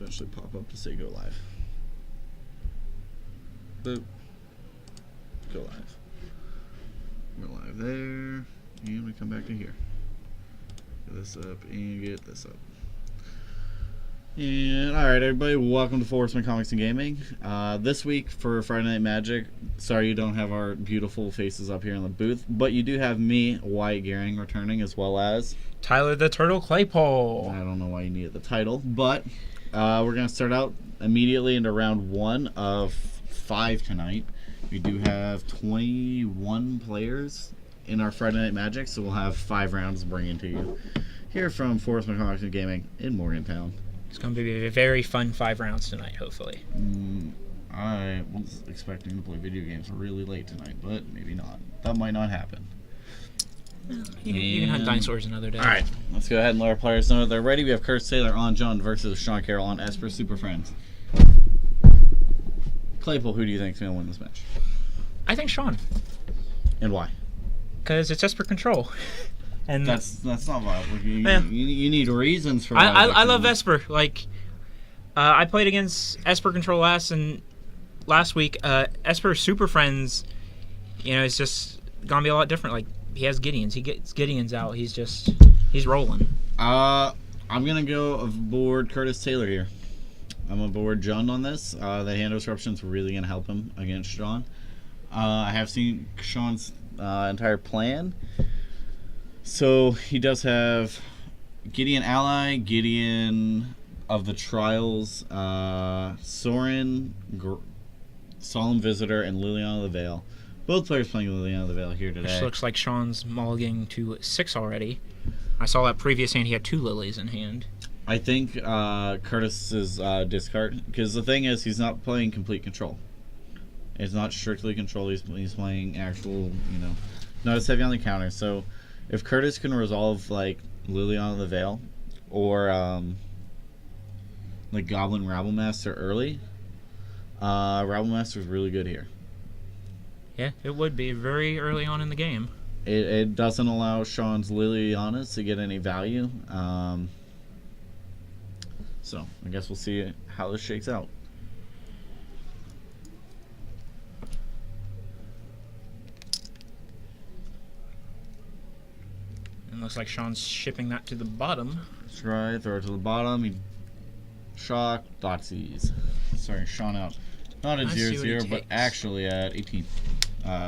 eventually pop up to say go live. Boop. Go live. Go live there. And we come back to here. Get this up and get this up. And alright, everybody, welcome to Forestman Comics and Gaming. This week for Friday Night Magic, sorry you don't have our beautiful faces up here in the booth, but you do have me, Wyatt Gearing, returning, as well as Tyler the Turtle Claypole. I don't know why you needed the title, but we're going to start out immediately into round 1 of 5 tonight. We do have 21 players in our Friday Night Magic, so we'll have 5 rounds bringing to you here from Forestman Comics and Gaming in Morgantown. It's going to be a very fun 5 rounds tonight, hopefully. I was expecting to play video games really late tonight, but maybe not. That might not happen. You can hunt dinosaurs another day. Alright, let's go ahead and let our players know that they're ready. We have Curtis Taylor on John versus Sean Carroll on Esper Super Friends. Claypool, who do you think is going to win this match? I think Sean. And why? Because it's Esper Control. And that's not viable. You need reasons for why. I love Esper. Like, I played against Esper Control last week. Esper Super Friends, it's just gonna be a lot different. Like, he has Gideons. He gets Gideons out. He's rolling. I'm gonna go aboard Curtis Taylor here. I'm aboard John on this. The hand disruption is really gonna help him against Sean. I have seen Sean's entire plan. So he does have Gideon Ally, Gideon of the Trials, Soren, Solemn Visitor, and Liliana of the Veil. Both players playing Liliana of the Veil here today. Which looks like Sean's mulliganing to 6 already. I saw that previous hand, he had 2 lilies in hand. I think Curtis's discard, because the thing is, he's not playing complete control. It's not strictly control, he's playing actual, not as heavy on the counter. So if Curtis can resolve, like, Liliana of the Veil, or, like, Goblin Rabblemaster early, Rabblemaster is really good here. Yeah, it would be very early on in the game. It doesn't allow Sean's Lilianas to get any value. So, I guess we'll see how this shakes out. And looks like Sean's shipping that to the bottom. That's right, throw it to the bottom. He shock, Thoughtseize. Sorry, Sean out. Not at 0-0, but actually at 18.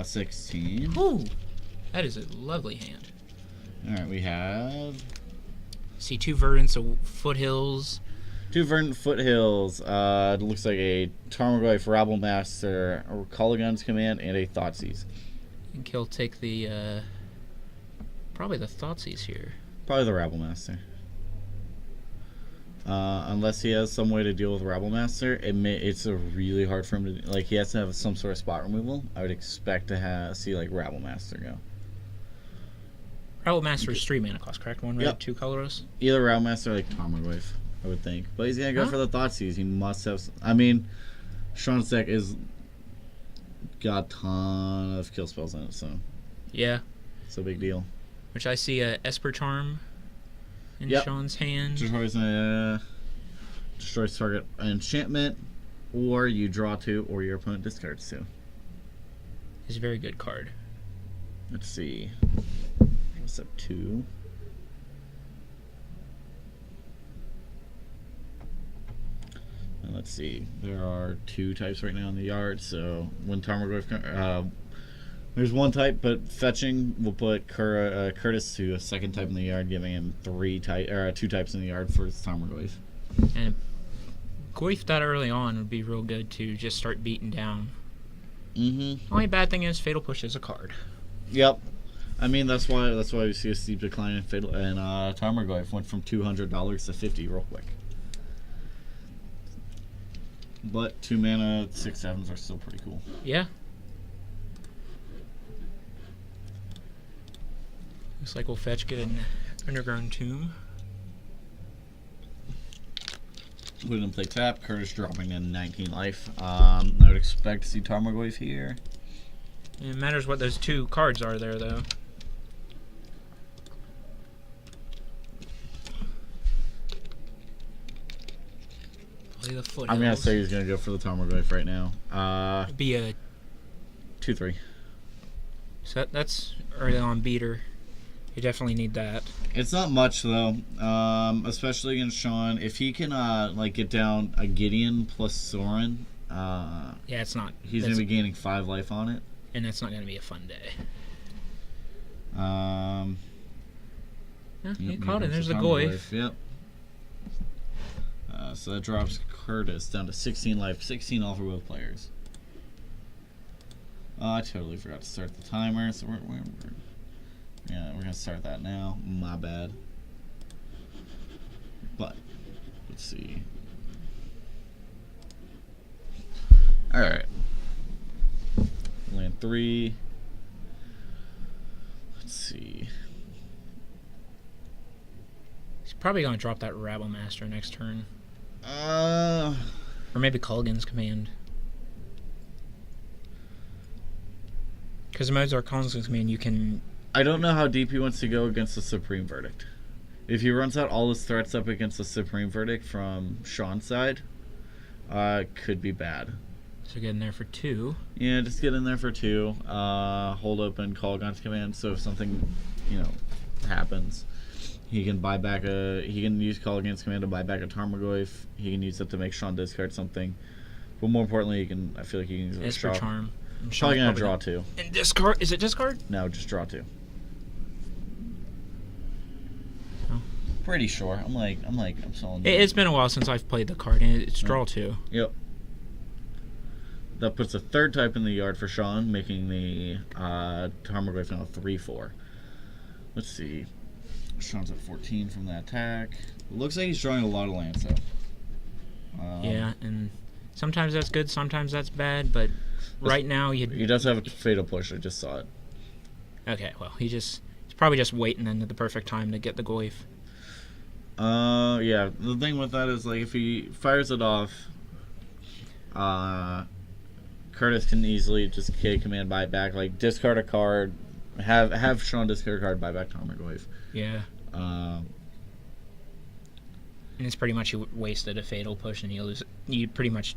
16. Ooh, that is a lovely hand. Alright, we have... See 2 Verdants of Foothills. 2 Verdant Foothills. It looks like a Tarmogoyf Rabblemaster, a Colligun's Command, and a Thoughtseize. I think he'll take the, probably the Thoughtseize here. Probably the Rabblemaster. Unless he has some way to deal with Rabblemaster, it's a really hard for him to... Like, he has to have some sort of spot removal. I would expect to see, like, Rabblemaster go. Rabblemaster is 3 mana cost, correct? 1 red, Yep. 2 colorless? Either Rabblemaster or, like, Tarmogoyf, I would think. But he's going to go for the Thoughtseize. He must have... I mean, Sean's deck got a ton of kill spells in it, so... Yeah. It's a big deal. Which I see a Esper Charm in Sean's hand. Destroys target enchantment, or you draw 2, or your opponent discards 2. It's a very good card. Let's see. What's up, 2? And let's see. There are 2 types right now in the yard, so when Tarmogoyf... there's 1 type, but fetching will put Curtis to a 2nd type in the yard, giving him 2 types in the yard for his Tarmogoyf. And Goyf that early on would be real good to just start beating down. Only bad thing is Fatal Push is a card. Yep. I mean, that's why we see a steep decline in Fatal and Tarmogoyf went from $200 to $50 real quick. But 2 mana 6/7s are still pretty cool. Yeah. Looks like we'll fetch, get an Underground Tomb. Put it in play tap. Curtis dropping in 19 life. I would expect to see Tarmogoyf here. It matters what those 2 cards are there, though. Play the foothills. I'm gonna say he's gonna go for the Tarmogoyf right now. Be a 2-3. so that's early on beater. You definitely need that. It's not much though, especially against Sean. If he can like get down a Gideon plus Soren, Yeah, it's not. he's gonna be gaining 5 life on it. And that's not gonna be a fun day. Yeah, Yep, you caught it. here There's comes the Goyf. Tarmogoyf, Yep. So that drops Curtis down to 16 life, 16 all for both players. Oh, I totally forgot to start the timer, so we're gonna start that now. My bad. But let's see. All right. Land 3. Let's see. He's probably gonna drop that Rabble Master next turn. Uh, Or maybe Culligan's Command. Because the Mozart Culligan's Command, you can... I don't know how deep he wants to go against the Supreme Verdict. If he runs out all his threats up against the Supreme Verdict from Sean's side, could be bad. So get in there for 2. Yeah, just get in there for 2. Hold open Culligan's Command, so if something, happens, he can buy back he can use Culligan's Command to buy back a Tarmogoyf. He can use it to make Sean discard something. But more importantly, I feel like he can use it to Esper draw. Charm. And Probably gonna Sean's draw 2. And discard? Is it discard? No, just draw 2. Oh. Pretty sure. I'm selling. It's been a while since I've played the card, and it's draw 2. Yep. That puts a 3rd type in the yard for Sean, making the Tarmogoyf now 3/4. Let's see. Sean's at 14 from that attack. Looks like he's drawing a lot of lands, though. Yeah, and sometimes that's good, sometimes that's bad, but right now He does have a Fatal Push. I just saw it. Okay, well, he's probably just waiting into the perfect time to get the Goyf. Yeah. The thing with that is, like, if he fires it off, Curtis can easily just K command buy back, like discard a card, have Sean discard a card, buy back Tarmogoyf. Yeah. And it's pretty much you wasted a Fatal Push, and you pretty much...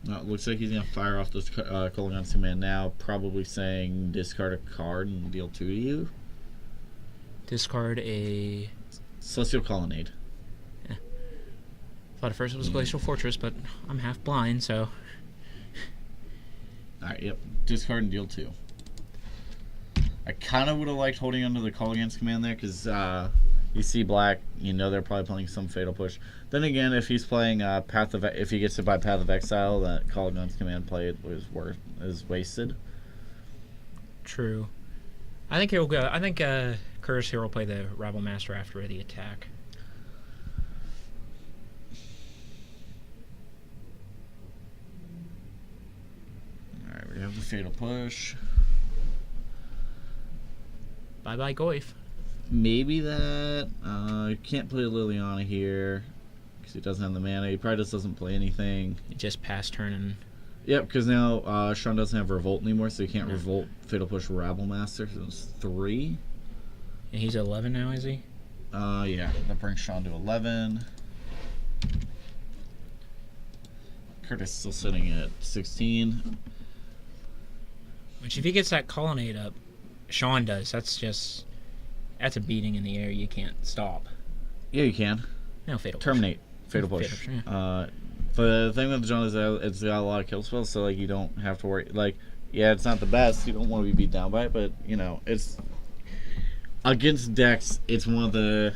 It looks like he's gonna fire off this Culligan's Command now, probably saying discard a card and deal 2 to you. Discard a... Celestial Colonnade. Thought at first it was Glacial Fortress, but I'm half blind, so... Alright, yep. Discard and deal 2. I kind of would have liked holding onto the Culligan's Command there, because you see black, they're probably playing some Fatal Push. Then again, if he's playing if he gets it by Path of Exile, that Culligan's Command play is wasted. True. I think he'll go. I think Curtis here will play the Rabble Master after the attack. Alright, we have the Fatal Push. Bye-bye, Goyf. Maybe that. Can't play Liliana here because he doesn't have the mana. He probably just doesn't play anything. He just passed turn and... Yep, because now Sean doesn't have Revolt anymore, so he can't No. Revolt Fatal Push Rabble Master, so it's 3. And he's 11 now, is he? Yeah, that brings Sean to 11. Curtis still sitting at 16. Which, if he gets that Colonnade up, Sean does. That's a beating in the air you can't stop. Yeah, you can. No Fatal Push. Terminate. Fatal Push. Fatal Push, The thing with John is that it's got a lot of kill spells, so like you don't have to worry. Like, yeah, it's not the best. You don't want to be beat down by it, but it's against decks. It's one of the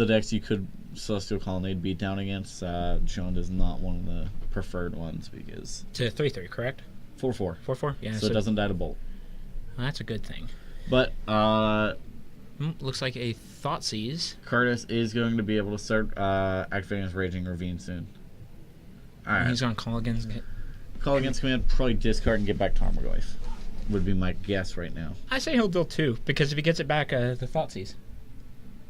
decks you could Celestial Colonnade beat down against. John is not one of the preferred ones because It's a 3/3, correct? 4/4. 4/4. Yeah. So it doesn't die to bolt. Well, that's a good thing. But Looks like a Thoughtseize. Curtis is going to be able to start activating his Raging Ravine soon. Alright. He's on Culligan's. Culligan's Command, probably discard and get back Tarmogoyf. Would be my guess right now. I say he'll deal 2, because if he gets it back, the Thoughtseize.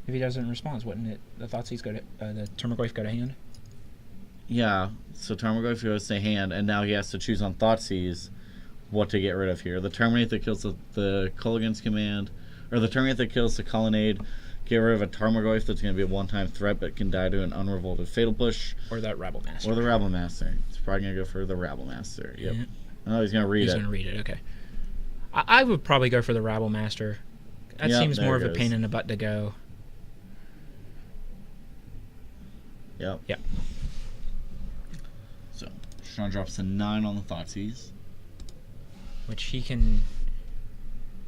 If he doesn't respond, wouldn't it? The Thoughtseize go to the Tarmogoyf go to hand. Yeah, so Tarmogoyf goes to hand, and now he has to choose on Thoughtseize what to get rid of here. The Terminate that kills the Culligan's Command, or the Terminate that kills the Colonnade, Get rid of a Tarmogoyf that's going to be a one-time threat but can die to an unrevolted Fatal Push. Or that Rabble Master. Or the Rabble Master. He's probably going to go for the Rabble Master. Yep. Yeah. Oh, he's going to read He's it. going to read it, okay. I would probably go for the Rabble Master. That Yep, seems there more it of a goes. pain in the butt to go. Yep. Yep. So, Sean drops a 9 on the Thoughtseize. Which he can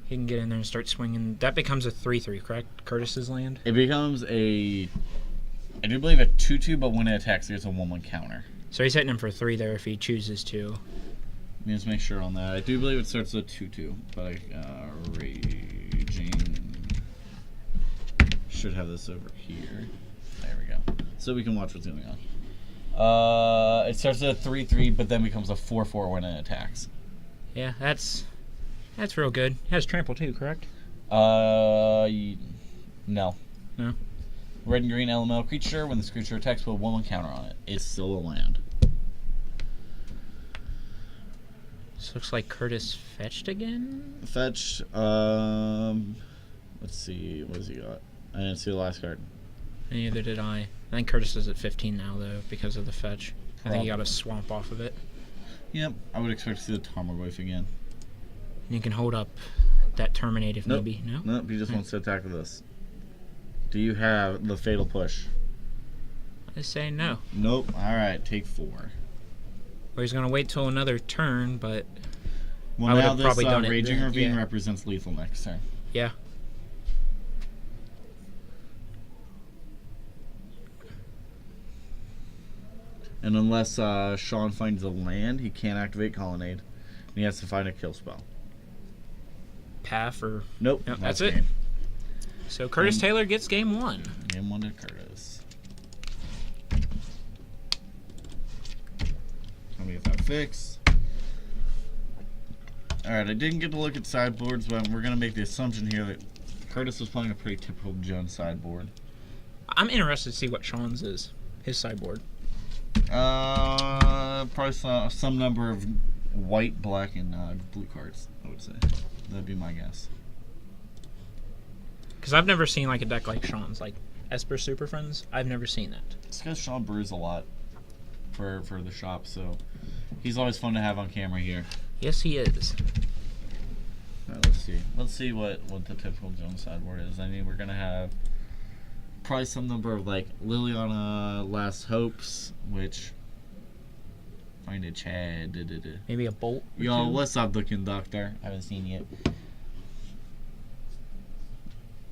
get in there and start swinging. That becomes a 3/3, correct? Curtis's land? It becomes a... I do believe a 2/2, but when it attacks, it gets a 1/1 counter. So he's hitting him for 3 there if he chooses to. Let me just make sure on that. I do believe it starts at 2/2, but Raging... Should have this over here. There we go. So we can watch what's going on. It starts at a 3/3, but then becomes a 4/4 when it attacks. Yeah, that's real good. He has trample too, correct? No. No. Red and green elemental creature. When this creature attacks, put a 1/1 counter on it. It's still a land. This looks like Curtis fetched again. Fetch. Let's see. What has he got? I didn't see the last card. Neither did I. I think Curtis is at 15 now though because of the fetch. I think he got a swamp off of it. Yep. I would expect to see the Tarmogoyf again. And you can hold up that terminate if Nope. maybe. No? Nope. He just wants to attack with this. Do you have the Fatal Push? I say no. Nope. All right. Take 4. Or he's gonna wait till another turn, but Well, I would now have this probably done it Raging then, Ravine yeah. represents lethal next turn. yeah. And unless Sean finds a land, he can't activate Colonnade. And he has to find a kill spell. Path or Nope. Yep, last that's it. game. so Curtis And- Taylor gets game 1. Game 1 to Curtis. Let me get that fixed. Alright, I didn't get to look at sideboards, but we're going to make the assumption here that Curtis was playing a pretty typical Jones sideboard. I'm interested to see what Sean's is. His sideboard. Probably some number of white, black, and blue cards, I would say. That'd be my guess. Because I've never seen like a deck like Sean's, like Esper Super Friends. I've never seen that. It's because Sean brews a lot for the shop, so he's always fun to have on camera here. Yes, he is. Alright, let's see. Let's see what the typical Jones sideboard is. I mean, we're gonna have probably some number of like Liliana Last Hopes, which find a Chad. Maybe a bolt. or Yo, two? what's up, the conductor? I haven't seen yet.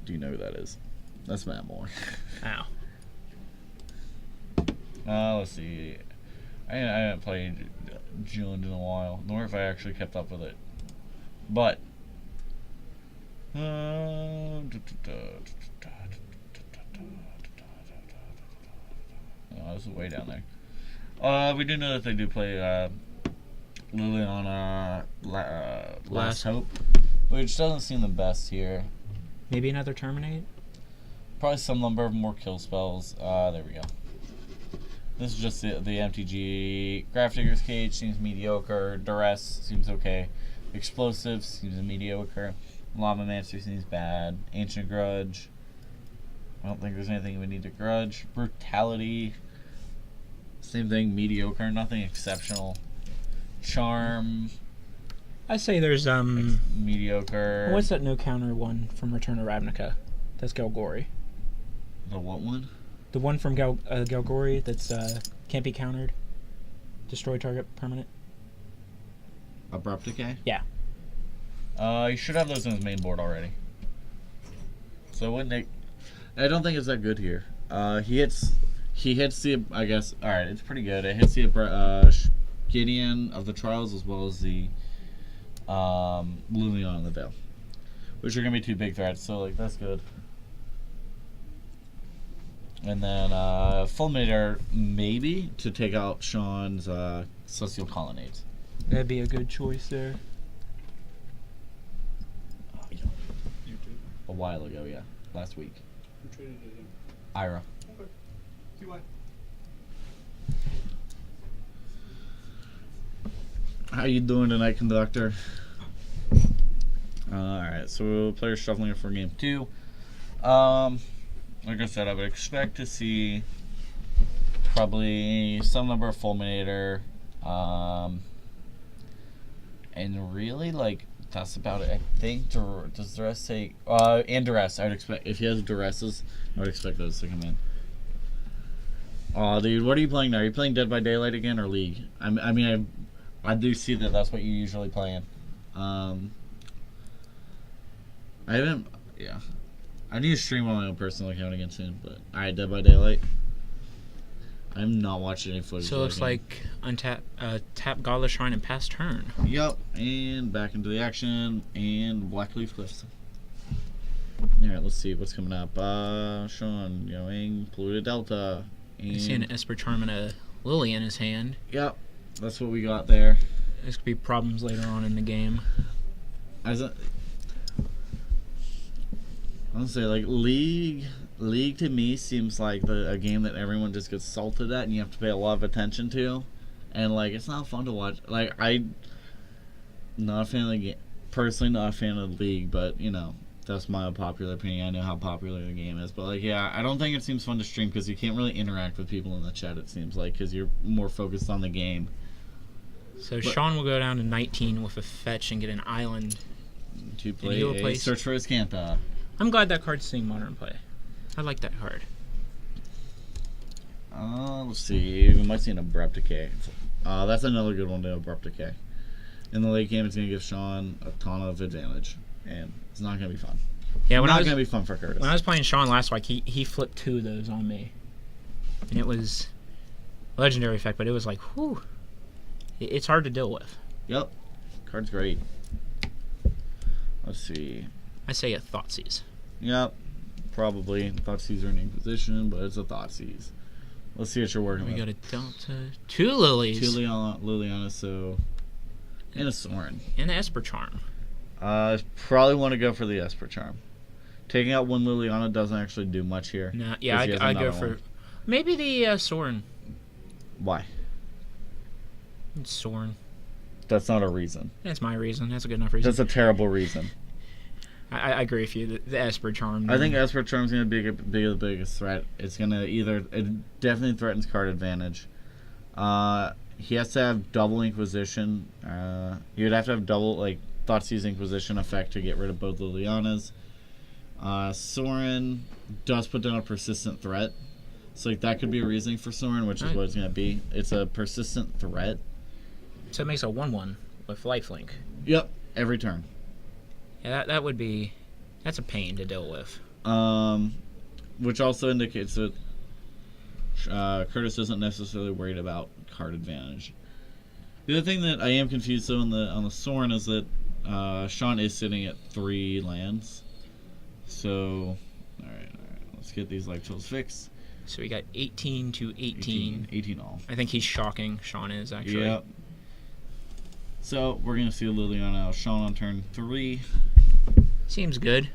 Do you know who that is? That's Matt Moore. Ow. Let's see. I haven't played June in a while, nor have I actually kept up with it. But oh, this is way down there. We do know that they do play Liliana Last Hope, which doesn't seem the best here. Maybe another Terminate? Probably some number of more kill spells. There we go. This is just the MTG. Grafdigger's Cage seems mediocre. Duress seems okay. Explosive seems mediocre. Llamamancer seems bad. Ancient Grudge. I don't think there's anything we need to grudge. Brutality. Same thing, mediocre. Nothing exceptional. Charm. I say there's Mediocre. what's that no counter one from Return of Ravnica? That's Galgori. The what one? The one from Galgori that's can't be countered. Destroy target permanent. Abrupt Decay? Yeah. You should have those on his main board already. So wouldn't it? I don't think it's that good here. He hits the, I guess, alright, it's pretty good. It hits the Gideon of the Trials as well as the Lumion of the Veil, which are going to be 2 big threats, so like that's good. And then Fulminator maybe to take out Sean's Celestial Colonnades. That'd be a good choice there. A while ago, yeah. Last week. Who traded it in? Ira. Okay. See why. How you doing tonight, conductor? Alright, so players shuffling it for game 2. like I said, I would expect to see probably some number of Fulminator, and really, like, that's about it. I think, does Duress take, and Duress, I would expect, if he has Duresses, I would expect those to come in. Aw, dude, what are you playing now? Are you playing Dead by Daylight again, or League? I mean, I do see that that's what you usually play in. I haven't, yeah. I need to stream on my own personal account again soon, but alright, Dead by Daylight. I'm not watching any footage. So it looks like tap Godless Shrine and pass turn. Yep, and back into the action, and Blackleaf Cliffs. Alright, let's see what's coming up. Sean going Polluted Delta. And I see an Esper Charm and a Lily in his hand. Yep, that's what we got there. This could be problems later on in the game. I'm gonna say, like, League to me seems like a game that everyone just gets salted at and you have to pay a lot of attention to, and like it's not fun to watch. Like, I'm not a fan of the game, personally not a fan of League, but you know, that's my unpopular opinion. I know how popular the game is, but like, yeah, I don't think it seems fun to stream because you can't really interact with people in the chat, it seems like, because you're more focused on the game. So Sean will go down to 19 with a fetch and get an island. To play he'll a play Search for Azcantha. I'm glad that card's seeing modern play. I like that card. Let's see. We might see an Abrupt Decay. That's another good one to Abrupt Decay. In the late game, it's going to give Sean a ton of advantage, and it's not going to be fun. Yeah, Not going to be fun for Curtis. When I was playing Sean last week, he flipped 2 of those on me, and it was a legendary effect, but it was like, whew, it's hard to deal with. Yep. Card's great. Let's see. I say a Thoughtseize. Yep. Probably. Thoughtseize are in Inquisition, but it's a Thoughtseize. Let's see what you're working We with. got a Delta, 2 Lilies, 2 Liliana, so... And a Sorin. and an Esper Charm. Probably want to go for the Esper Charm. Taking out 1 Liliana doesn't actually do much here. Nah, yeah, 'cause he has I'd go another for one. maybe the Sorin. Why? Sorin. That's not a reason. That's my reason. That's a good enough reason. That's a terrible reason. I agree with you. The Esper Charm. I think Esper Charm's going to be the biggest threat. It's going to it definitely threatens card advantage. He has to have double Inquisition. He would have to have double, like, Thoughtseize Inquisition effect to get rid of both Lilianas. Sorin does put down a persistent threat. So, like, that could be a reasoning for Sorin, which is what it's going to be. It's a persistent threat. So it makes a 1/1 with lifelink. Yep, every turn. Yeah, that would be. That's a pain to deal with. Which also indicates that Curtis isn't necessarily worried about card advantage. The other thing that I am confused though on the Sorin is that Sean is sitting at 3 lands. So, all right, let's get these life totals fixed. So we got 18 to 18. 18 all. I think he's shocking. Sean is actually. Yep. So we're gonna see Liliana Sean on turn 3. Seems good.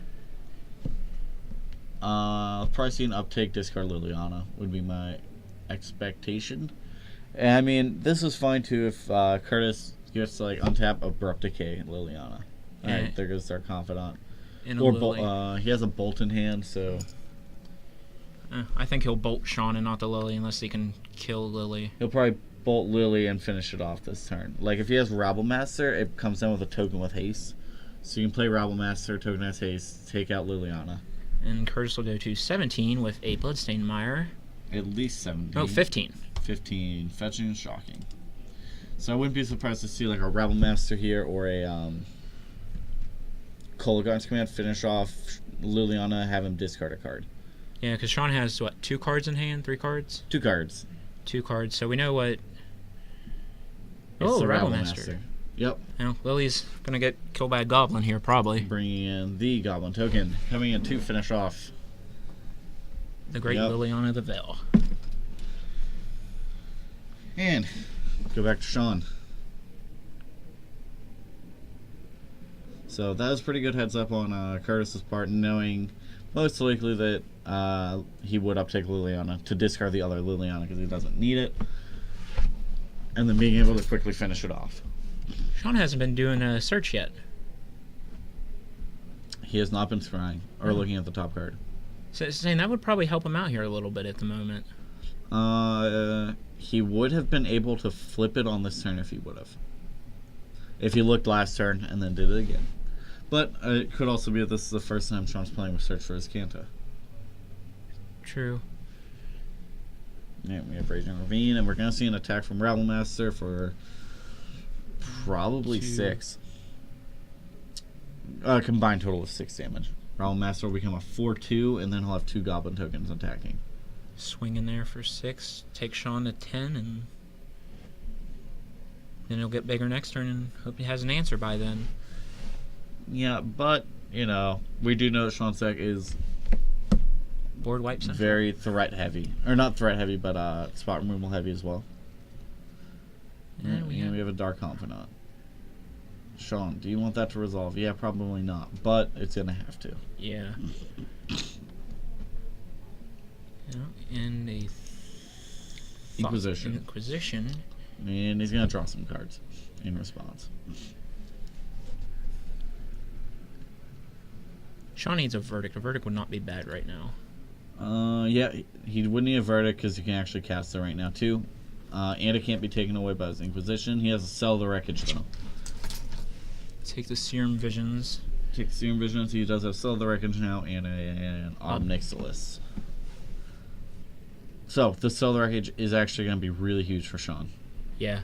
Probably see an uptake discard Liliana would be my expectation. And I mean, this is fine too if Curtis gets like untap Abrupt Decay Liliana. Yeah. Alright, there goes our Confidant. And a Or Lily. he has a Bolt in hand, so I think he'll bolt Sean and not the Lily unless he can kill Lily. he'll probably Bolt Lily and finish it off this turn. Like if he has Rabblemaster, it comes down with a token with haste. So you can play Rabblemaster, tokenize haste, take out Liliana. And Curtis will go to 17 with a Bloodstained Mire. At least 17. Oh, 15. 15. Fetching and shocking. So I wouldn't be surprised to see like a Rabblemaster here or a Kolaghan's Command finish off Liliana, have him discard a card. Yeah, because Sean has, what, 2 cards in hand? 3 cards? 2 cards. 2 cards. So we know what... It's the Rabblemaster. Yep. Now, Lily's going to get killed by a goblin here, probably. Bringing in the Goblin token. Coming in to finish off. The great Yep. Liliana the Veil. And go back to Sean. So that was pretty good heads up on Curtis's part, knowing most likely that he would uptake Liliana to discard the other Liliana because he doesn't need it. And then being able to quickly finish it off. Sean hasn't been doing a search yet. He has not been scrying or looking at the top card. So saying that would probably help him out here a little bit at the moment. He would have been able to flip it on this turn if he would have. If he looked last turn and then did it again. But it could also be that this is the first time Sean's playing with Search for his Kanta. True. Yeah, we have Raging Ravine, and we're going to see an attack from Rabblemaster for probably 2. 6. Combined total of 6 damage. Rabblemaster will become a 4-2, and then he'll have 2 Goblin tokens attacking. Swing in there for 6. Take Sean to 10, and then he'll get bigger next turn and hope he has an answer by then. Yeah, but, you know, we do know that Sean's deck is Board wipes. very threat heavy. Or not threat heavy, but spot removal heavy as well. And we have we have a Dark Confidant. Sean, do you want that to resolve? Yeah, probably not, but it's going to have to. Yeah. And a Inquisition. Inquisition. And he's going to draw some cards in response. Sean needs a verdict. A verdict would not be bad right now. Yeah, he would need a verdict because you can actually cast it right now too. And it can't be taken away by his Inquisition. He has to sell the wreckage though. Take the Serum Visions. Take the Serum Vision, so he does have sell the wreckage now and an Omnixilus. So the sell the wreckage is actually going to be really huge for Sean. Yeah.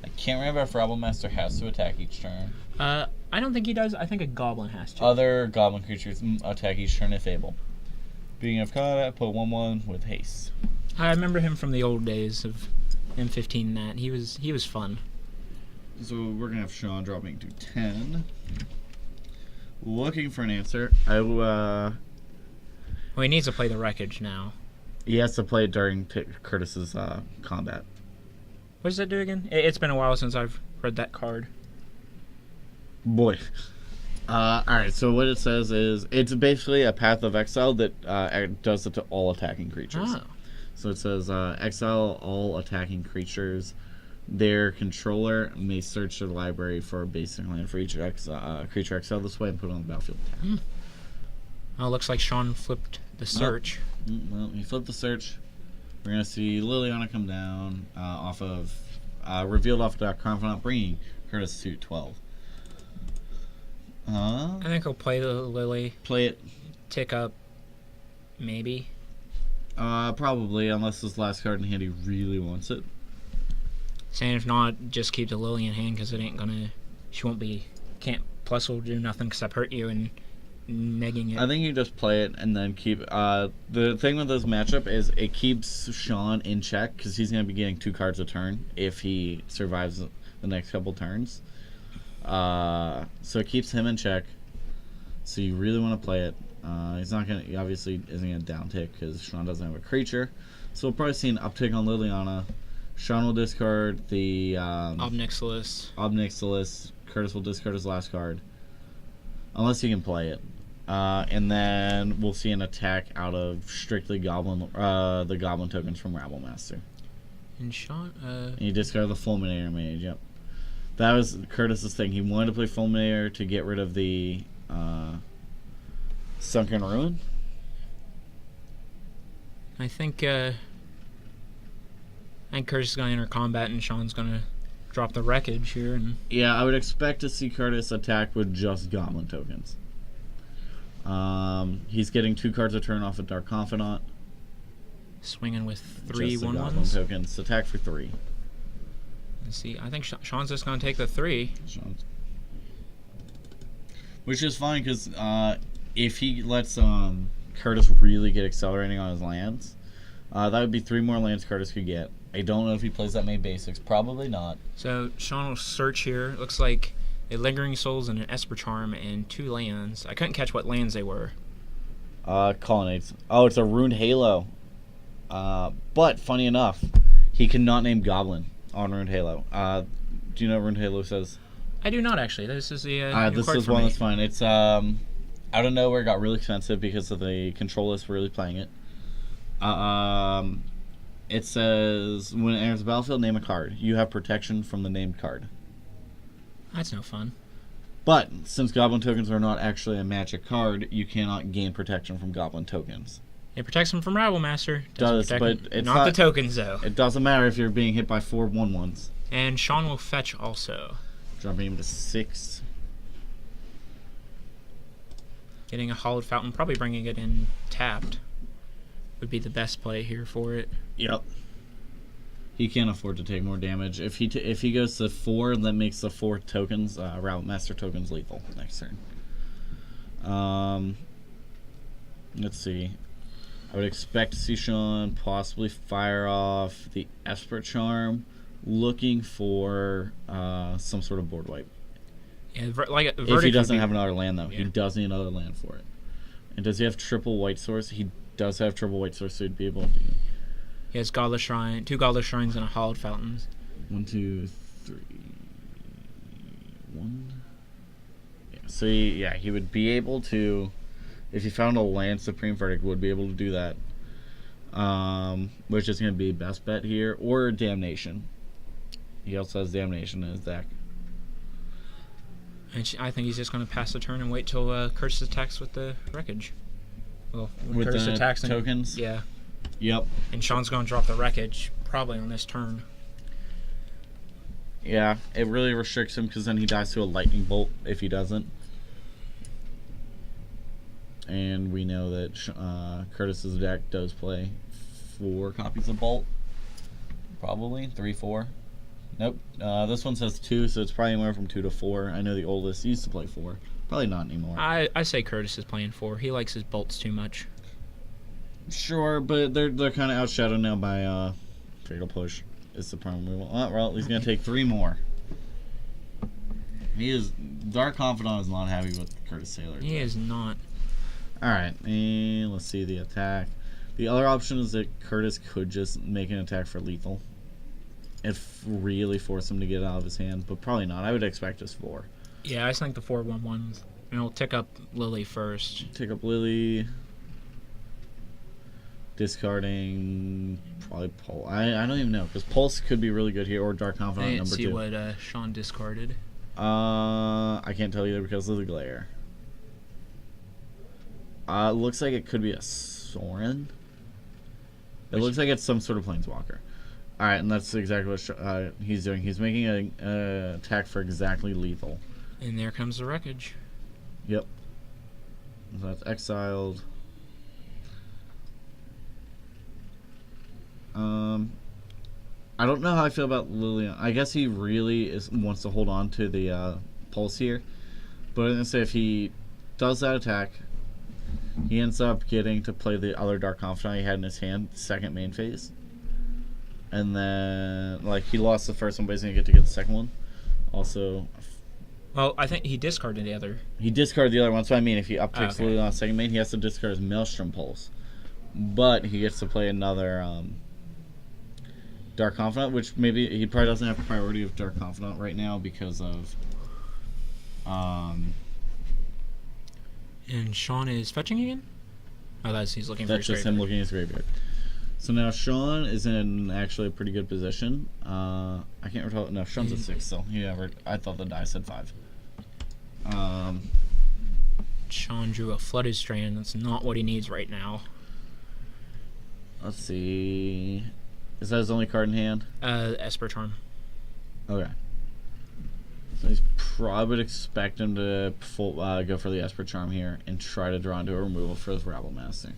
I can't remember if Rabblemaster has to attack each turn. I don't think he does. I think a Goblin has to. Other Goblin creatures attack each turn if able. Beginning of combat, put 1/1 with haste. I remember him from the old days of M15 and that. He was fun. So we're gonna have Sean dropping to 10. Looking for an answer. Well, he needs to play the wreckage now. He has to play it during Curtis's combat. What does that do again? It's been a while since I've read that card. Boy. Alright, so what it says is it's basically a Path of Exile that does it to all attacking creatures. Oh. So it says exile all attacking creatures. Their controller may search their library for a basic land for each creature exile this way and put it on the battlefield. Oh, it looks like Sean flipped the search. Well, he flipped the search. We're going to see Liliana come down revealed off Dark Confidant, bringing Curtis to 12. I think he'll play the Lily. Play it. Tick up. Maybe. Probably, unless his last card in hand he really wants it. Saying if not, just keep the Lily in hand because it ain't gonna. She won't be. Can't. Plus, will do nothing except hurt you and negging it. I think you just play it and then keep. The thing with this matchup is it keeps Sean in check because he's going to be getting 2 cards a turn if he survives the next couple turns. So it keeps him in check. So you really want to play it. He's not going to. He obviously isn't going to down tick because Sean doesn't have a creature. So we'll probably see an uptick on Liliana. Sean will discard the Obnixilus. Curtis will discard his last card. Unless he can play it. And then we'll see an attack out of strictly the Goblin tokens from Rabblemaster. And Sean, And you discard the Fulminator Mage, yep. That was Curtis's thing. He wanted to play Fulminator to get rid of the Sunken Ruin. I think Curtis is going to enter combat and Sean's going to drop the wreckage here. And Yeah, I would expect to see Curtis attack with just Goblin tokens. He's getting 2 cards a turn off of Dark Confidant. swinging with 3 Just the 1/1s. Goblin tokens. Attack for 3. Let's see. I think Sean's just going to take the 3. Which is fine because if he lets Curtis really get accelerating on his lands, that would be 3 more lands Curtis could get. I don't know if he plays that many basics. Probably not. So Sean will search here. Looks like a Lingering Souls and an Esper Charm and 2 lands. I couldn't catch what lands they were. Colonnades. Oh, it's a Ruined Halo. But funny enough, he cannot name Goblin on Ruined Halo. Do you know what Ruined Halo says? I do not actually. This is the new This card is for one me. that's fine. It's out of nowhere, got really expensive because of the control list really playing it. It says when it enters the battlefield, name a card. You have protection from the named card. That's no fun. But since Goblin tokens are not actually a magic card, you cannot gain protection from Goblin tokens. It protects him from Rabble Master. Does, protect but him. it's not the not- tokens though. It doesn't matter if you're being hit by 4 1/1s. And Sean will fetch also. Dropping him to 6. Getting a Hollowed Fountain, probably bringing it in tapped, would be the best play here for it. Yep. He can't afford to take more damage. If he goes to 4, that makes the 4 tokens, Route Master tokens, lethal next turn. Let's see. I would expect to see Sean possibly fire off the Esper Charm, looking for some sort of board wipe. Yeah, If he doesn't have another land, though. He Yeah. does need another land for it. And does he have triple white source? He does have triple white source, so he'd be able to. He has Godless Shrine, 2 Godless Shrines and a Hollowed Fountains. 1, 2, 3, 1. Yeah, so he would be able to, if he found a land, Supreme Verdict would be able to do that. Which is going to be best bet here, or Damnation. He also has Damnation in his deck. And I think he's just going to pass the turn and wait till Curse attacks with the Wreckage. Well, when With Curse the attacks tokens? Yeah, Yep. and Sean's going to drop the Wreckage probably on this turn. Yeah, it really restricts him because then he dies to a lightning bolt if he doesn't. And we know that Curtis's deck does play 4 copies of bolt. Probably 3, 4. Nope. This one says 2, so it's probably anywhere from 2 to 4. I know the oldest used to play 4. Probably not anymore. I say Curtis is playing 4. He likes his bolts too much. Sure, but they're kind of outshadowed now by Fatal Push. It's the perm removal. Oh, well, he's gonna take 3 more. He is Dark Confidant is not happy with Curtis Taylor. He is not. All right, and let's see the attack. The other option is that Curtis could just make an attack for lethal. It really force him to get out of his hand, but probably not. I would expect just 4. Yeah, I think the 4/1/1s. And we'll tick up Lily first. Take up Lily. Discarding probably Pulse. I don't even know because Pulse could be really good here, or Dark I Confidant didn't number see 2. what Sean discarded. I can't tell either because of the glare. Looks like it could be a Sorin. It looks like it's some sort of planeswalker. All right, and that's exactly what he's doing. He's making an attack for exactly lethal. And there comes the Wreckage. Yep. So that's exiled. I don't know how I feel about Liliana. I guess he really wants to hold on to the Pulse here. But I'm going to say if he does that attack, he ends up getting to play the other Dark Confidant he had in his hand, second main phase. And then, like, he lost the first one, but he's going to get the second one. Also, Well, I think he discarded the other. he discarded the other one. So I mean, if he uptakes Okay. Liliana second main, he has to discard his Maelstrom Pulse. But he gets to play another Dark Confidant, which maybe he probably doesn't have priority of Dark Confidant right now because of And Sean is fetching again? Oh, he's looking for that's his just him graveyard. looking at his graveyard. So now Sean is in actually a pretty good position. I can't recall. No, Sean's at 6 still. I thought the die said 5. Sean drew a Flooded Strand. That's not what he needs right now. Let's see. Is that his only card in hand? Esper Charm. Okay. So he's probably would expect him to go for the Esper Charm here and try to draw into a removal for his Rabble Master.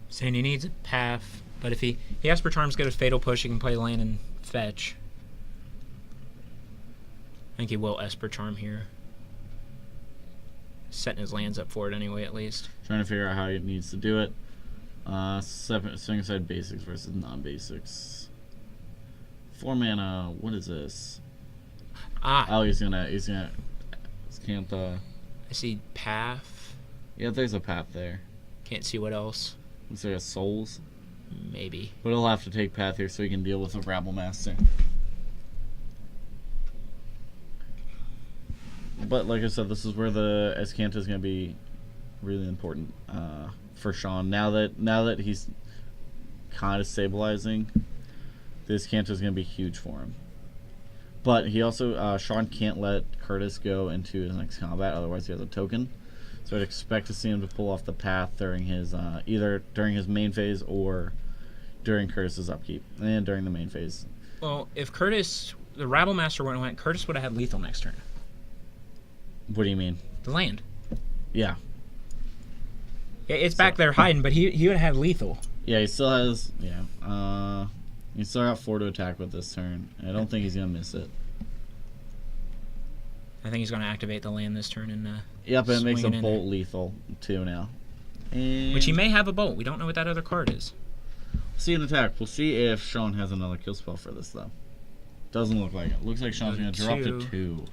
Saying he needs a path, but if he Esper Charm's good at Fatal Push, he can play land and fetch. I think he will Esper Charm here. Setting his lands up for it anyway, at least. Trying to figure out how he needs to do it. Setting aside basics versus non-basics. 4 mana. What is this? Oh, he's gonna. Can't. I see path. Yeah, there's a path there. Can't see what else. Looks like a souls, Maybe. but he'll have to take path here so he can deal with a Rabble Master. But like I said, this is where the Azcanta is going to be really important for Sean. Now that he's kind of stabilizing, the Azcanta is going to be huge for him. But he also Sean can't let Curtis go into his next combat, otherwise he has a token. So I'd expect to see him to pull off the path during his either during his main phase or during Curtis's upkeep and during the main phase. Well, if Curtis, the Rabble Master wouldn't went, Curtis would have had lethal next turn. What do you mean? The land. Yeah. It's back there hiding, but he would have had lethal. Yeah, he still has. Yeah. He still got 4 to attack with this turn. I don't think he's gonna miss it. I think he's going to activate the land this turn and. Yep, it makes a swing it in bolt lethal too now. And Which he may have a bolt. We don't know what that other card is. see an attack. We'll see if Sean has another kill spell for this though. Doesn't look like it. Looks like Sean's gonna drop to 2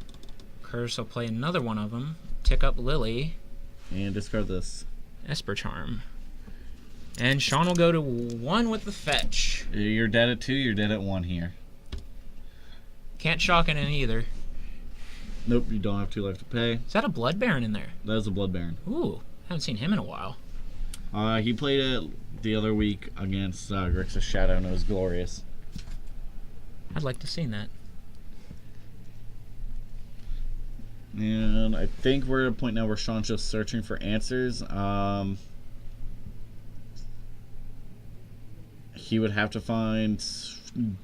Curtis will play another one of them. Tick up Lily. and discard this. Esper Charm. And Sean will go to 1 with the fetch. You're dead at 2. You're dead at 1 here. Can't shock it in either. Nope, you don't have 2 left to pay. Is that a Blood Baron in there? That is a Blood Baron. Ooh, haven't seen him in a while. He played it the other week against Grixis Shadow, and it was glorious. I'd like to see that. And I think we're at a point now where Sean's just searching for answers. He would have to find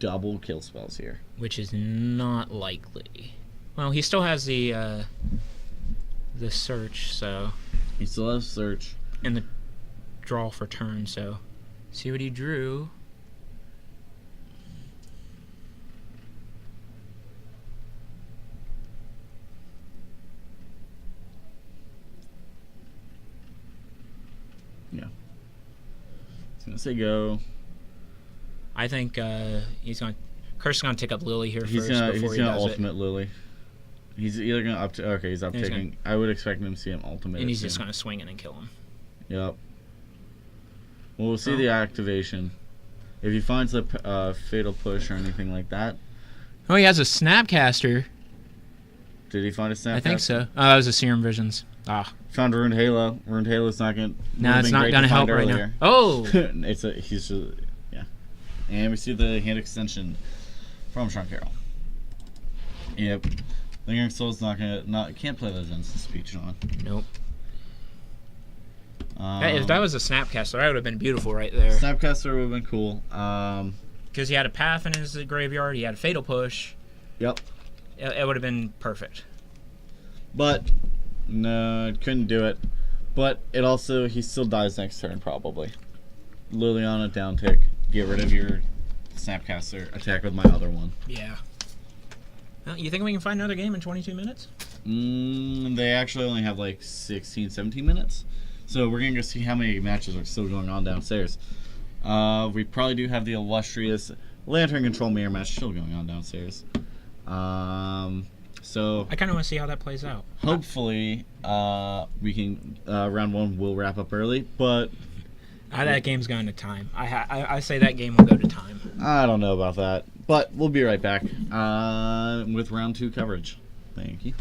double kill spells here. Which is not likely. Well, he still has the search, so, He still has search. and the draw for turn, so see what he drew. He's gonna say go. I think he's going. Curse is going to tick up Lily here He's first gonna before he's he gonna does ultimate Lily. He's either gonna okay, he's he's uptaking. I would expect him to see him ultimate. it. And it he's just soon. going to swing in and kill him. Yep. Well, we'll see Oh. the activation. If he finds the fatal push or anything like that. Oh, he has a Snapcaster. Did he find a snap? I think so. Oh, that was a Serum Visions. Ah, Found Ruined Halo. Ruined Halo's not gonna. no, it's not going to help right now. Oh, He's just yeah. And we see the hand extension from Sean Carroll. Yep. Lingering Soul's can't play those instant speech on. nope. If that was a Snapcaster, that would have been beautiful right there. Snapcaster would have been cool. Because he had a Path in his graveyard. He had a Fatal Push. Yep. It would have been perfect. But no, it couldn't do it. But it also he still dies next turn probably. Liliana down tick. Get rid of your Snapcaster. Attack with my other one. Yeah. Well, you think we can find another game in 22 minutes? They actually only have like 16, 17 minutes. So we're going to go see how many matches are still going on downstairs. We probably do have the illustrious Lantern Control Mirror match still going on downstairs. So I kind of want to see how that plays out. hopefully we can round 1 will wrap up early, but That game's going to time. I say that game will go to time. I don't know about that. But we'll be right back with round 2 coverage. Thank you.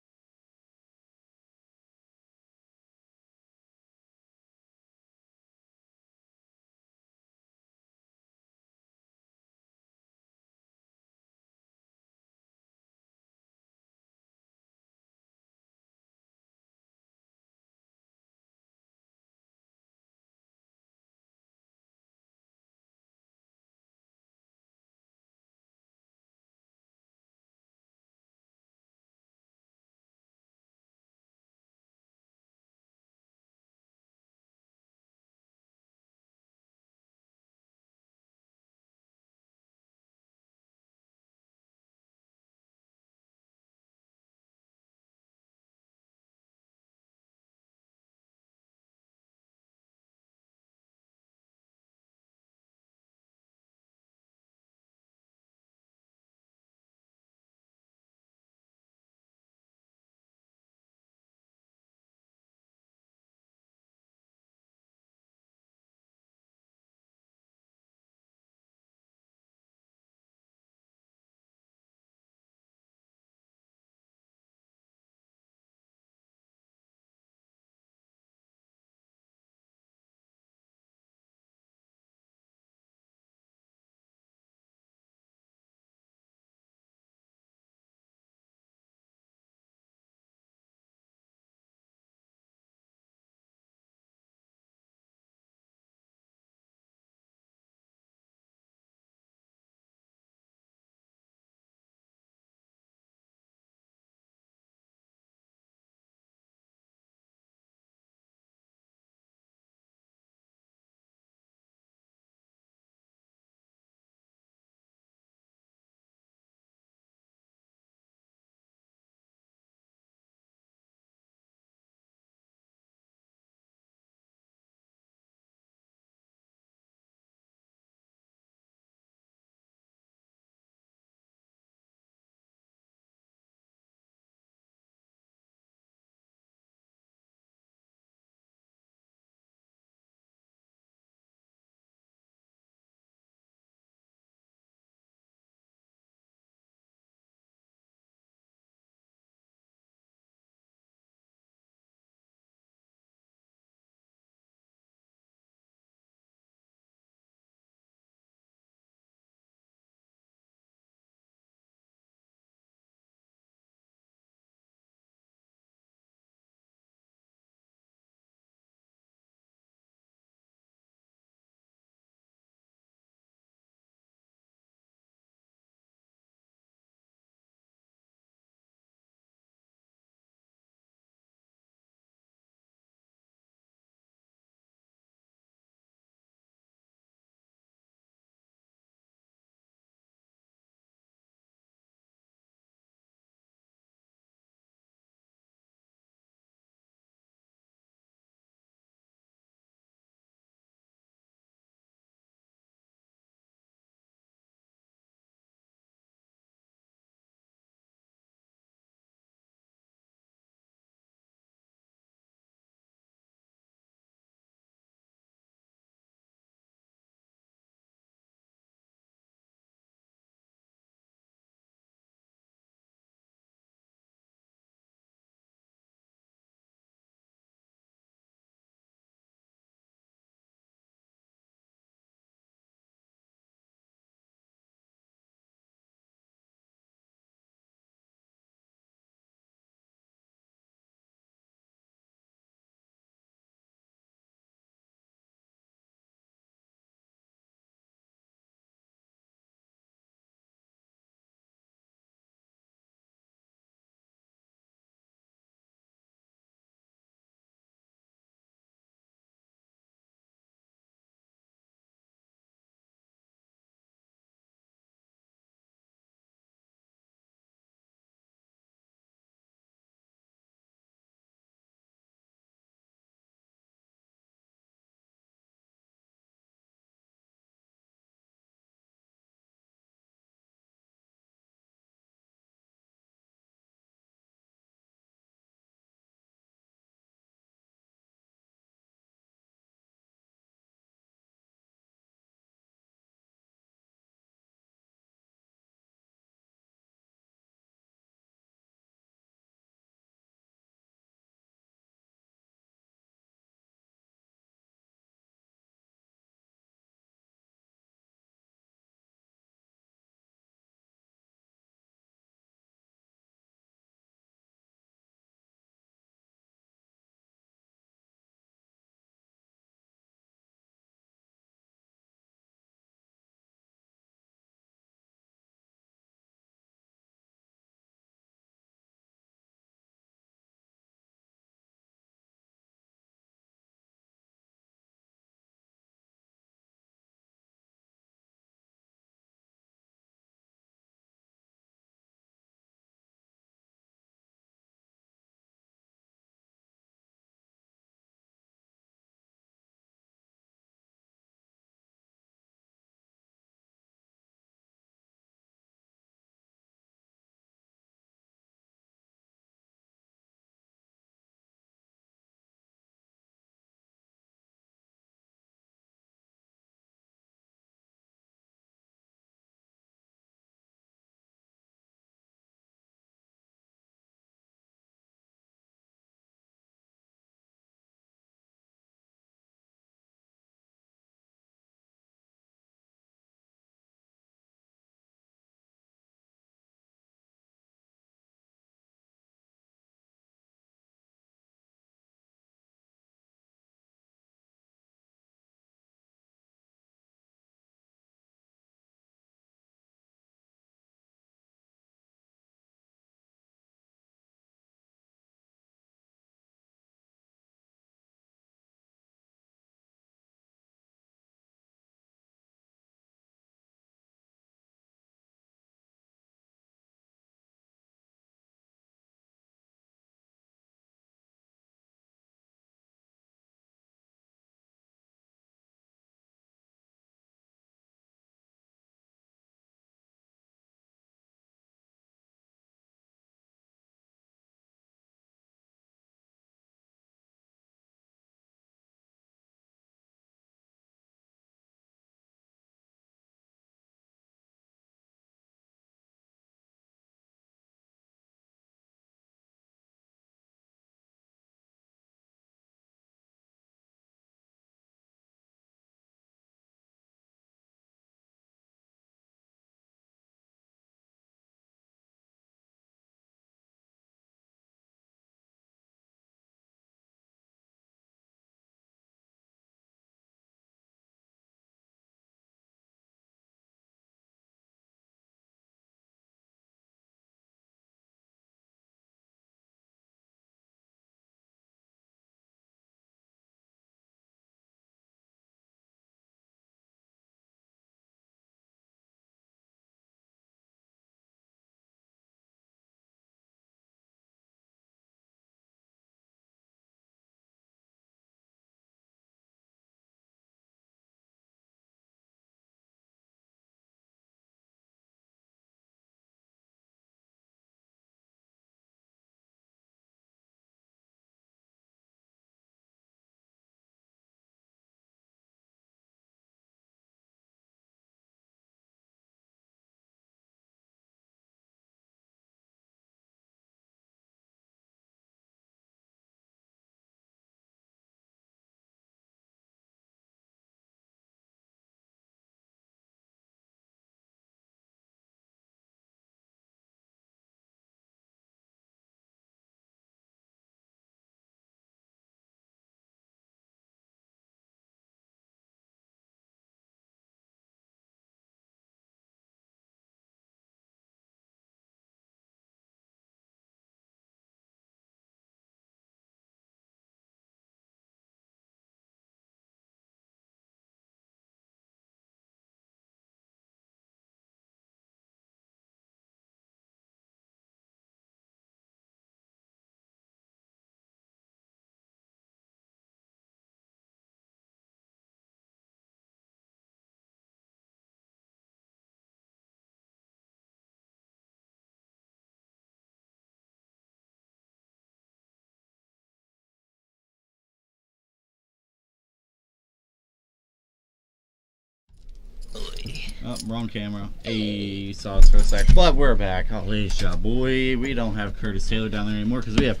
Oh, wrong camera. Hey, saw us for a sec. But we're back. Holy shit, boy. We don't have Curtis Taylor down there anymore because we have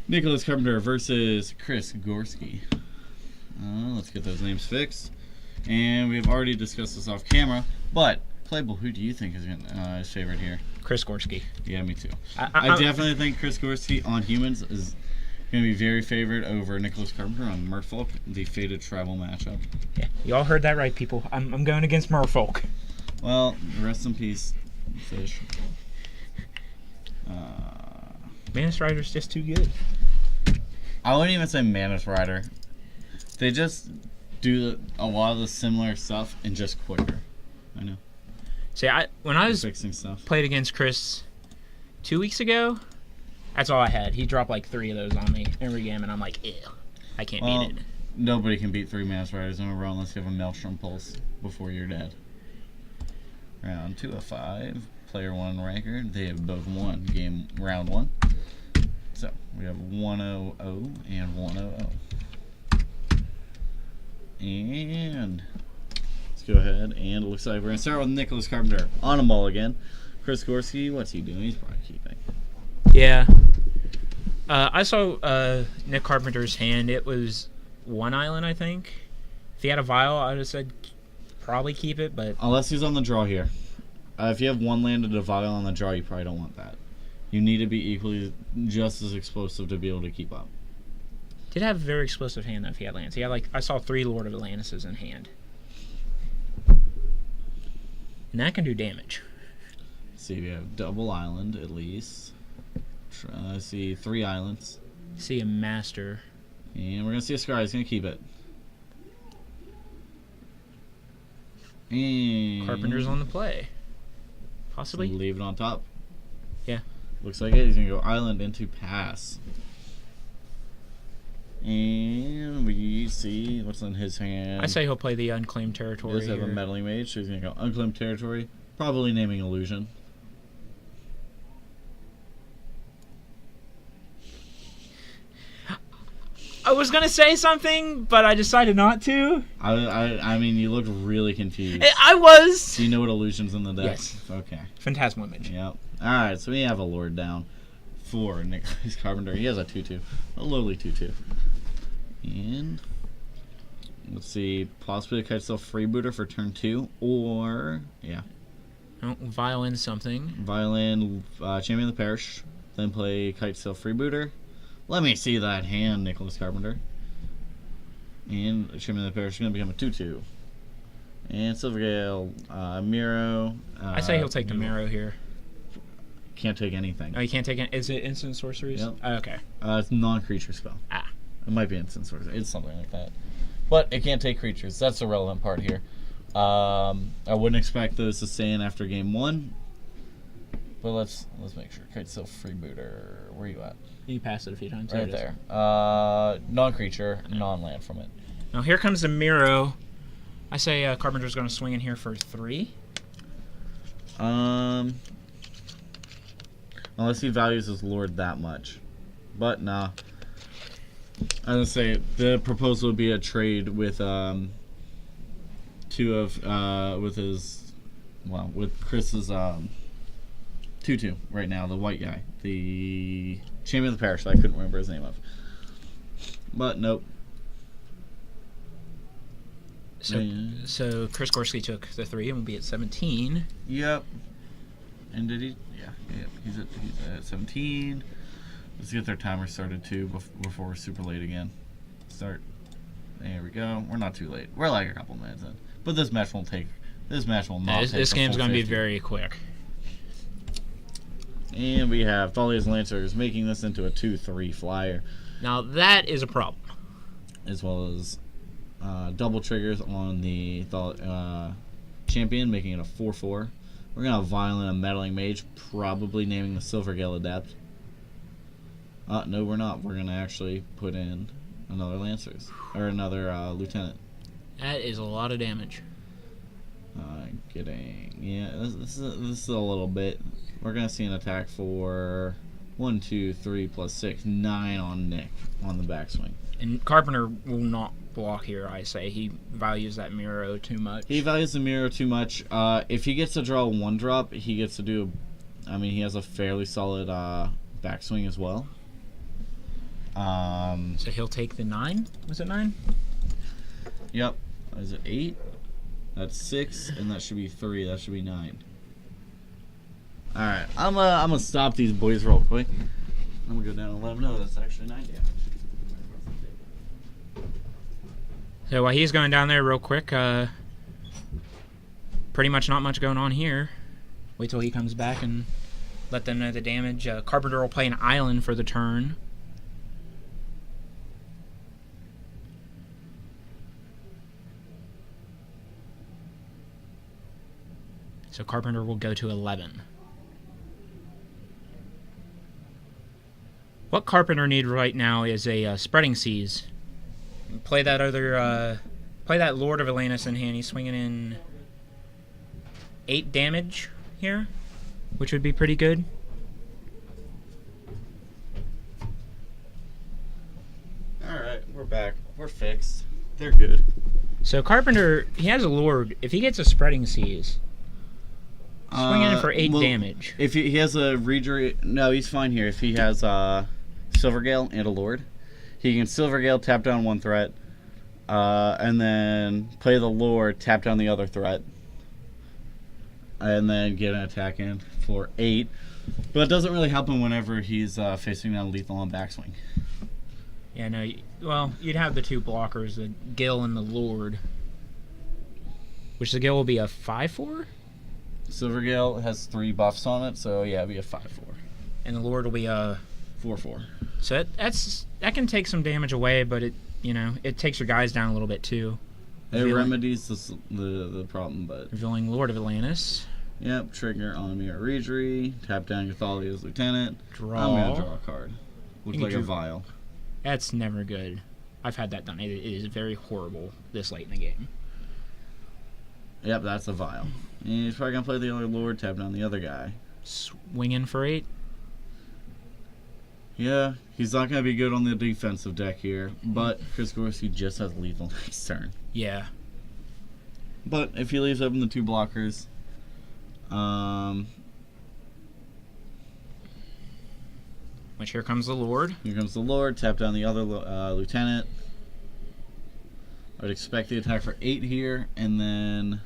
Nicholas Carpenter versus Chris Gorski. Let's get those names fixed. And we've already discussed this off camera. But, Playable, who do you think is his favorite here? Chris Gorski. Yeah, me too. I definitely think Chris Gorski on humans is going to be very favored over Nicholas Carpenter on Merfolk, the Fated Tribal matchup. Yeah, you all heard that right, people. I'm going against Merfolk. Well, rest in peace, Fish. Manus Rider's just too good. I wouldn't even say Manus Rider. They just do a lot of the similar stuff and just quicker. I know. See, when I was Fixing stuff. played against Chris 2 weeks ago, that's all I had. He dropped like 3 of those on me every game, and I'm like, ew, I can't beat it. Nobody can beat 3 Manus Riders in a row unless you have a Maelstrom Pulse before you're dead. Round 2 of 5. Player 1 ranker. They have both won round 1. So we have 1-0-0 and 1-0-0. And let's go ahead, and it looks like we're going to start with Nicholas Carpenter on a mulligan. Chris Gorski, what's he doing? He's probably keeping. Yeah. I saw Nick Carpenter's hand. It was 1 island, I think. If he had a vial, I would have said probably keep it, but... Unless he's on the draw here. If you have 1 land and a vial on the draw, you probably don't want that. You need to be equally just as explosive to be able to keep up. Did have a very explosive hand, though, if he had lands. He had, like, I saw 3 Lord of Atlantis in hand. And that can do damage. Let's see, we have double island at least. Let's see, 3 islands. See a master. And we're going to see a Scry. He's going to keep it. And Carpenter's on the play. Possibly. leave it on top. Yeah. Looks like it. He's going to go island into pass. And we see what's in his hand. I say he'll play the unclaimed territory. He does have a here. meddling mage, so he's going to go unclaimed territory. Probably naming illusion. I was gonna say something, but I decided not to. I mean, you look really confused. I was. Do you know what illusion's in the deck? Yes. Okay. Phantasmal Image. Yep. Alright, so we have a Lord down for Nicholas Carpenter. He has a 2-2. A lowly 2-2. And let's see, possibly a Kitesail Freebooter for turn 2, or Oh, violin something. Violin, Champion of the Parish, then play Kitesail Freebooter. Let me see that hand, Nicholas Carpenter. And Champion of the Parish is going to become a 2-2. And Silvergale, Miro. I say he'll take the Marrow here. Can't take anything. Oh, you can't take it. Is it instant sorceries? Yep. Oh, okay. It's a non-creature spell. Ah. It might be instant sorcery. It's something like that. But it can't take creatures. That's the relevant part here. I wouldn't expect those to stay in after game 1. But let's make sure. Kitesail Freebooter. Where are you at? You pass it a few times. Right it is. there. Non-creature, non-land from it. Now here comes the Miro. I say Carpenter's going to swing in here for 3. Unless he values his lord that much. But nah. I was gonna say the proposal would be a trade with with Chris's 2-2 right now, the white guy, the Champion of the Parish that I couldn't remember his name of. But nope. So Chris Gorski took the 3 and will be at 17. Yep. And did he? Yeah. He's at 17. Let's get their timer started too before we're super late again. Start. There we go. We're not too late. We're like a couple minutes in. But this match won't take. This match will not. This game's going to be very quick. And we have Thalia's Lancers making this into a 2/3 flyer. Now that is a problem. As well as double triggers on the champion, making it a 4/4. We're going to have Violent and Meddling Mage, probably naming the Silvergale Adept. No, we're not. We're going to actually put in another Lancers. Or another Lieutenant. That is a lot of damage. This is a little bit. We're going to see an attack for 1, 2, 3 plus 6, 9 on Nick on the backswing. And Carpenter will not block here, I say. He values that Miro too much. He values the Miro too much. If he gets to draw a 1-drop, he gets to do. He has a fairly solid backswing as well. So he'll take the 9? Was it 9? Yep. Is it 8? That's 6, and that should be 3. That should be 9. All right, I'm gonna stop these boys real quick. I'm gonna go down and let them know that's actually 9 damage. So while he's going down there real quick, pretty much not much going on here. Wait till he comes back and let them know the damage. Carpenter will play an island for the turn. So Carpenter will go to 11. What Carpenter need right now is a Spreading Seas. Play that Lord of Atlantis in hand. He's swinging in 8 damage here, which would be pretty good. Alright, we're back. We're fixed. They're good. So Carpenter, he has a Lord. If he gets a Spreading Seas, swinging in for 8 damage. If he has a redraw, no, he's fine here. If he has Silvergale and a Lord, he can Silvergale, tap down 1 threat, and then play the Lord, tap down the other threat, and then get an attack in for 8. But it doesn't really help him whenever he's facing down lethal on backswing. Yeah, no. Well, you'd have the 2 blockers, the Gil and the Lord. Which the Gil will be a 5/4? Silvergale has 3 buffs on it, so yeah, it'd be a 5/4. And the Lord will be a 4/4. So that can take some damage away, but it takes your guys down a little bit too. It remedies the problem, but Revealing Lord of Atlantis. Yep, trigger on Amir Reedry, tap down Gathalia's Lieutenant. Draw. I'm gonna draw a card. Looks You like can a vial. That's never good. I've had that done. It is very horrible this late in the game. Yep, that's a vial. And he's probably gonna play the other Lord, tap down the other guy. Swinging for 8. Yeah, he's not gonna be good on the defensive deck here, but Chris Gorski just has lethal next turn. Yeah. But if he leaves open the 2 blockers, Which here comes the Lord. here comes the Lord, tap down the other Lieutenant. I would expect the attack for 8 here, and then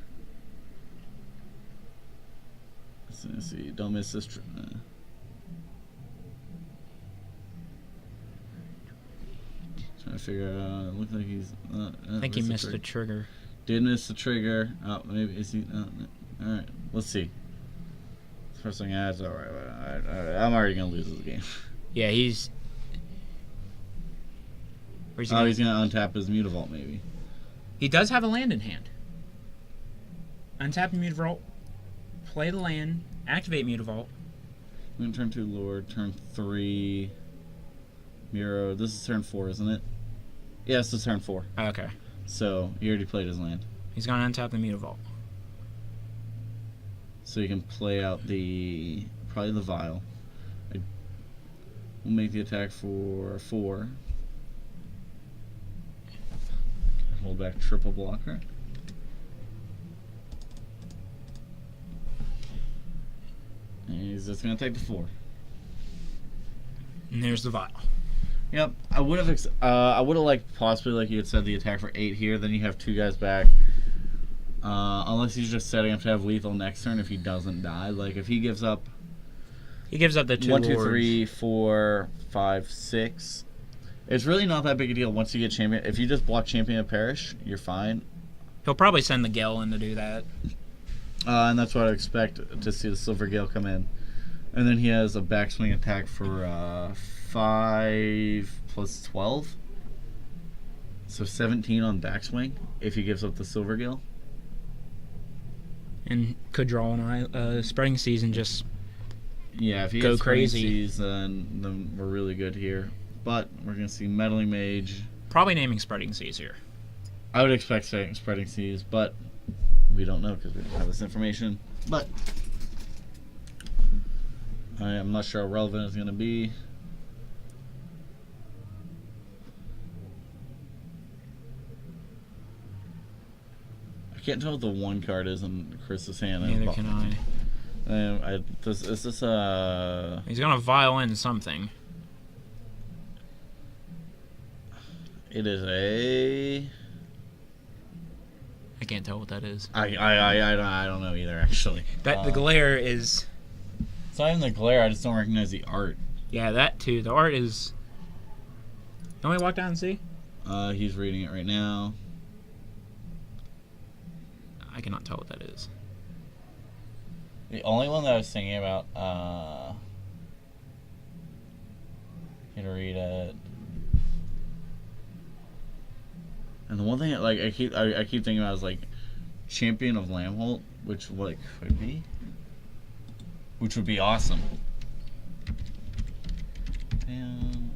let's see, don't miss this. Trying to figure out. It looks like he's. I think he missed the trigger. Did miss the trigger. Oh, maybe is he? All right, let's see. First thing I all right. I'm already gonna lose this game. Yeah, he's. He's gonna untap his Mutavault maybe. He does have a land in hand. Untap Mutavault, play the land, activate Mutavault. I'm gonna turn 2 Lord, turn 3 Miro. This is turn 4, isn't it? Yeah, this is turn 4. Okay. So he already played his land. He's gonna untap the Mutavault. So you can play out probably the vial. We'll make the attack for 4. Hold back triple blocker. And he's just gonna take the 4. And there's the vial. Yep, I would have liked possibly, like you had said, the attack for 8 here. Then you have 2 guys back. Unless he's just setting up to have lethal next turn if he doesn't die. Like if he gives up. He gives up the 2 1, 2, lords. 3, 4, 5, 6. It's really not that big a deal once you get champion. If you just block Champion of Perish, you're fine. He'll probably send the Gale in to do that. And that's what I expect to see the Silver Gale come in. And then he has a backswing attack for 5 plus 12. So 17 on backswing if he gives up the Silver Gale. And could draw an Spreading Seas and just Yeah, if he go gets crazy. Seas, then we're really good here. But we're going to see Meddling Mage. probably naming Spreading Seas here. I would expect Spreading Seas, but we don't know because we don't have this information. But I am not sure how relevant it's going to be. can't tell what the one card is in Chris's hand. Neither can I. Is this He's gonna violin something. It is a. I can't tell what that is. I don't know either, actually. The glare is. It's not even the glare. I just don't recognize the art. Yeah, that too. The art is. You want me to walk down and see? He's reading it right now. I cannot tell what that is. The only one that I was thinking about, can read it. And the one thing, like, I keep thinking about is, like, Champion of Lamholt, which, like, could be. Which would be awesome. And,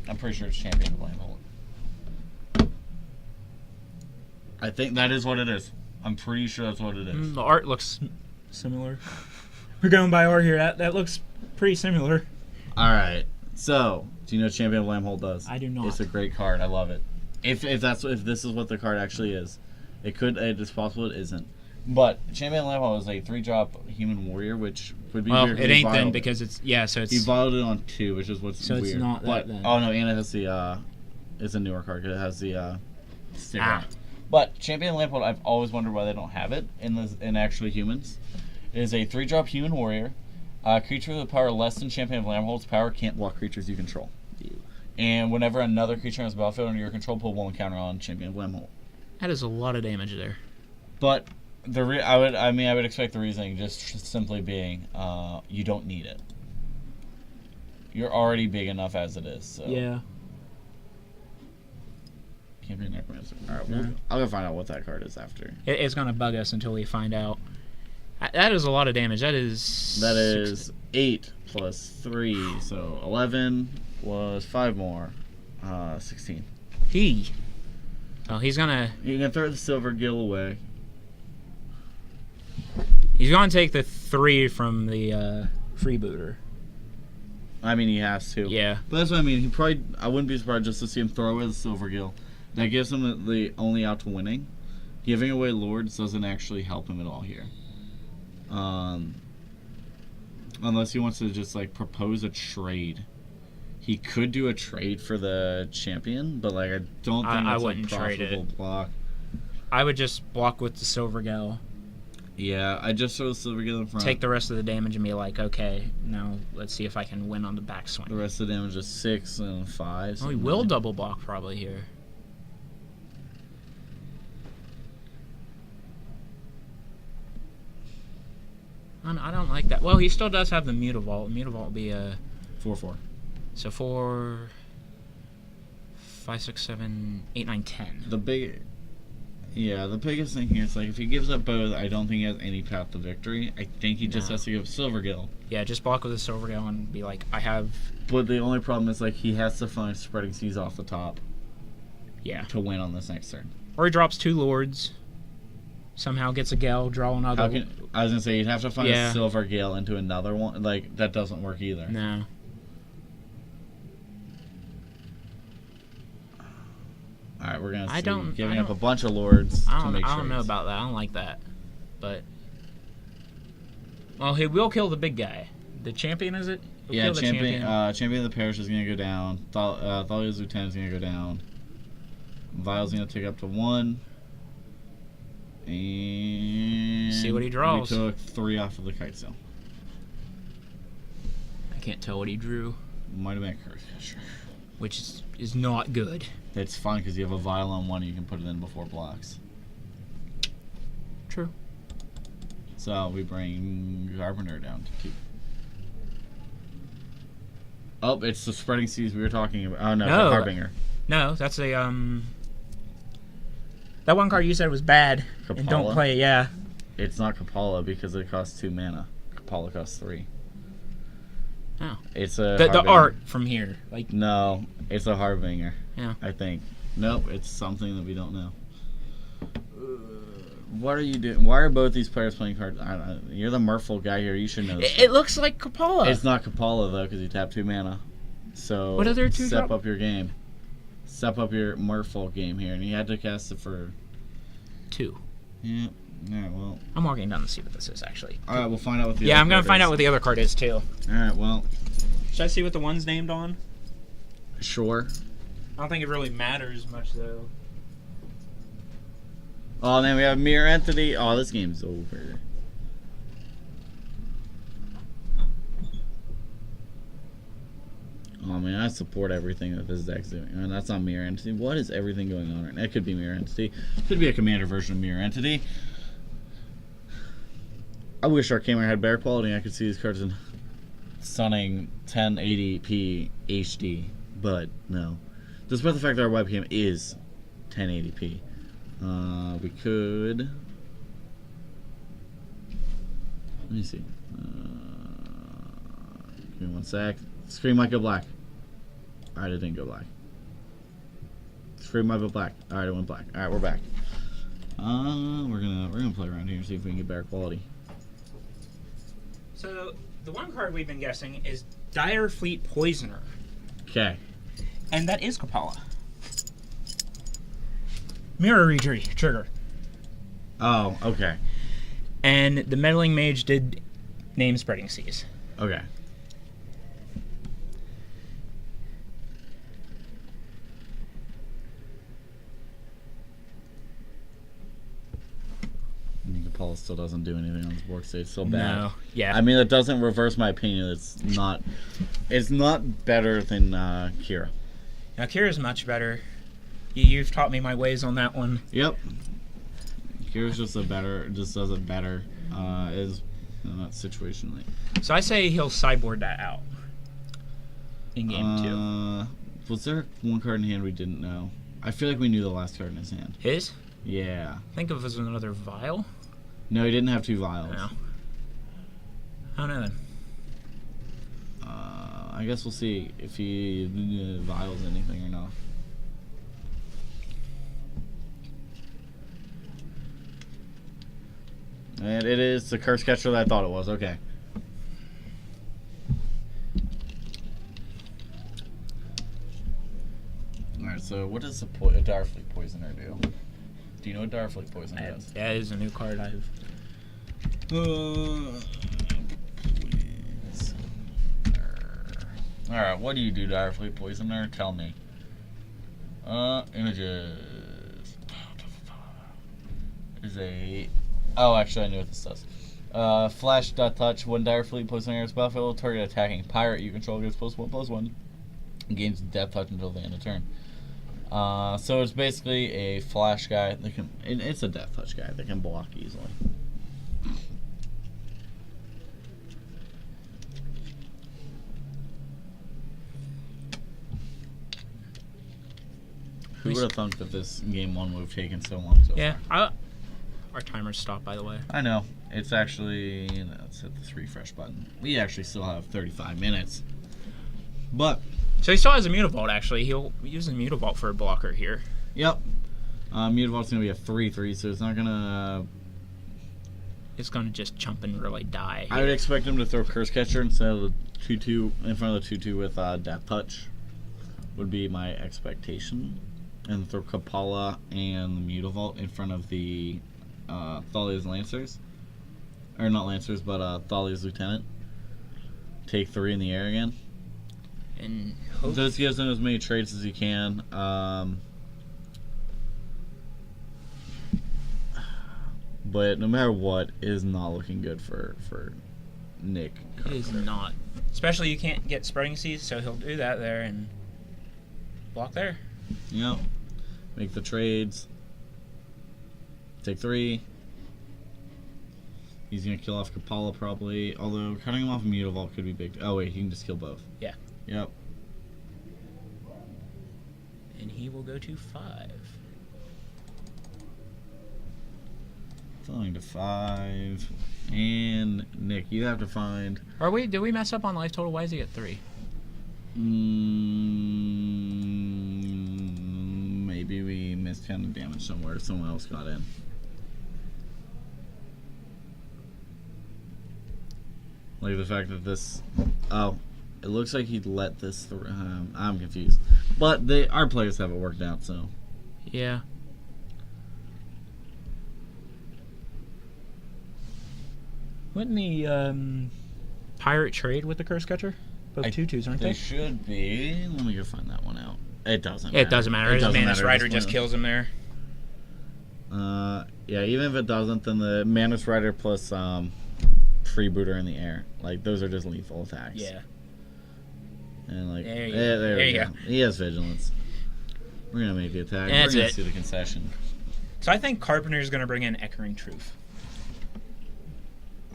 I'm pretty sure it's Champion of Lamholt. I think that is what it is. I'm pretty sure that's what it is. The art looks similar. We're going by art here. That looks pretty similar. Alright. So, do you know what Champion of Lamholt does? I do not. It's a great card. I love it. If this is what the card actually is. It's possible it isn't. But Champion of Lamholt is a 3-drop human warrior, which would be weird. It ain't then because it's so it's. He violed it on 2, which is what's So weird. it's not that then. Oh no, and it has the it's a newer card because it has the sticker on Ah. it. But Champion of Lamholt, I've always wondered why they don't have it in actually humans. It is a 3-drop human warrior. Creature with power less than Champion of Lamholt's power can't block creatures you control. And whenever another creature has a battlefield under your control, put 1 counter on Champion of Lamholt. That is a lot of damage there. But I would expect the reasoning just simply being you don't need it. You're already big enough as it is. So. Yeah. Can't be a Necromancer. Alright, No. I'll go find out what that card is after. It's gonna bug us until we find out. That is a lot of damage. That is 8 plus 3, so 11 plus 5 more, 16. Oh, he's gonna You can throw the Silver Gill away. take the 3 from the freebooter. I mean, he has to. Yeah. But that's what I mean. I wouldn't be surprised just to see him throw away the Silver Gill. That gives him the only out to winning. Giving away Lords doesn't actually help him at all here. Unless he wants to just like propose a trade. He could do a trade for the champion, but like I don't think I that's wouldn't a trade profitable it. block. I would just block with the Silver Gal. Yeah, I just throw the Silver Gill in front. Take the rest of the damage and be like, okay, now let's see if I can win on the backswing. The rest of the damage is 6 and 5. Oh, he will double block probably here. I don't like that. Well, he still does have the Mutavault. Mutavault will be a 4/4. so 4, 5, 6, 7, 8, 9, 10. The biggest thing here is like if he gives up both, I don't think he has any path to victory. I think he just No. has to give Silver Gill. Yeah, just block with the Silver Gal and be like, I have. But the only problem is like he has to find Spreading Seas off the top Yeah. to win on this next turn. Or he drops 2 Lords. Somehow gets a Gal, draw another. I was gonna say you'd have to find Yeah. a Silver Gale into another one. Like that doesn't work either. No. All right, we're gonna see. I don't- Giving I up a don't- bunch of Lords I to don't, make I don't know trades. about that. I don't like that. But. Well, he will kill the big guy. The champion, is it? He'll Yeah, kill the champion of the Parish is gonna go down. Thalia's Lieutenant is gonna go down. Vile's gonna take up to 1. And See what he draws. We took 3 off of the Kite Sail. I can't tell what he drew, Might have been Curse. Sure. which is not good. It's fine because you have a Vile on 1 and you can put it in before blocks. True. So we bring Carpenter down to 2. Oh, it's the Spreading Seas we were talking about. Oh no, it's No. a Harbinger. No, that's a That one card you said was bad and don't Kapala? play. Yeah. It's not Kapala because it costs 2 mana. Kapala costs 3. Oh. It's a The Harbinger. art from here, like. No, it's a Harbinger. Yeah. I think. Nope, it's something that we don't know. What are you doing? Why are both these players playing cards? I don't know. You're the Merfolk guy here. You should know this. It looks like Kapala. It's not Kapala though, because you tap 2 mana. So What other 2 step drop? up your game. Step up your Merfolk game here, and you had to cast it for. 2. Yeah. Alright, well. I'm walking down to see what this is, actually. Alright, we'll find out what the Yeah, other I'm going card to find is. out what the other card is, too. Alright, well. Should I see what the one's named on? Sure. I don't think it really matters much, though. Oh, then we have Mirror Entity. Oh, this game's over. Oh man, I support everything that this deck's doing. And that's not Mirror Entity. What is everything going on right now? It could be Mirror Entity. Could be a commander version of Mirror Entity. I wish Archamar had better quality. I could see these cards in stunning 1080p HD, but no. Despite the fact that our webcam is 1080p, we could. Let me see. Give me one sec. Scream might go black. Alright, it didn't go black. Scream might go black. Alright, it went black. Alright, we're back. We're gonna play around here and see if we can get better quality. So, the one card we've been guessing is Dire Fleet Poisoner. Okay. And that is Kapala. Mirror Retreat trigger. Oh, okay. And the Meddling Mage did name Spreading Seas. Okay. I mean, Kapala still doesn't do anything on this board stage. It's so bad. No. Yeah. I mean, that doesn't reverse my opinion. It's not better than Kira. Now, Kira's much better. You've taught me my ways on that one. Yep. Kira's just does it better. Is not situationally. So I say he'll sideboard that out in game 2. Was there one card in hand we didn't know? I feel like we knew the last card in his hand. His? Yeah. Think of it as another vial? No, he didn't have 2 vials. No. I don't know then. I guess we'll see if he vials anything or not. And it is the Curse Catcher that I thought it was. Okay. Alright, so what does a Direfleet Poisoner do? Do you know what Direfleet Poisoner does? That is a new card I've... Alright, what do you do, Direfleet Poisoner? Tell me. Images. Is a... Oh, actually, I knew what this does. Flash dot touch. When Direfleet Poisoner is battlefield, target attacking pirate you control gets +1/+1. Gains Death Touch until the end of turn. So it's basically a flash guy that can. It's a Death Touch guy that can block easily. Who would have thunk that this game 1 would have taken so long so Yeah. far? Our timer's stopped, by the way. I know. It's actually... Let's hit this refresh button. We actually still have 35 minutes. But, So he still has a Mutavault, actually. He'll use a Mutavault for a blocker here. yep. Mutavault's going to be a 3/3, so it's not going to... It's going to just chump and really die. I would expect him to throw Curse Catcher instead of the 2/2 in front of the 2/2 with Death Touch. Would be my expectation. And throw Kapala and the Mutavault in front of the Thalia's Lancers. Or not Lancers, but Thalia's Lieutenant. Take 3 in the air again. And hope... This gives him as many traits as he can. But no matter what, it is not looking good for Nick. It is not. Especially you can't get Spreading Seas, so he'll do that there and block there. Yep. Make the trades. Take 3. He's going to kill off Kapala probably. Although cutting him off Mutavault could be big. Oh wait, he can just kill both. Yeah. Yep. And he will go to 5. Falling to 5. And Nick, you have to find... Did we mess up on life total? Why is he at 3? Maybe we miscounted damage somewhere. Someone else got in. Like the fact that this... Oh, it looks like he'd let this through. I'm confused. But our players have it worked out, so... Yeah. Wouldn't the pirate trade with the Curse Catcher? Both I- 2/2s, aren't They they? should be. Let me go find that one out. It doesn't. It doesn't matter. His Manus matter. Rider This just one- kills him there. Yeah, even if it doesn't, then the Manus Rider plus Freebooter in the air, like those are just lethal attacks. Yeah. And like There you there, go. there There we you go. go. He has vigilance. We're gonna make the attack. That's We're gonna it. see the concession. So I think Carpenter's going to bring in Echoing Truth.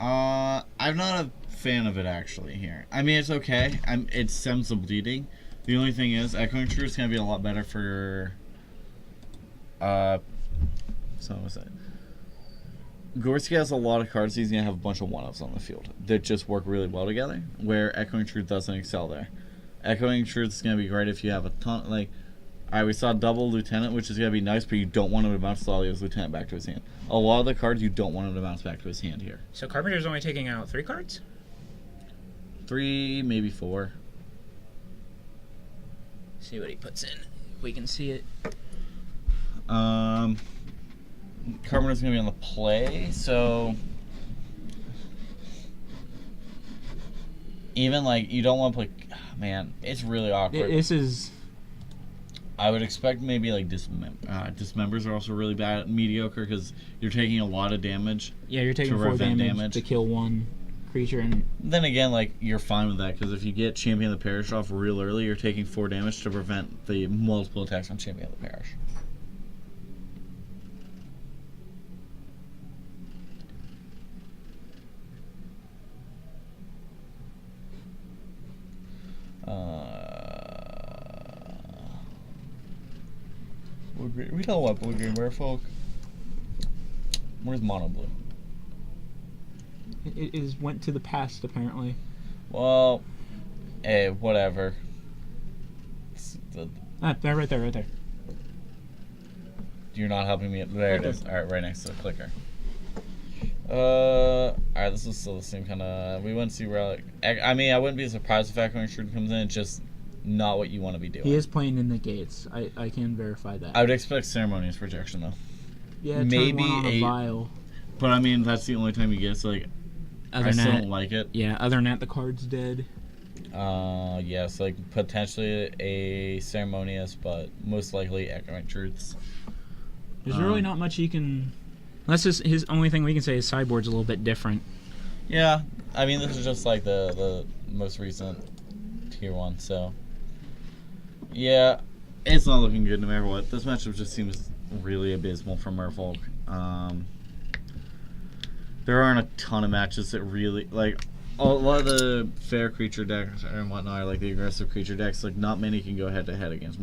I'm not a fan of it actually here. I mean, it's okay. It stems the bleeding. The only thing is, Echoing Truth is gonna be a lot better for. So what's that? Gorski has a lot of cards. He's gonna have a bunch of one-ups on the field that just work really well together. Where Echoing Truth doesn't excel there. Echoing Truth is gonna be great if you have a ton. Like, we saw double Lieutenant, which is gonna be nice, but you don't want him to bounce Thalia's Lieutenant back to his hand. A lot of the cards you don't want him to bounce back to his hand here. So Carpenter's only taking out 3 cards? 3, maybe 4. See what he puts in. If we can see it. Carpenter's gonna be on the play, so even like you don't want to play. Man, it's really awkward. This is... I would expect maybe like dismembers are also really bad, mediocre, because you're taking a lot of damage. Yeah, you're taking To 4 prevent damage, damage. to kill 1 creature, and Then again, like you're fine with that because if you get Champion of the Parish off real early, you're taking 4 damage to prevent the multiple attacks on Champion of the Parish. We don't want blue green merfolk. Where's mono blue? it is went to the past, apparently. Well, hey, whatever. There, right there. You're not helping me. There it is. Alright, right next to the clicker. Alright, this is still the same kind of. We wouldn't see Relic. I mean, I wouldn't be surprised if Echoing Truth comes in. It's just not what you want to be doing. He is playing in the gates. I can verify that. I would expect Ceremonious Rejection, though. Yeah, turn maybe 1 on a a- vial. But I mean, that's the only time you get it, so, like, Other I than still that, don't like it. yeah, other than that, the card's dead. Yes, like, potentially a Ceremonious, but most likely Echoing Truths. There's really not much he can... That's just his only thing we can say is sideboard's a little bit different. Yeah, I mean, this is just like the most recent tier 1, so yeah, it's not looking good no matter what. This matchup just seems really abysmal for Merfolk. There aren't a ton of matches that really, like, a lot of the fair creature decks and whatnot, like the aggressive creature decks, like not many can go head to head against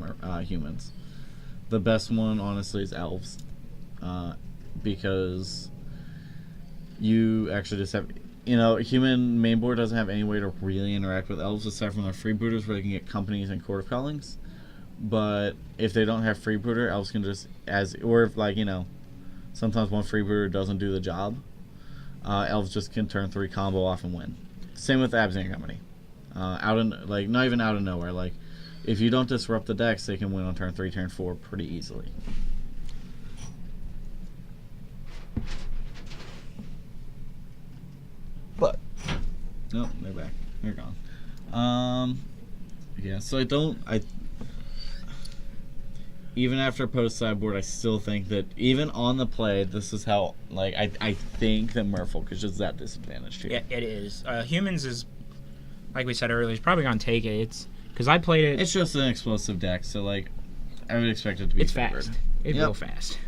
humans. The best one, honestly, is elves, because you actually just have, human mainboard doesn't have any way to really interact with elves aside from their freebooters where they can get companies and court of callings. But if they don't have freebooter, elves can just, or if, like, sometimes one freebooter doesn't do the job, elves just can turn 3 combo off and win. Same with Abzan Company. Not even out of nowhere. Like, if you don't disrupt the decks, they can win on turn 3, turn 4 pretty easily. But nope, they're back. They're gone. Yeah. So even after post sideboard, I still think that even on the play, this is how, like, I think that Merfolk is just that disadvantaged here. Yeah, it is. Humans is, like we said earlier, he's probably gonna take it. It's because I played it. It's just an explosive deck, so, like, I would expect it to be It's favored. fast. It's Yep. real fast.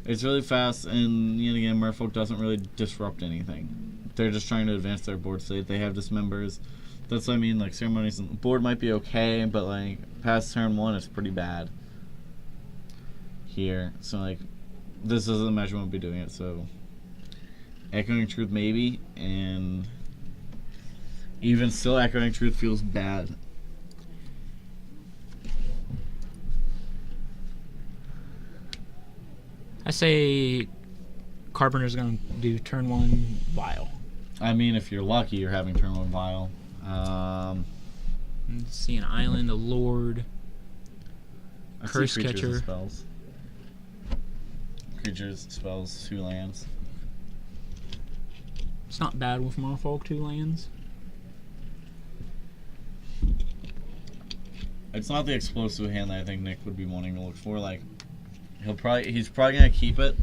It's really fast, and again, Merfolk doesn't really disrupt anything. They're just trying to advance their board state. They have dismembers. That's what I mean. Like, Ceremonies and board might be okay, but, like, past turn 1, it's pretty bad here. So, like, this is the match we won't be doing it. So, Echoing Truth maybe, and even still, Echoing Truth feels bad. I say Carpenter's gonna do turn 1 vial. I mean, if you're lucky, you're having turn 1 Vial. Let's see an island, a lord. I see Curse creatures and Catcher. spells. Creatures, spells, 2 lands. It's not bad with Merfolk 2 lands. It's not the explosive hand that I think Nick would be wanting to look for. Like, he's probably gonna keep it,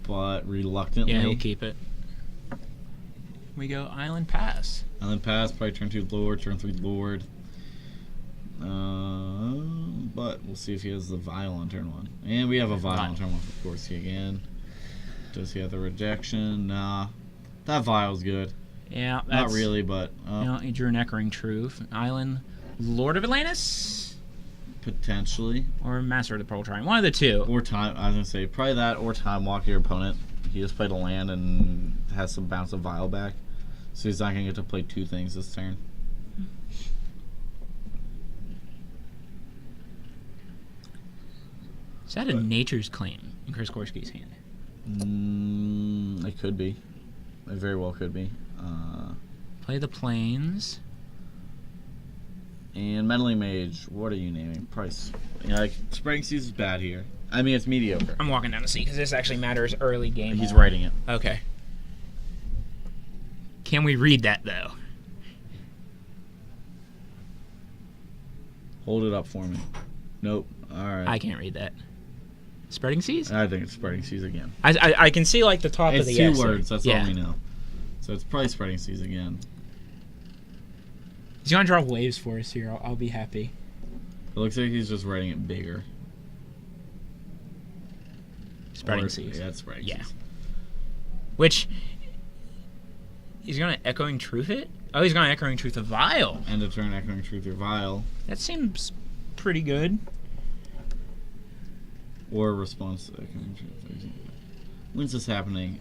but reluctantly. Yeah, he'll keep it. We go Island Pass. Island Pass, probably turn 2 Lord, turn 3 Lord. But we'll see if he has the Vial on turn 1. And we have a Vial on turn 1 for Corsi again. Does he have the rejection? Nah. That Vial's good. Yeah, Not really, but You know, he drew an Echoing Truth. Island Lord of Atlantis? potentially. Or Master of the Pearl Triangle. One of the two. Or time. I was gonna say probably that, or time walk your opponent. He just played a land and has some bounce of Vial back, so he's not gonna get to play 2 things this turn. Is that a Nature's Claim in Chris Gorski's hand? It could be. It very well could be. Play the Plains. And Meddling Mage, what are you naming? Price. Yeah, like, Spreading Seas is bad here. I mean, it's mediocre. I'm walking down to see because this actually matters early game. He's on. writing it. Okay. Can we read that though? Hold it up for me. Nope. Alright. I can't read that. Spreading Seas? I think it's Spreading Seas again. I can see like the top of It's the 2 S. words, that's Yeah. all we know. So it's probably Spreading Seas again. He's gonna draw waves for us here. I'll be happy. It looks like he's just writing it bigger. Spreading Or- Seas. Yeah, it's Spreading Yeah. Seas. Which he's gonna Echoing Truth it? Oh, he's gonna Echoing Truth a Vial. End of turn, Echoing Truth or Vial. That seems pretty good. Or response to Echoing Truth. When's this happening?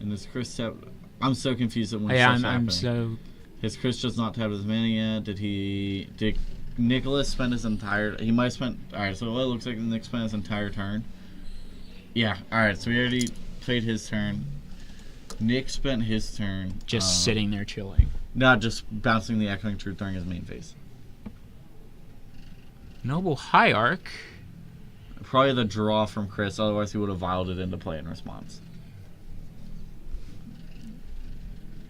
And is Chris tap? I'm so confused at when Yeah, stuff's I'm happening. so. Has Chris just not tapped his many yet? Did Nicholas spend his entire? He might have spent. All right, so it looks like Nick spent his entire turn. Yeah. All right, so we already played his turn. Nick spent his turn Just sitting there chilling. not just bouncing the Echoing Truth during his main phase. Noble Hierarch. Probably the draw from Chris. Otherwise, he would have vialed it into play in response.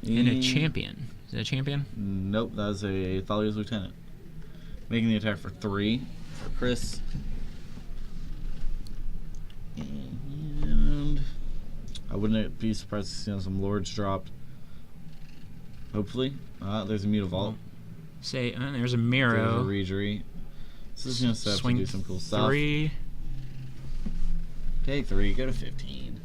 And a champion. Is that a champion? Nope, that was a Thalia's Lieutenant. Making the attack for 3 for Chris. And I wouldn't be surprised to see some Lords dropped. Hopefully. There's a Mutavault. Say, there's a There's a Miro. Regery. So this is going to set up to Swing do some cool stuff. 3. Take 3, go to 15.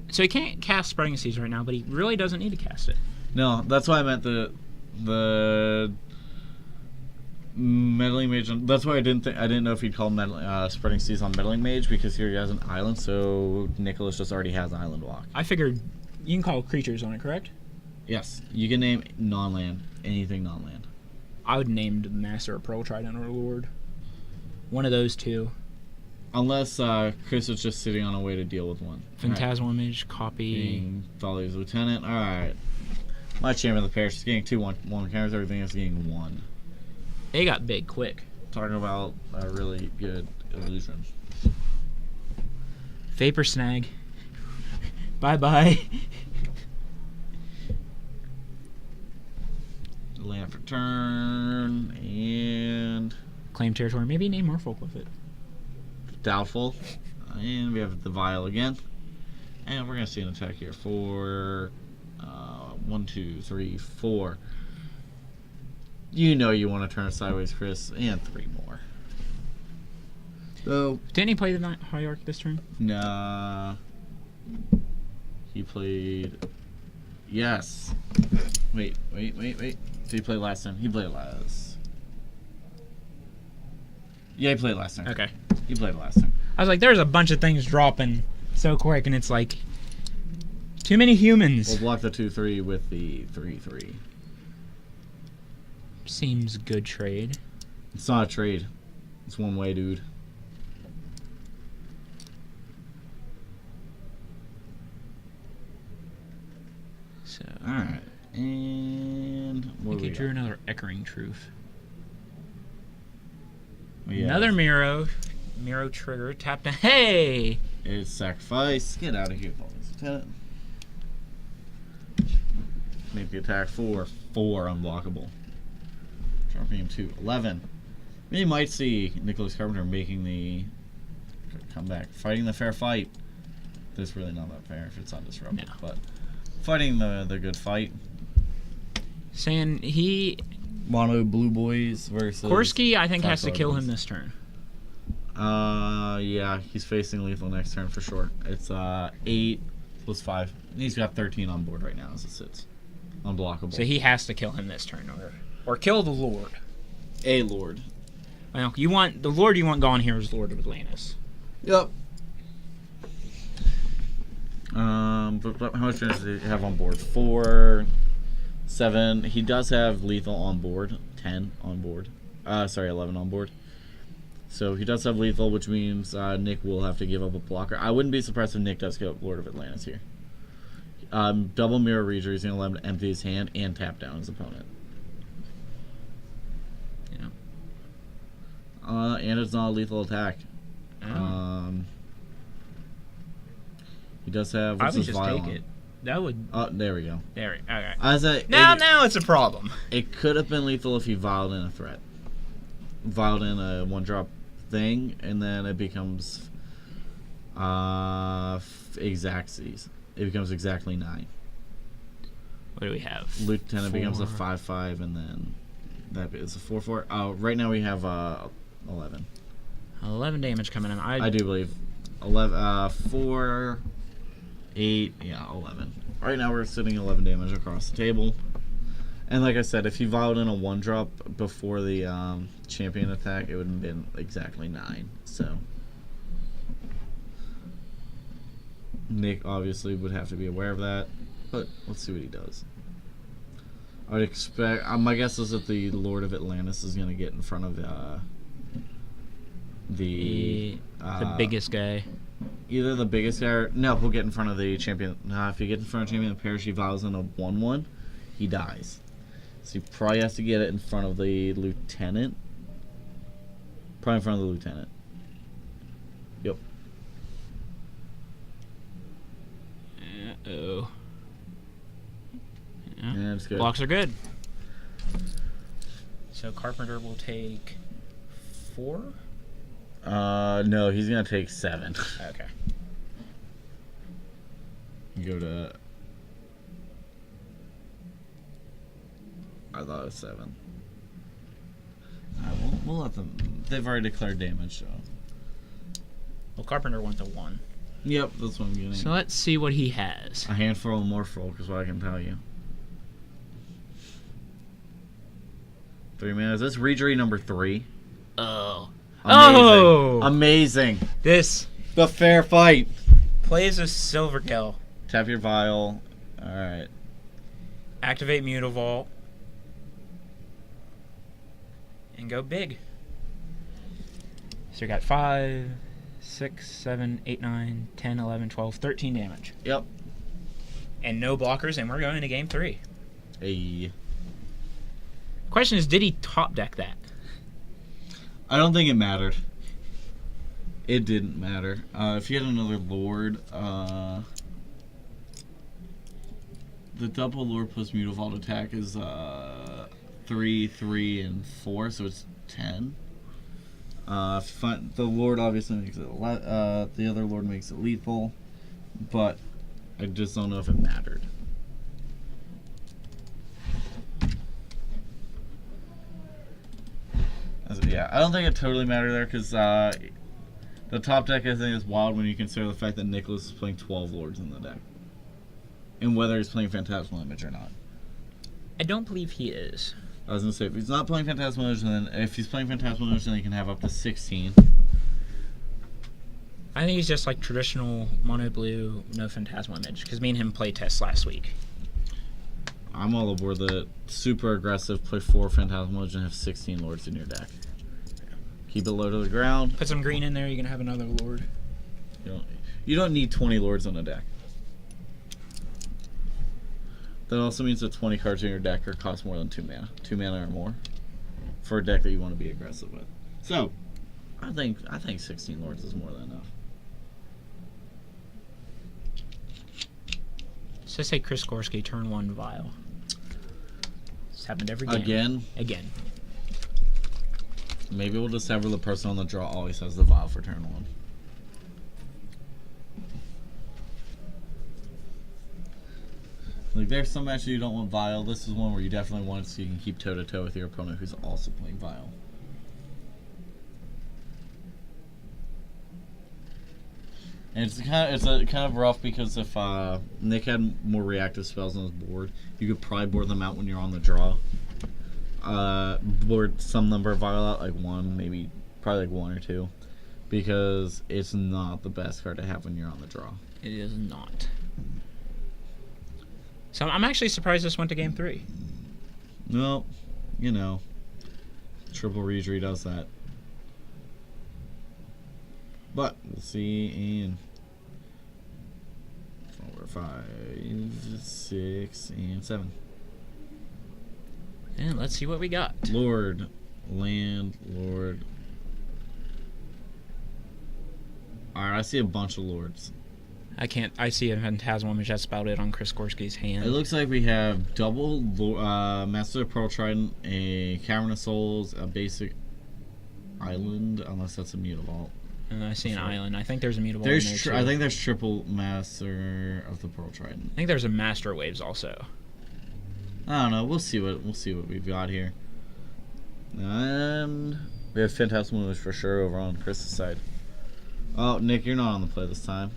So he can't cast Spreading Seas right now, but he really doesn't need to cast it. No, that's why I meant the Meddling Mage. That's why I didn't know if he'd call Spreading Seas on Meddling Mage, because here he has an island, so Nicholas just already has Island Walk. I figured you can call creatures on it, correct? Yes, you can name non-land, anything non-land. I would name the Master of Pearl Trident or Lord. One of those two. Unless Chris is just sitting on a way to deal with one. Phantasmal Image, copy. Being Thalia's Lieutenant. Alright. My Champion of the Parish is getting 2/1 counters, everything is getting 1. They got big quick. Talking about a really good illusion. Vapor Snag. Bye-bye. Land for turn, and Claim territory. Maybe name Merfolk with it. doubtful. And we have the Vial again. And we're going to see an attack here for 1, 2, 3, 4. You know you want to turn it sideways, Chris. And 3 more. So, Didn't he play the Hierarch this turn? nah. He played. Yes. Wait. Did he play last time? He played last. Yeah, he played last time. Okay. He played last time. I was like, there's a bunch of things dropping so quick, and it's like, too many humans. We'll block the 2/3 with the 3/3. Seems good trade. It's not a trade. It's one way, dude. So, Alright. And I what think he do we drew got? another Echoing Truth. Yeah. Another Miro. Miro trigger. Tap down. Hey! It's sacrifice. Get out of here, Police Lieutenant. Make the attack 4 unblockable. Dropping him to 11. We might see Nicholas Carpenter making the comeback. Fighting the fair fight. This is really not that fair if it's undisrupted. No. But fighting the good fight. Saying he... Mono Blue Boys versus... Korsky, I think, has to kill him Boys. this turn. Yeah, he's facing lethal next turn for sure. It's 8 plus 5. And he's got 13 on board right now as it sits. Unblockable. So he has to kill him this turn, or kill the Lord. A Lord. Well, you want the Lord you want gone here is Lord of Atlantis. Yep. But how much damage does he have on board? 4, 7. He does have lethal on board. 10 on board. 11 on board. So he does have lethal, which means Nick will have to give up a blocker. I wouldn't be surprised if Nick does get Lord of Atlantis here. Double Mirror Reader, he's going to let him empty his hand and tap down his opponent. Yeah. And it's not a lethal attack. Oh. He does have... I What's would his just vial take on? it. That would... Oh, there we go. There we okay. Now it's a problem. it could have been lethal if he vialed in a threat. Vialed in a one-drop thing, and then it becomes... exactsies. It becomes exactly 9. What do we have? Lieutenant becomes a 4. 5/5, and then that is a 4/4. Right now we have 11. 11 damage coming in. I do believe 11. 4, 8, yeah, 11. Right now we're sitting 11 damage across the table. And like I said, if he vialed in a 1-drop before the champion attack, it would have been exactly 9. So Nick obviously would have to be aware of that, but let's see what he does. I'd expect. My guess is that the Lord of Atlantis is going to get in front of the biggest guy. Either the biggest guy or... No, he'll get in front of the champion. If he gets in front of champion of Parish, he vials in a 1/1, he dies. So he probably has to get it in front of the lieutenant. Probably in front of the lieutenant. Yep. Uh-oh. Yeah. Yeah, it's good. Blocks are good. So Carpenter will take 4? No, he's going to take 7. Okay. Go to... I thought it was 7. We'll let them... They've already declared damage, so... Well, Carpenter wants a 1. Yep, that's what I'm getting. So let's see what he has. A handful of more folk is what I can tell you. 3 mana. That's Rejury number 3. Oh. Amazing. Oh! Amazing. This The fair fight. plays a Silverkill. Tap your vial. Alright. Activate Mutavault. And go big. So we got 5, 6, 7, 8, 9, 10, 11, 12, 13 damage. Yep. And no blockers, and we're going to game 3. Hey. Question is, did he top deck that? I don't think it mattered. It didn't matter. If you had another Lord, the double Lord plus Mutavault attack is 3, 3, and 4, so it's 10. The Lord obviously makes it. The other Lord makes it lethal, but I just don't know if it mattered. Yeah, I don't think it totally mattered there because the top deck I think is wild when you consider the fact that Nicholas is playing 12 Lords in the deck, and whether he's playing Phantasmal Image or not. I don't believe he is. I was gonna say if he's not playing Phantasmal Image, then if he's playing Phantasmal Image, then he can have up to 16. I think he's just like traditional mono blue, no Phantasmal Image, because me and him played test last week. I'm all aboard the super aggressive, play 4 Phantasmal Image and have 16 Lords in your deck. Keep it low to the ground. Put some green in there, you're going to have another Lord. You don't need 20 Lords on a deck. That also means that 20 cards in your deck cost more than 2 mana. 2 mana or more. For a deck that you want to be aggressive with. So, I think 16 lords is more than enough. So say Chris Gorski, turn 1 Vial. It's happened every game. Again. Maybe we'll just have where the person on the draw always has the vial for turn 1. Like, there's some matches you don't want vial. This is one where you definitely want it so you can keep toe-to-toe with your opponent who's also playing vial. And it's kind of rough because if Nick had more reactive spells on his board, you could probably board them out when you're on the draw. Board some number of vial out, like 1, maybe probably like 1 or 2, because it's not the best card to have when you're on the draw. It is not. So I'm actually surprised this went to game 3. No, you know, Triple Reedry does that. But we'll see in 4, 5, 6, and 7. And let's see what we got. Lord, land, Lord. Alright, I see a bunch of lords. I see a Phantasmal Image. That's about it on Chris Gorski's hand. It looks like we have double Master of Pearl Trident, a Cavern of Souls, a basic island, unless that's a Mutavault. I see an island. I think there's a Mutable in there too. I think there's triple Master of the Pearl Trident. I think there's a Master Waves also. I don't know. We'll see what we've got here. And we have Phantasmal Image for sure over on Chris's side. Oh, Nick, you're not on the play this time.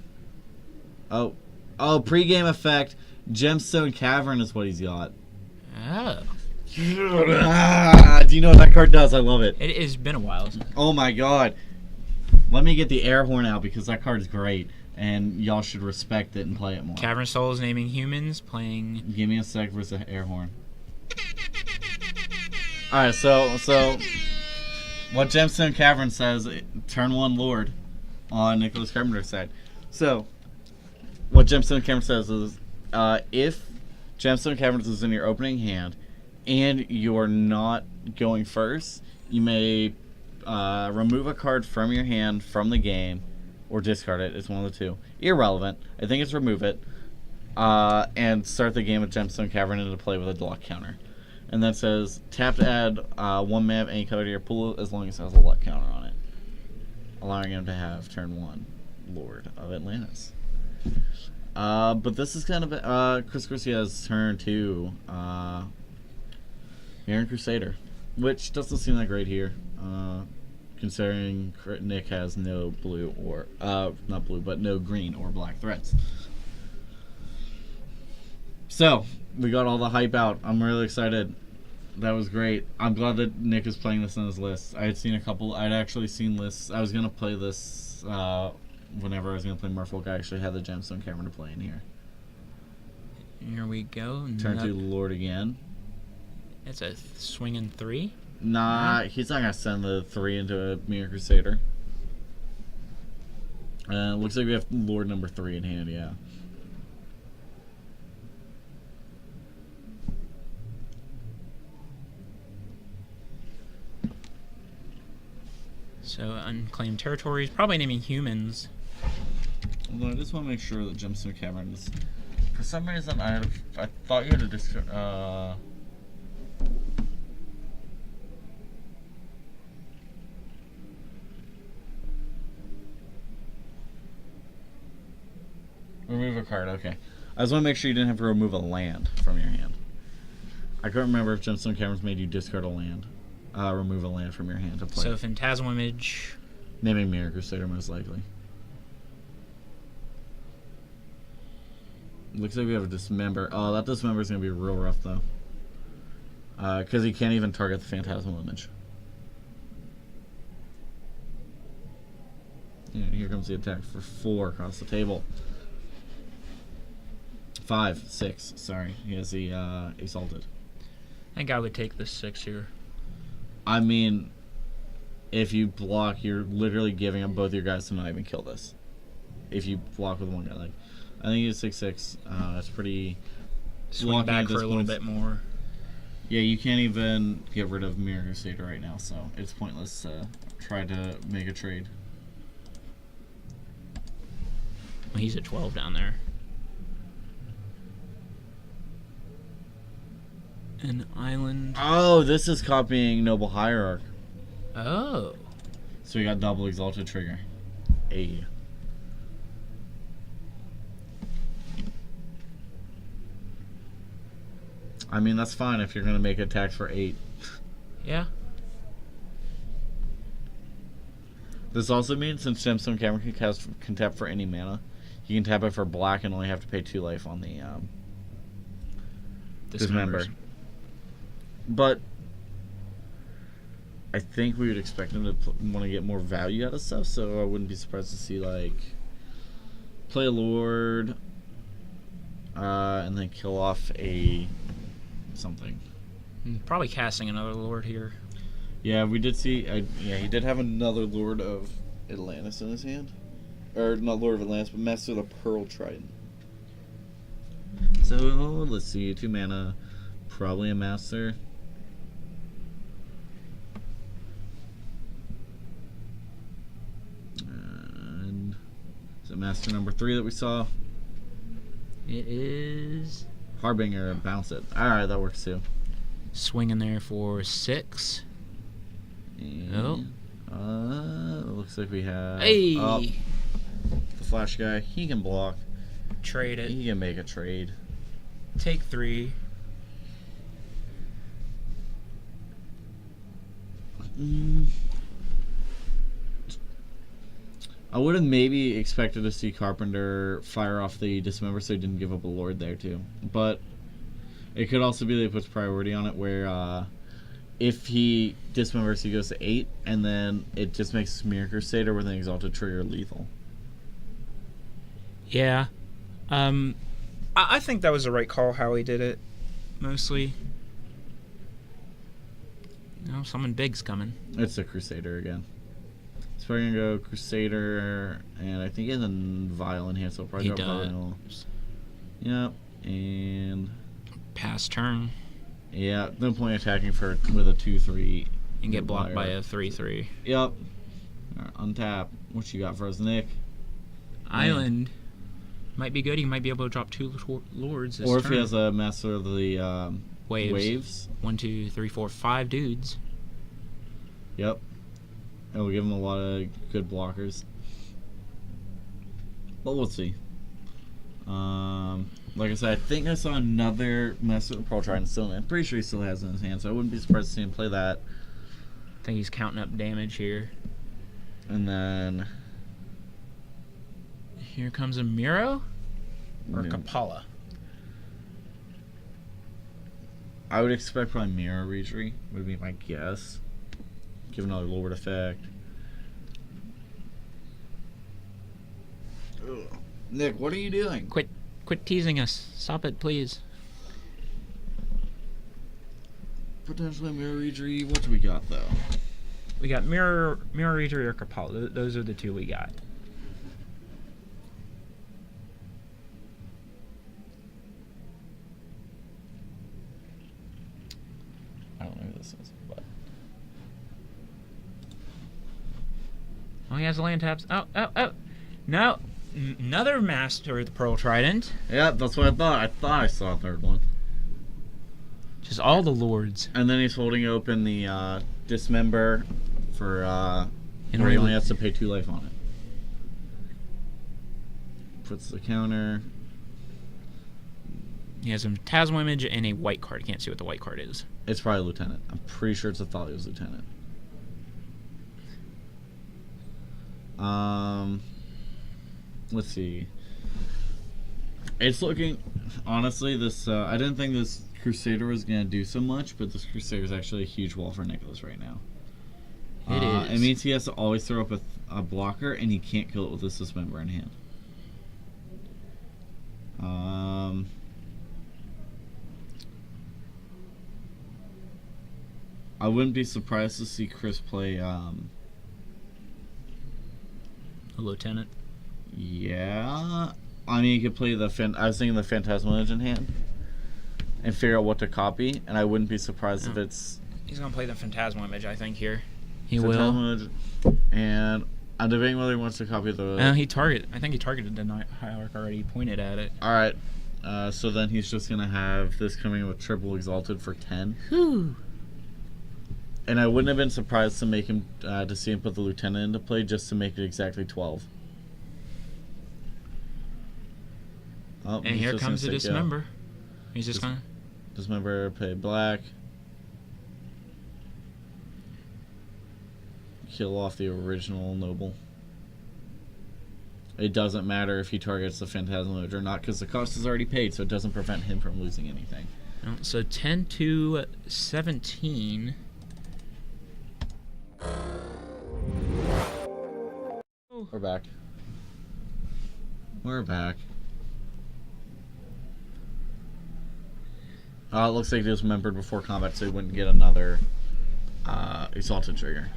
Oh, pre-game effect. Gemstone Cavern is what he's got. Oh. Do you know what that card does? I love it. It has been a while, isn't it? Oh my god. Let me get the air horn out because that card is great. And y'all should respect it and play it more. Cavern Souls naming humans, playing... Give me a sec versus air horn. Alright, so what Gemstone Cavern says, turn 1 Lord on Nicholas Carpenter's side. So, what Gemstone Cavern says is, if Gemstone Caverns is in your opening hand and you're not going first, you may remove a card from your hand from the game or discard it. It's one of the two. Irrelevant. I think it's remove it. And start the game with Gemstone Cavern into play with a luck counter. And that says, tap to add 1 mana of any color to your pool as long as it has a luck counter on it. Allowing him to have turn 1 Lord of Atlantis. But this is kind of Chris Christie has turn 2 Mirran Crusader, which doesn't seem that great here, considering Nick has no blue or not blue, but no green or black threats. So we got all the hype out. I'm really excited. That was great. I'm glad that Nick is playing this on his list. I had seen a couple. I'd actually seen lists. I was gonna play this whenever I was gonna play Merfolk. I actually had the Gemstone Cavern to play in here. Here we go. Turn 2 Lord again. It's a swinging 3. Nah, he's not gonna send the 3 into a Mirran Crusader. Looks like we have Lord number 3 in hand. Yeah. So unclaimed territories, probably naming humans. Although I just want to make sure that Gemstone Cavern is. For some reason, I thought you had a discard. Remove a card. Okay, I just want to make sure you didn't have to remove a land from your hand. I couldn't remember if Gemstone Caverns made you discard a land. Remove a land from your hand to play. So Phantasmal Image. Naming Mirran Crusader most likely. Looks like we have a Dismember. Oh, that Dismember is going to be real rough though. Because he can't even target the Phantasmal Image. And here comes the attack for 4 across the table. 5, 6. Sorry, he has the Exalted. I think I would take the 6 here. I mean, if you block, you're literally giving up both your guys to not even kill this. If you block with one guy, like I think it's 6/6. It's pretty. Swing back for a little bit more. Yeah, you can't even get rid of Mirror Crusader right now, so it's pointless to try to make a trade. Well, he's at 12 down there. An island. Oh, this is copying Noble Hierarch. Oh. So we got double Exalted Trigger. A. I mean, that's fine if you're going to make attacks for 8. Yeah. This also means since Gemstone Cavern can tap for any mana, he can tap it for black and only have to pay 2 life on the Dismember. But I think we would expect him to want to get more value out of stuff, so I wouldn't be surprised to see like play a Lord and then kill off a something. Probably casting another Lord here. Yeah, we did see. Yeah, he did have another Lord of Atlantis in his hand, or not Lord of Atlantis, but Master of the Pearl Trident. So let's see, 2 mana, probably a Master. And is it Master number 3 that we saw? It is Harbinger, bounce it. All right, that works too. swinging there for 6. And, it looks like we have. Hey! The Flash guy. He can block. Trade it. He can make a trade. Take 3. I would have maybe expected to see Carpenter fire off the Dismember so he didn't give up a Lord there too. But it could also be that he puts priority on it where if he dismembers, he goes to 8, and then it just makes Smear Crusader with an Exalted Trigger lethal. Yeah. I think that was the right call how he did it, mostly. No, someone big's coming. It's a Crusader again. So we're going to go Crusader, and I think he has a Vile Enhance, so probably He go does. Vile. Yep, and Pass turn yeah, no point attacking with a 2/3. and get blocked by a 3/3. Yep. All right, untap. What you got for us, Nick? Island might be good. He might be able to drop 2 lords this Or if turn. he has a Master of the Waves. 1, 2, 3, 4, 5 dudes. Yep. It'll give him a lot of good blockers. But we'll see. Like I said, I think I saw another Master of the Pearl Trident still. I'm pretty sure he still has it in his hand, so I wouldn't be surprised to see him play that. I think he's counting up damage here. And then Here comes a Miro or Yeah. Kapala. I would expect probably Mirror Retreat would be my guess. Give another Lord effect. Ugh. Nick, what are you doing? Quit teasing us. Stop it, please. Potentially Mirror Retreat. What do we got though? We got Mirror Retreat or Kapala. Those are the 2 we got. I don't know who this is, but Oh, he has land taps. Oh. No. Another Master of the Pearl Trident. yeah, that's what I thought. I thought I saw a third one. Just all the lords. And then he's holding open the Dismember for And where he really- only has to pay 2 life on it. Puts the counter. He has a Phantasmal Image and a white card. Can't see what the white card is. It's probably Lieutenant. I'm pretty sure it's a Thalia's Lieutenant. Let's see. It's looking, honestly, this I didn't think this Crusader was gonna do so much, but this Crusader is actually a huge wall for Nicholas right now. It It is. means he has to always throw up a blocker, and he can't kill it with a Dismember in hand. I wouldn't be surprised to see Chris play. A lieutenant. Yeah, I mean, he could play the. I was thinking the Phantasmal Image in hand. and figure out what to copy. And I wouldn't be surprised if it's He's gonna play the Phantasmal Image, I think here. He Phantasmal Image, and I'm debating whether he wants to copy the. I think he targeted the Night Hierarch already. He pointed at it. All right. So then he's just gonna have this coming with triple exalted for 10. Whew. And I wouldn't have been surprised to make him to see him put the lieutenant into play just to make it exactly 12. Oh, And he's here just comes the gonna say go. Dismember. He's just gonna. Dismember, pay black. Kill off the original noble. It doesn't matter if he targets the Phantasmal Image or not because the cost is already paid, so it doesn't prevent him from losing anything. No, so 10 to 17. We're back. We're back. It looks like he dismembered before combat, so he wouldn't get another exalted trigger.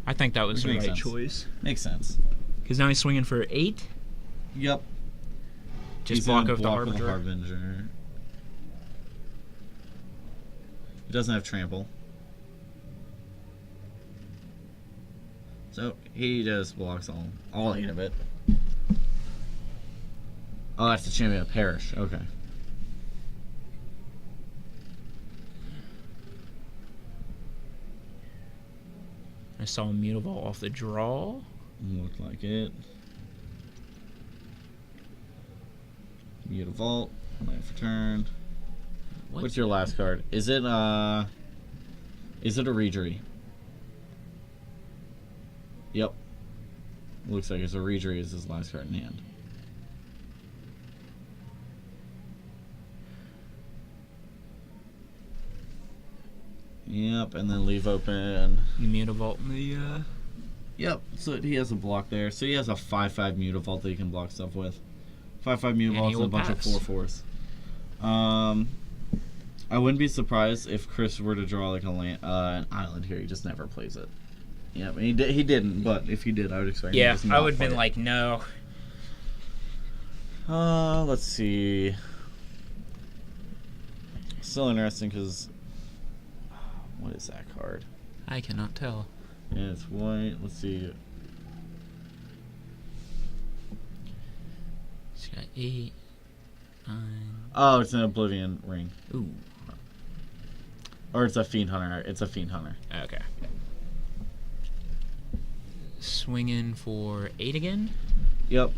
I think that was Which the makes right sense. choice. Makes sense. Because now he's swinging for 8. Yep. Just He's block gonna of the block with Harbinger. Harbinger. He doesn't have trample. So he just blocks all 8 of it. Oh, that's the Champion of Parish. Okay. I saw a Mutavault off the draw. Looked like it. Mutavault. Life returned. What? What's your last card? Is it a Reejerey? Yep. Looks like it's a Reejerey is his last card in hand. Yep, and then leave open. Mutavault in the. Yep, so he has a block there. So he has a 5/5 Mutavault that he can block stuff with. 5/5 Mutavaults and will a bunch pass. of 4/4s. I wouldn't be surprised if Chris were to draw like an island here. He just never plays it. Yeah, I mean, he didn't, but if he did, I would expect him to Yeah, just I not would have play been it. like, no. Let's see. Still interesting because what is that card? I cannot tell. Yeah, it's white. Let's see. He's got 8, 9. Oh, it's an Oblivion ring, Ooh. or it's a Fiend Hunter. It's a Fiend Hunter. Okay. Swinging for 8 again. Yep.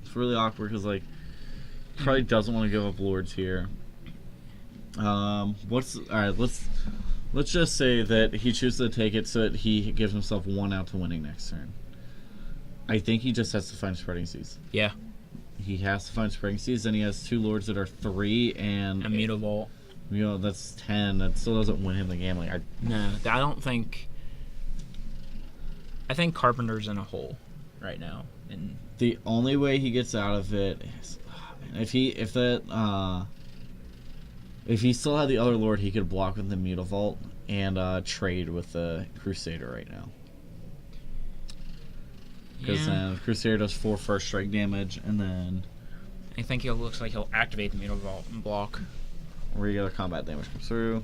It's really awkward because like probably doesn't want to give up lords here. What's all right? Let's just say that he chooses to take it so that he gives himself 1 out to winning next turn. I think he just has to find Spreading Seas. Yeah. He has to find Spreading Seas, and he has 2 lords that are 3 and A Mutavault. you know that's 10. That still doesn't win him the game. Like No, I don't think. I think Carpenter's in a hole right now. And the only way he gets out of it is if he still had the other lord, he could block with the Mutavault and trade with the Crusader right now. Because then Crusader does 4 first strike damage, and then I think it looks like he'll activate the Mutavault and block. regular combat damage comes through.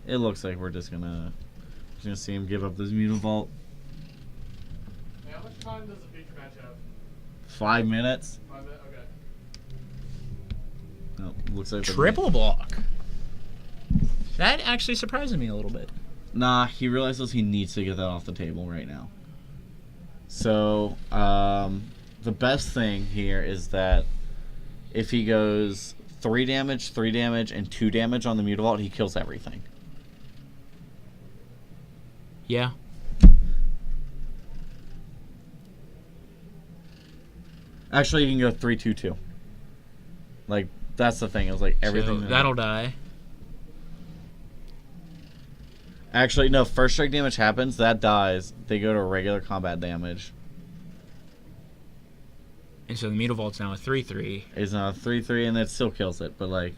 It looks like we're just gonna see him give up this Mutavault. Hey, how much time does the feature match have? 5 minutes. 5 minutes? Okay. No, looks like the- Triple block. That actually surprises me a little bit. Nah, he realizes he needs to get that off the table right now. So, the best thing here is that if he goes 3 damage, 3 damage, and 2 damage on the Mutavault, he kills everything. Yeah. Actually, you can go 3-2-2. Like, that's the thing. It was like everything. So that'll die. Actually, no. First strike damage happens. That dies. They go to regular combat damage. And so the Mutavault's now a 3/3. It's not 3-3, and that still kills it. But like,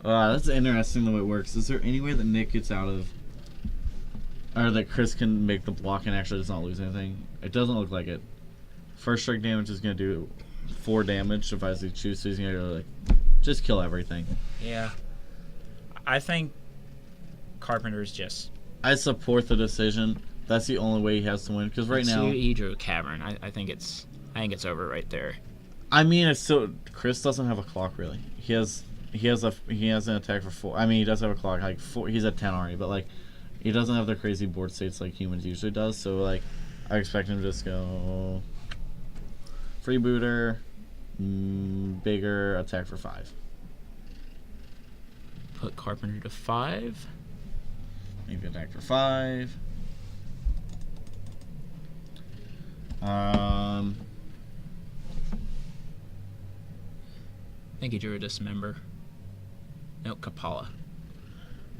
that's interesting the way it works. Is there any way that Nick gets out of? or that Chris can make the block and actually does not lose anything. It doesn't look like it. First strike damage is going to do 4 damage if I choose, so he's going to go like just kill everything. Yeah. I think Carpenter's just. I support the decision. That's the only way he has to win because right now he drew a cavern. I think it's over right there. I mean, it's still Chris doesn't have a clock really. He has an attack for 4. I mean, he does have a clock like 4. He's at 10 already, but like he doesn't have the crazy board states like humans usually does. So like I expect him to just go freebooter, bigger attack for 5. Put Carpenter to 5. Maybe attack for 5. I think he drew a dismember. No, Kapala.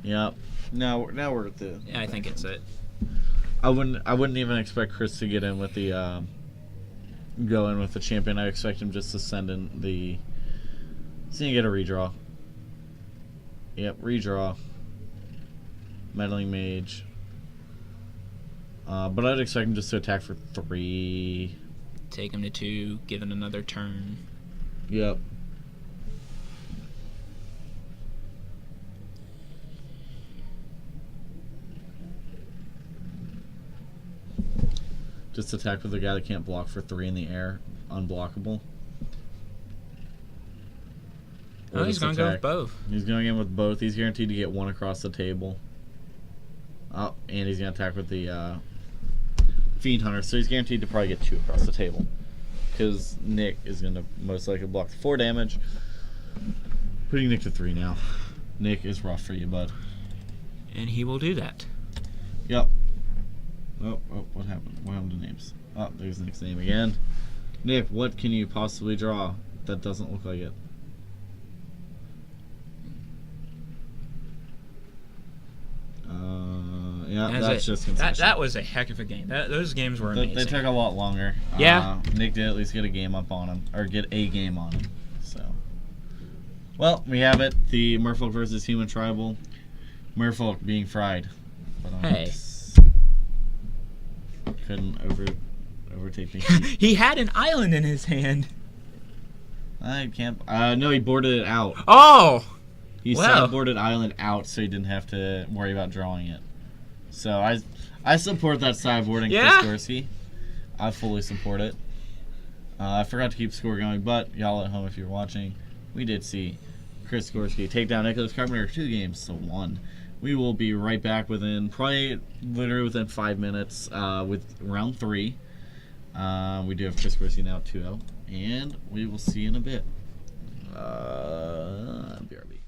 Yep. Now we're at the. Yeah, I think it's it. I wouldn't even expect Chris to get in with the go in with the champion. I expect him just to send in the. So you get a redraw. Yep, redraw. Meddling Mage. But I'd expect him just to attack for 3. Take him to 2, give him another turn. Yep. Just attack with a guy that can't block for 3 in the air. Unblockable. Oh, he's going to go with both. He's going in with both. He's guaranteed to get 1 across the table. Oh, and he's going to attack with the Fiend Hunter. So he's guaranteed to probably get 2 across the table. Because Nick is going to most likely block 4 damage. Putting Nick to 3 now. Nick is rough for you, bud. And he will do that. Yep. Oh, what happened? What happened to names? Oh, there's Nick's name again. Nick, what can you possibly draw that doesn't look like it? Yeah, that's just concession. That was a heck of a game. Those games were amazing. They took a lot longer. Yeah. Nick did at least get a game up on him, or get a game on him. So, well, we have it. The Merfolk versus Human Tribal. Merfolk being fried. But, hey. Couldn't overtake me. He had an island in his hand. I can't. No, he boarded it out. Oh. He sideboarded island out, so he didn't have to worry about drawing it. So I support that sideboarding, yeah. Chris Gorski. I fully support it. I forgot to keep score going, but y'all at home, if you're watching, we did see Chris Gorski take down Nicholas Carpenter 2 games to 1. We will be right back within literally within 5 minutes with round 3. We do have Chris Gorski now at 2-0, and we will see you in a bit. BRB.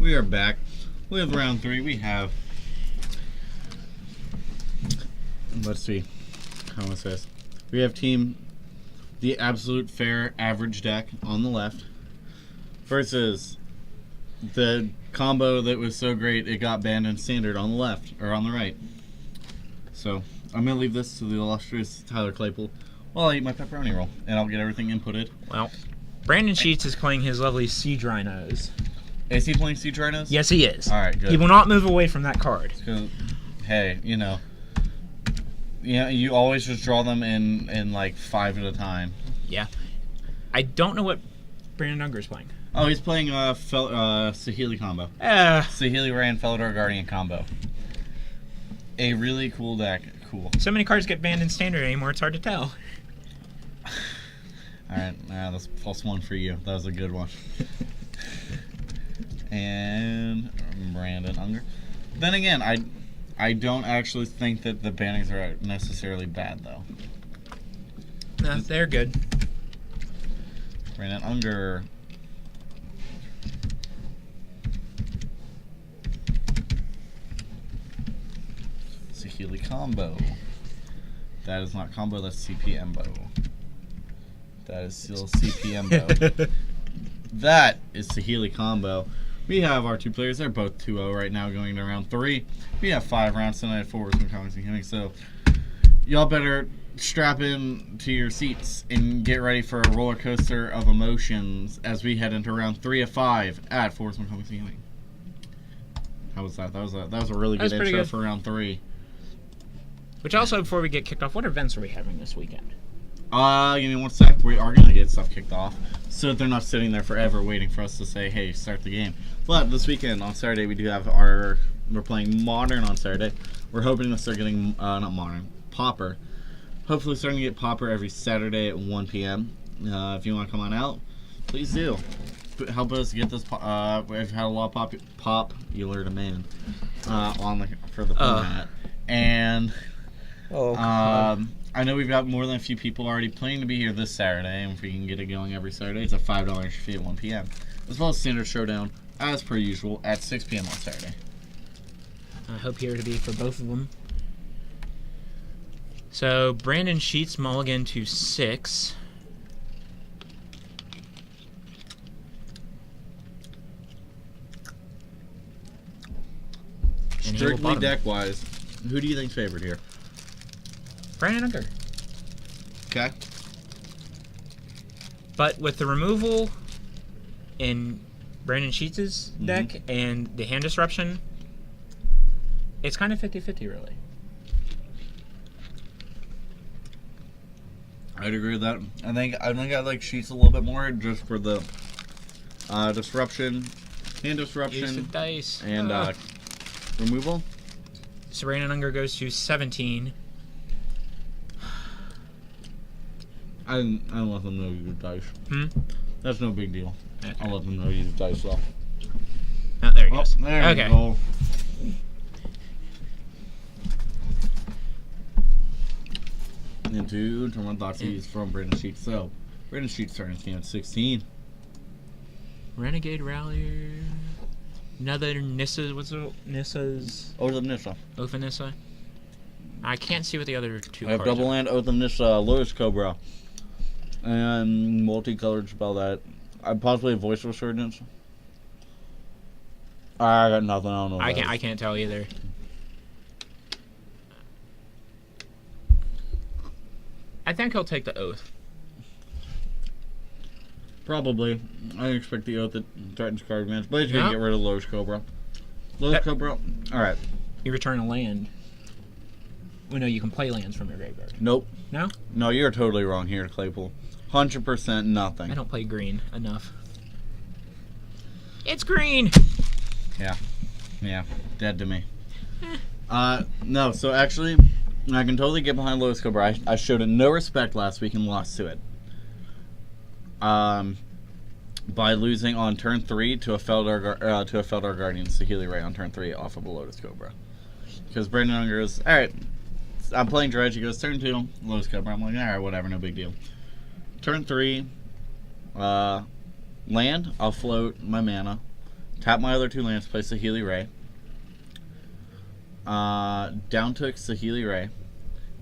We are back with round 3. We have, let's see, how was this? We have team the absolute fair average deck on the left versus the combo that was so great it got banned in standard on the left or on the right. So I'm gonna leave this to the illustrious Tyler Claypool while I eat my pepperoni roll, and I'll get everything inputted. Well, Brandon Sheets is playing his lovely Siege Rhinos. Is he playing Siege Rhinos? Yes, he is. All right, good. He will not move away from that card. 'Cause, hey, you always just draw them in like 5 at a time. Yeah. I don't know what Brandon Unger is playing. Oh, he's playing Saheeli combo. Saheeli Ray and Felidar Guardian combo. A really cool deck. Cool. So many cards get banned in standard anymore, it's hard to tell. Alright, that's +1 for you. That was a good one. And Brandon Unger. Then again, I don't actually think that the bannings are necessarily bad, though. No, they're good. Brandon Unger. Saheeli combo. That is not combo, that's CPMbo. That is still CPMbo. That is Saheeli combo. We have our 2 players. They're both 2-0 right now going into round 3. We have 5 rounds tonight, 4 from Comics and Gaming. So y'all better strap in to your seats and get ready for a roller coaster of emotions as we head into round 3 of 5 at Force One Comics and Gaming. How was that? That was a really good pretty intro good. for round 3. Which also, before we get kicked off, what events are we having this weekend? Give me 1 sec. We are going to get stuff kicked off so that they're not sitting there forever waiting for us to say, hey, start the game. But this weekend, on Saturday, we do have we're playing Modern on Saturday. We're hoping to start getting, not Modern, Pauper. Hopefully starting to get Pauper every Saturday at 1 p.m. If you want to come on out, please do. Help us get this, we've had a lot of popular demand for the format. And I know we've got more than a few people already planning to be here this Saturday, and if we can get it going every Saturday, it's a $5 entry fee at 1 p.m. As well as Standard Showdown, as per usual, at 6 p.m. on Saturday. I hope here to be for both of them. So, Brandon Sheets mulligan to 6. And he will Strictly bottom. deck-wise, who do you think's favored here? Brandon Unger. Okay. But with the removal in Brandon Sheets' deck and the hand disruption, it's kind of 50-50, really. I'd agree with that. I think I like Sheets a little bit more just for the disruption, hand Use the disruption, dice. and removal. So Brandon Unger goes to 17. I don't let them know you use dice. That's no big deal. Okay. I'll let them know you use dice though. Oh, there he Oh, goes. there Okay. you go. Into Tournament Doxies from Brandon Sheets. So, Brandon Sheets starting his game at 16. Renegade Rallier. Another Nissa. What's it? Nissa's. Oath of Nissa. Oath of Nissa. I can't see what the other 2 I have cards double are. land Oath of Nissa, Lotus Cobra, and multicolored spell that. I possibly Voice of Resurgence. I got nothing. I don't know. What I can't tell either. I think he'll take the Oath. Probably. I expect the Oath that threatens card advantage, but he's gonna Yeah. get rid of Lotus Cobra. Lotus Cobra. All right. You return a land. We know you can play lands from your graveyard. Nope. No? No, you're totally wrong here, Claypool. 100% nothing. I don't play green enough. It's green! Yeah, dead to me. No, so actually, I can totally get behind Lotus Cobra. I showed it no respect last week and lost to it. By losing on turn 3 to a Felidar Guardian Saheeli Ray on turn 3 off of a Lotus Cobra. Because Brandon Unger goes, alright, I'm playing Dredge. He goes, turn 2, Lotus Cobra. I'm like, alright, whatever, no big deal. Turn 3, land, I'll float my mana Tap my other 2 lands, play Saheeli Ray. Down took Saheeli Ray.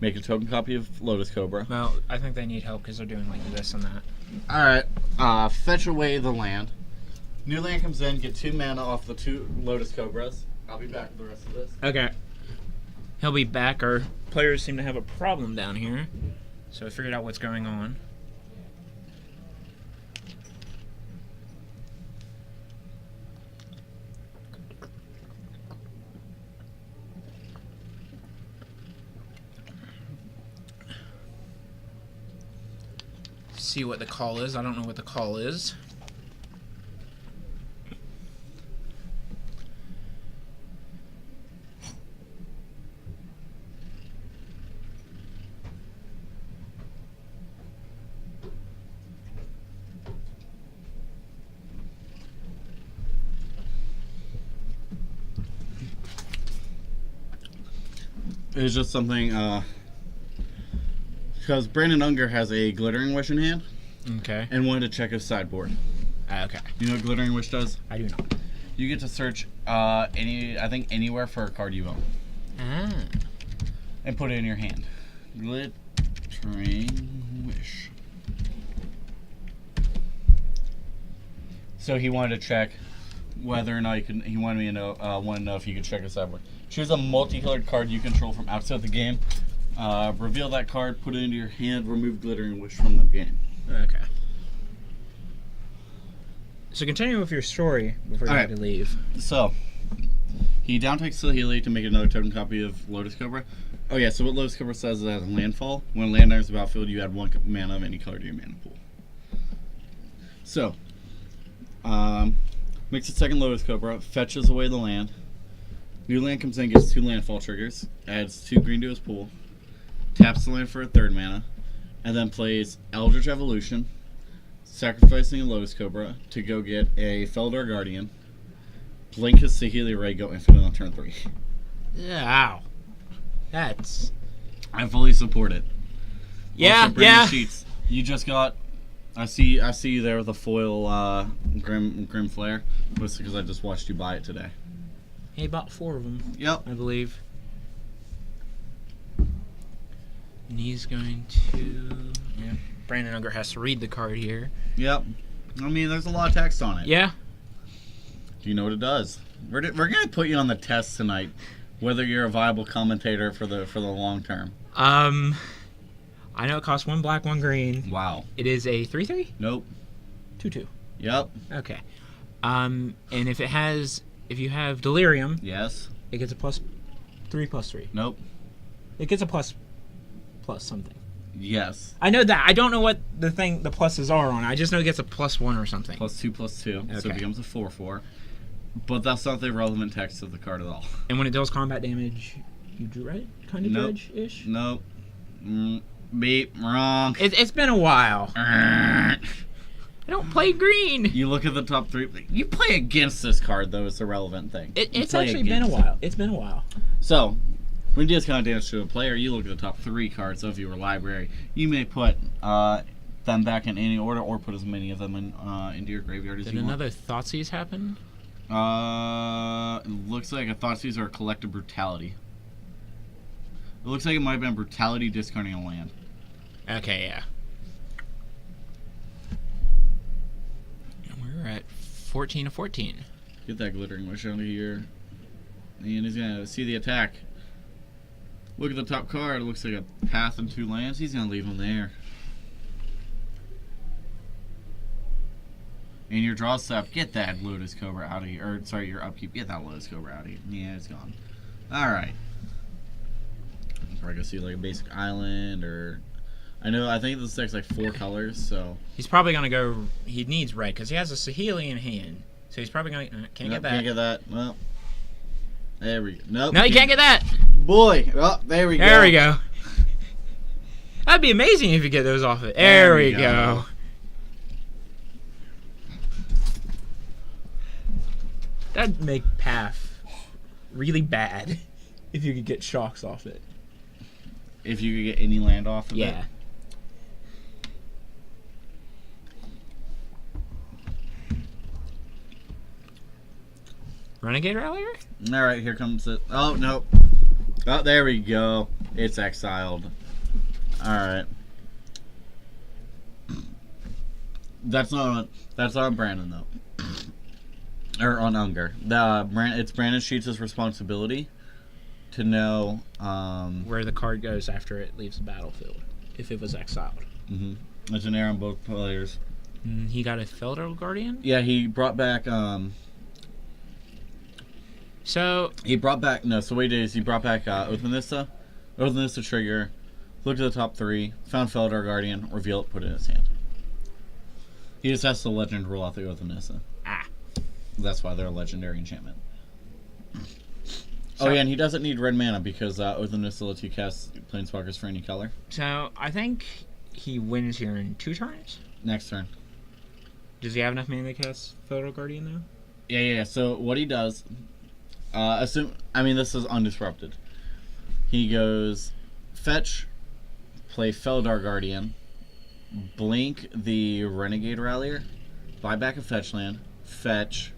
Make a token copy of Lotus Cobra. Well, I think they need help because they're doing like this and that. Alright. Fetch away the land. New land comes in, get 2 mana off the 2 Lotus Cobras. I'll be back with the rest of this. Okay. He'll be back. Our players seem to have a problem down here. So I figured out what's going on. See what the call is. I don't know what the call is. It's just something, because Brandon Unger has a Glittering Wish in hand, Okay. and wanted to check his sideboard. Okay. You know what Glittering Wish does? I do not. You get to search anywhere for a card you own, Ah. and put it in your hand. Glittering Wish. So he wanted to check whether or not he wanted me to know, wanted to know if he could check his sideboard. Choose a multicolored card you control from outside the game. Reveal that card, put it into your hand, remove Glittering Wish from the game. Okay. So continue with your story before you All have right. to leave. So, he downtakes Saheeli to make another token copy of Lotus Cobra. Oh yeah, so what Lotus Cobra says is that landfall, when land enters the battlefield, you add 1 mana of any color to your mana pool. So, makes a second Lotus Cobra, fetches away the land. New land comes in, gets 2 landfall triggers, adds 2 green to his pool, taps the land for a 3rd mana, and then plays Eldritch Evolution, sacrificing a Lotus Cobra to go get a Feldar Guardian, blink his Saheeli Ray, go infinite on turn 3. Wow. That's... I fully support it. Yeah, Also, Brandon yeah. Sheets, you just got... I see you there with a foil Grim Flare, mostly because I just watched you buy it today. He bought 4 of them, Yep. I believe. And he's going to... Yeah. Brandon Unger has to read the card here. Yep. I mean, there's a lot of text on it. Yeah. Do you know what it does? We're gonna put you on the test tonight, whether you're a viable commentator for the long term. I know it costs 1 black, 1 green. Wow. It is a 3/3? Nope. 2/2. Yep. Okay. And if you have Delirium, Yes. it gets a +3/+3. Nope. It gets a plus something. Yes. I know that. I don't know what the pluses are on it. I just know it gets a +1 or something. +2/+2. So Okay. it becomes a 4/4. But that's not the relevant text of the card at all. And when it deals combat damage, you dread? Kind of Nope. dredge-ish? Nope. Beep. Wrong. It's been a while. I don't play green. You look at the top 3. You play against this card, though. It's a relevant thing. You It's play actually been a against while. It's been a while. So, when you deal kind of damage to a player, you look at the top 3 cards. So if you were library, you may put them back in any order, or put as many of them into your graveyard as Did you another Thoughtseize happen? want. It looks like a Thoughtseize or a Collective Brutality. It looks like it might have been Brutality discarding a land. Okay, yeah. And we're at 14/14. Get that Glittering Wish out of here. And he's going to see the attack. Look at the top card. It looks like a path and 2 lands. He's going to leave them there. And your draw step, get that Lotus Cobra out of here. Or, sorry, your upkeep, get that Lotus Cobra out of here. Yeah, it's gone. Alright. I'm probably going to see like a basic island or... I think this deck's like 4 colors, so... He's probably going to go... He needs red, because he has a Saheeli in hand. So he's probably going to... Can't Nope, get that. Can't get that. Well... There we go. Nope. No, you can't get that. Boy! Oh, there we go. There we go. That'd be amazing if you get those off it. There we go. That'd make Path really bad if you could get shocks off it. If you could get any land off of it. Yeah. Renegade Rallier? All right, here comes it. Oh no. Oh, there we go. It's exiled. All right. That's not on Brandon though, or on Unger. It's Brandon Sheets' responsibility to know. Where the card goes after it leaves the battlefield, if it was exiled. It's an error on both players. He got a Felidar Guardian? Yeah, he brought back. So He brought back So what he did is he brought back Othanissa trigger, looked at the top 3, found Felidar Guardian, reveal it, put it in his hand. He just has to legend roll out the Othanissa. That's why they're a legendary enchantment. So, yeah, and he doesn't need red mana because Othanissa lets you cast Planeswalkers for any color. So I think he wins here in 2 turns. Next turn. Does he have enough mana to cast Felidar Guardian though? Yeah. So what he does, this is undisrupted. He goes fetch, play Felidar Guardian, blink the Renegade Rallier, buy back a fetch land, fetch,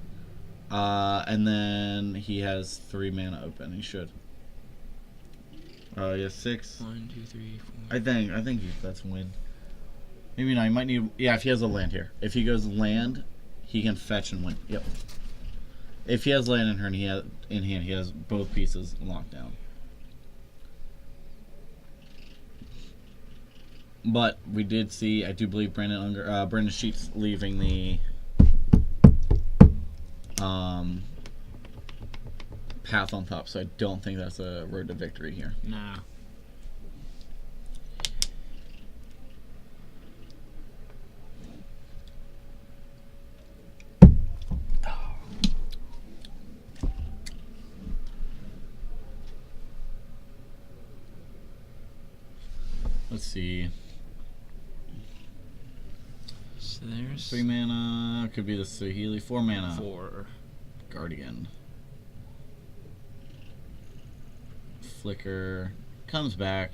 and then he has 3 mana open. He should. He has 6. 1, 2, 3, 4. I think that's win. Maybe not. He might need. Yeah, if he has a land here. If he goes land, he can fetch and win. Yep. If he has land in hand, he has both pieces locked down. But we did see, I do believe Brandon Sheets leaving the path on top, so I don't think that's a road to victory here. No. Let's see. So there's 3 mana. Could be the Saheeli. 4 mana. 4. Guardian. Flicker. Comes back.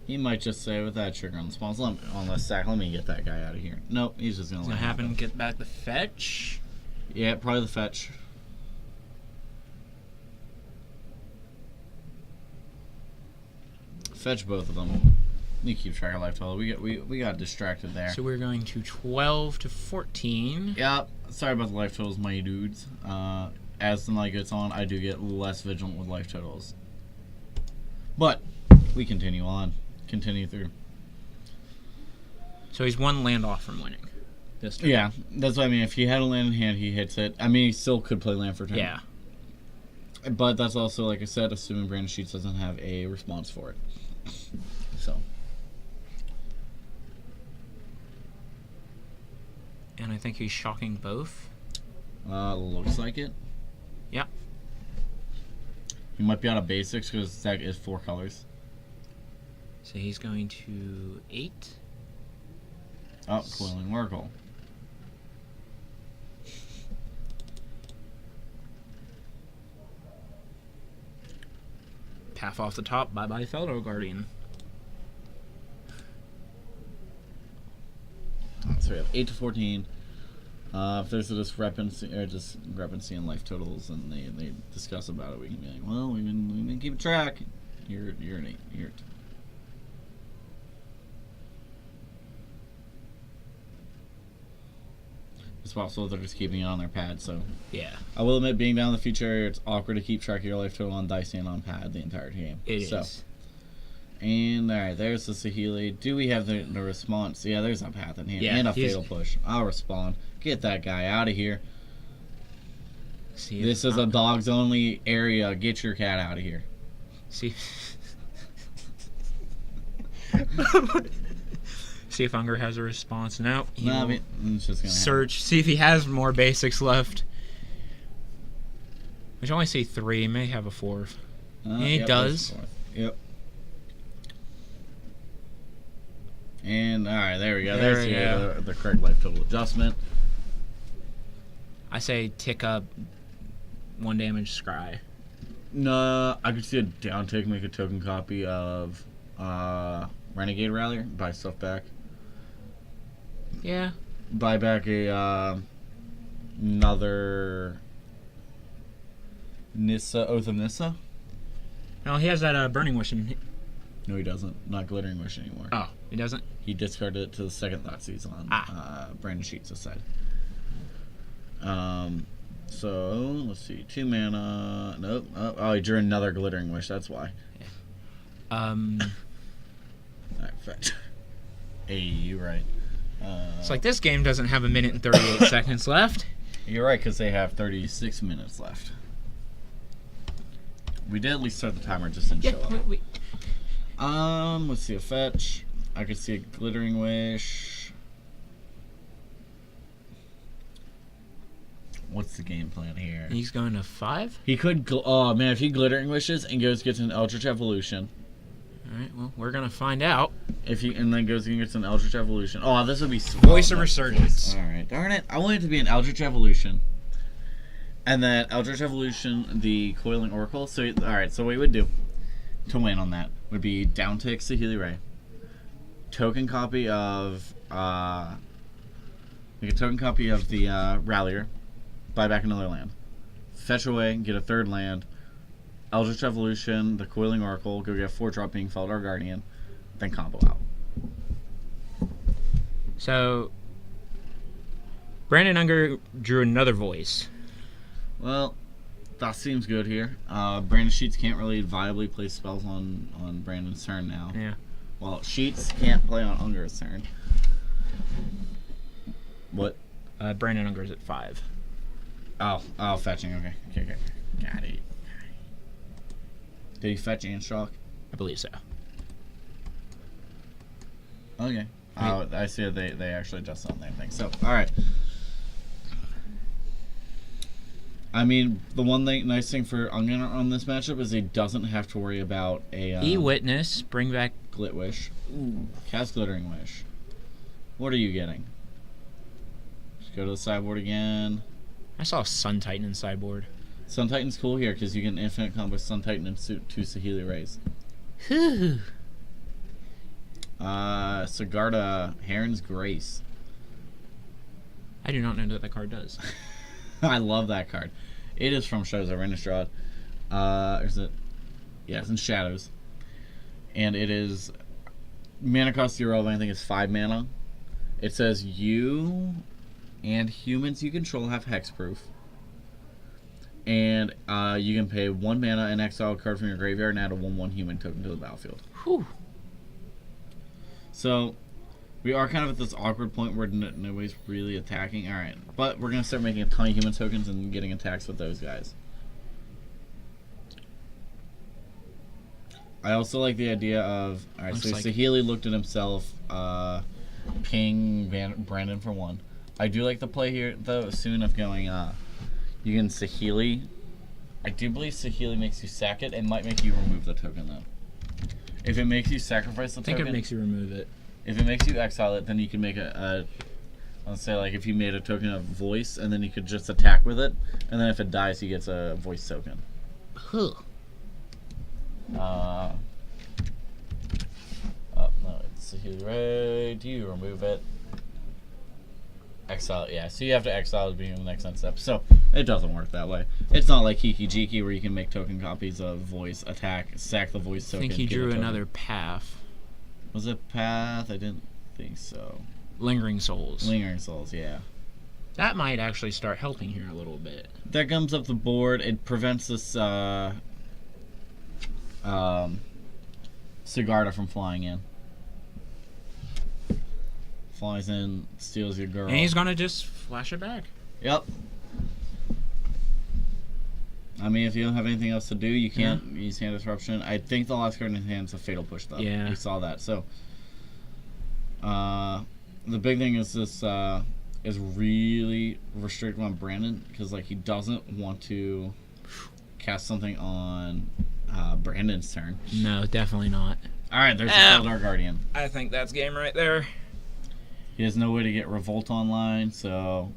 He might just say with that trigger on the spawns, on the stack, let me get that guy out of here. Nope, he's just gonna What's gonna happen? Get back the fetch. Yeah, probably the fetch. Fetch both of them. Let me keep track of life total. We got distracted there. So we're going to 12 to 14. Yeah, sorry about the life totals, my dudes. As the night gets on, I do get less vigilant with life totals. But we continue on. Continue through. So he's 1 land off from winning this turn. Yeah, that's what I mean. If he had a land in hand, he hits it. I mean, he still could play land for turn. Yeah. But that's also, like I said, assuming Brandon Sheets doesn't have a response for it. So. And I think he's shocking both. Looks like it. Yeah. He might be out of basics because his deck is 4 colors. So he's going to 8. Oh, Coiling Oracle. Path off the top. Bye-bye, Felidar Guardian. So we have 8 to 14. If there's a discrepancy in life totals and they discuss about it, we can be like, well, we've been keeping track. You're an 8. You're a 10. It's possible they're just keeping it on their pad, so Yeah. I will admit, being down in the feature area, it's awkward to keep track of your life total on dice and on pad the entire game. It is. And alright, there's the Saheeli. Do we have the response? Yeah, there's a path in hand. Yeah, and a he's- fatal push. I'll respond. Get that guy out of here. See This is a dogs only area. Get your cat out of here. See. See if Unger has a response. No. He No, I will mean, it's just gonna search. See if he has more basics left. We should only see 3. He may have a 4th. happen. He Yep, does. there's the 4th. Yep. And alright, there we go. There There's we go. the correct life total adjustment. I say tick up 1 damage scry. No, I could see a down tick, make a token copy of Renegade Rallier, buy stuff back. Yeah. Buy back another Nissa, Oath of Nissa. No, he has that Burning Wish. No, he doesn't. Not Glittering Wish anymore. Oh, he doesn't? He discarded it to the second Thoughtseize on Brandon Sheets' side. So let's see, 2 mana. Nope. Oh, he drew another Glittering Wish. That's why. Alright, fetch. Hey, you're right. It's like this game doesn't have 1 minute and 38 seconds left. You're right, because they have 36 minutes left. We did at least start the timer, just didn't Yeah, show up. Let's see, a fetch. I could see a Glittering Wish. What's the game plan here? He's going to 5? He could, oh man, if he Glittering Wishes and gets an Eldritch Evolution. Alright, well, we're going to find out. If he, and then goes and gets an Eldritch Evolution. Oh, this would be sweet. Voice of Resurgence. Alright, darn it. I want it to be an Eldritch Evolution. And then Eldritch Evolution, the Coiling Oracle. So, alright, so what we would do to win on that would be down tick Saheeli Ray. Token copy of, make a token copy of the Rallier. Buy back another land. Fetch away, get a 3rd land. Eldritch Evolution, the Coiling Oracle, go get a 4-drop being Feldar Guardian. Then combo out. So, Brandon Unger drew another voice. Well, that seems good here. Brandon Sheets can't really viably play spells on Brandon's turn now. Yeah. Well, Sheets can't play on Unger's turn. What? Brandon Unger's at 5. Oh, fetching. Okay. Got it. Did he fetch Anstrock? I believe so. Okay. Oh, I see they actually adjusted on their thing. So, alright. I mean, the one nice thing for Ungen on this matchup is he doesn't have to worry about a E-Witness, bring back... Glit Wish. Ooh. Cast Glittering Wish. What are you getting? Just go to the sideboard again. I saw Sun Titan in sideboard. Sun Titan's cool here because you can infinite combo Sun Titan and 2 Saheeli Rays. Whew. Sigarda, Heron's Grace. I do not know what that card does. I love that card. It is from Shadows over Innistrad. Is it? Yeah, it's in Shadows. And it is mana cost 0 of anything is 5 mana. It says you and humans you control have hexproof. And you can pay 1 mana and exile a card from your graveyard and add a 1/1 human token to the battlefield. Whew. So, we are kind of at this awkward point where nobody's really attacking. Alright, but we're going to start making a ton of human tokens and getting attacks with those guys. I also like the idea of... Alright, so Saheeli looked at himself, ping Brandon for 1. I do like the play here, though, soon of going, you can Saheeli. I do believe Saheeli makes you sack it. It might make you remove the token, though. If it makes you sacrifice the token... I think it makes you remove it. If it makes you exile it, then you can make let's say, like, if you made a token of voice, and then you could just attack with it, and then if it dies, he gets a voice token. Huh. Oh, no, it's Saheeli Ray. Do you remove it? Exile, yeah. So you have to exile to be in the next step. So it doesn't work that way. It's not like Hiki Jiki where you can make token copies of voice, attack, sack the voice I token. think he get a drew token. another path. Was it Path? I didn't think so. Lingering Souls. Lingering Souls, yeah. That might actually start helping here a little bit. That comes up the board. It prevents this Sigarda from flying in. Flies in, steals your girl. And he's gonna just flash it back. Yep. I mean, if you don't have anything else to do, you can't use Hand Disruption. I think the last card in his hand is a Fatal Push, though. Yeah. We saw that. So, the big thing is this is really restricted on Brandon because, like, he doesn't want to cast something on Brandon's turn. No, definitely not. All right, there's the Feldar Guardian. I think that's game right there. He has no way to get Revolt online, so...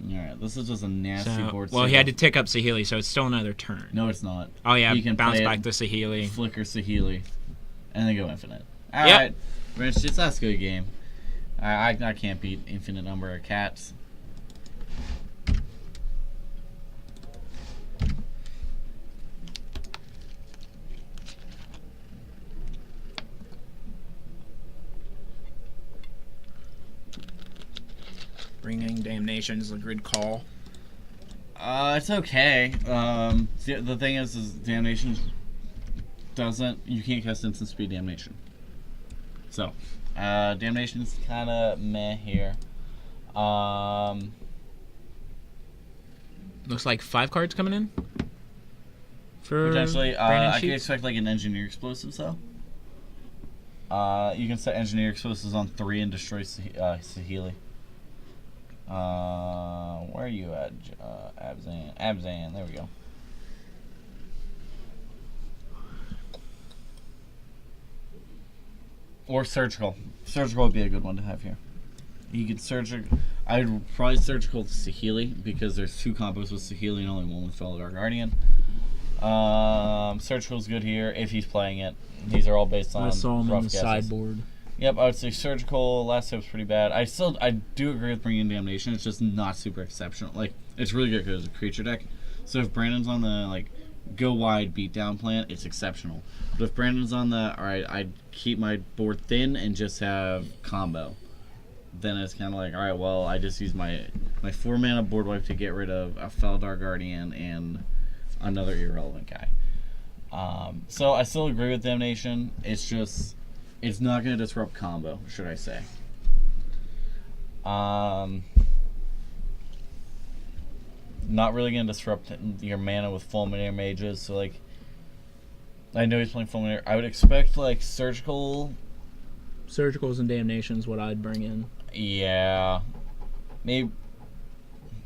Alright, this is just a nasty board. Well, he had to tick up Saheeli, so it's still another turn. No, it's not. Oh, yeah, He can bounce play back it, to Saheeli. Flicker Saheeli. and then go infinite. All Yep. right, Rich, that's a good game. I can't beat infinite number of cats. Bringing Damnation is a good call. It's okay. The thing is Damnation doesn't. You can't cast instant speed Damnation. So, Damnation's kind of meh here. Looks like 5 cards coming in. For Potentially, Brandon I could Sheets. expect like an Engineer Explosives though. You can set Engineer Explosives on 3 and destroy Saheeli. Where are you at, Abzan? Abzan, there we go. Or Surgical. Surgical would be a good one to have here. You could Surgical. I'd probably Surgical Saheeli because there's 2 combos with Saheeli and only 1 with Felidar Guardian. Surgical's good here if he's playing it. These are all based on I saw him rough on the guesses. sideboard. Yep, I would say Surgical. Last tip's pretty bad. I do agree with bringing in Damnation. It's just not super exceptional. Like, it's really good because it's a creature deck. So if Brandon's on the, like, go wide beatdown plan, it's exceptional. But if Brandon's on the, alright, I'd keep my board thin and just have combo, then it's kind of like, alright, well, I just use my 4 mana board wipe to get rid of a Felidar Guardian and another irrelevant guy. So I still agree with Damnation. It's just, it's not going to disrupt combo, should I say. Not really going to disrupt your mana with Fulminator Mages. So, like, I know he's playing Fulminator. I would expect, like, Surgical. Surgicals and Damnation's what I'd bring in. Yeah. Maybe.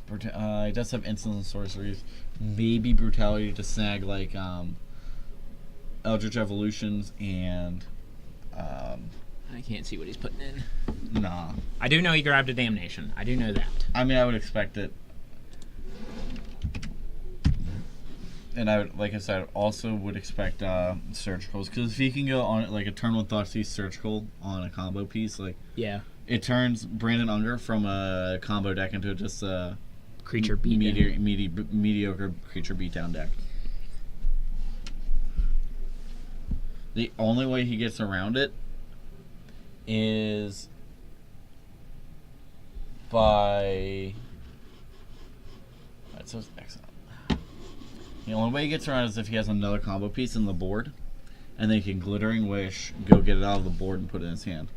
He does have instants and sorceries. Maybe Brutality to snag, like, Eldritch Evolutions and. I can't see what he's putting in. Nah. I do know he grabbed a Damnation. I do know that. I mean, I would expect it. And I would, like I said, also would expect Surgicals. Because if he can go on, like, a turn with Thoughtseize Surgical on a combo piece, like, Yeah. it turns Brandon Unger from a combo deck into just a Creature beat. mediocre creature beatdown deck. The only way he gets around it is by. That's so excellent. The only way he gets around is if he has another combo piece in the board, and then he can Glittering Wish, go get it out of the board, and put it in his hand.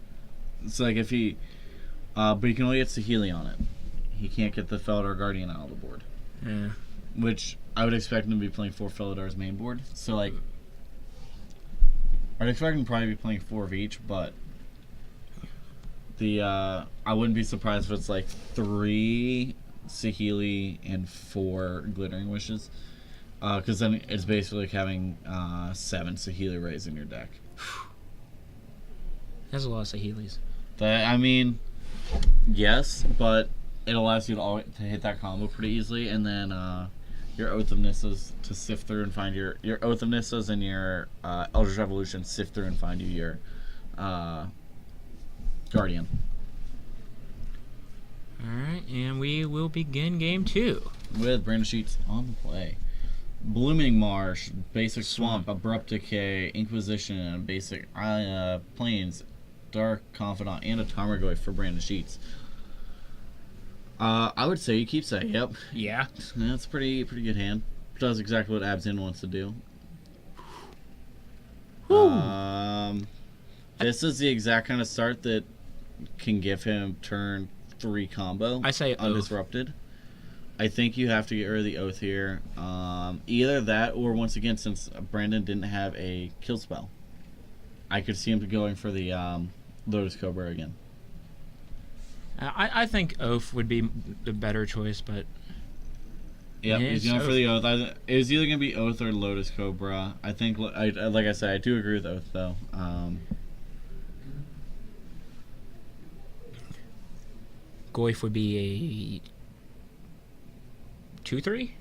It's like if he. But he can only get Saheeli on it. He can't get the Felidar Guardian out of the board. Yeah. Which I would expect him to be playing 4 Felidar's main board. So, like. I'd expect him to probably be playing 4 of each, but. I wouldn't be surprised if it's like 3 Saheeli and 4 Glittering Wishes. Because then it's basically like having 7 Saheeli Rays in your deck. There's a lot of Saheelis. I mean, yes, but it allows you to hit that combo pretty easily, and then your Oath of Nissas to sift through and find your Oath of Nissas and your Eldritch Evolution sift through and find you your Guardian. Alright, and we will begin game 2. With Brandon Sheets on the play. Blooming Marsh, Basic Swamp, Abrupt Decay, Inquisition, Basic Plains, Dark Confidant, and a Tarmogoyf for Brandon Sheets. I would say he keeps that. Yep, Yeah. that's a pretty good hand. Does exactly what Abzin wants to do. This is the exact kind of start that can give him turn 3 combo. I say Oath. Undisrupted. I think you have to get rid of the Oath here. Either that, or once again, since Brandon didn't have a kill spell, I could see him going for the Lotus Cobra again. I think Oath would be the better choice, but Yep, Yeah, he's it's going for Oath. the Oath. It was either going to be Oath or Lotus Cobra. I think, like I said, I do agree with Oath, though. Goyf would be a 2-3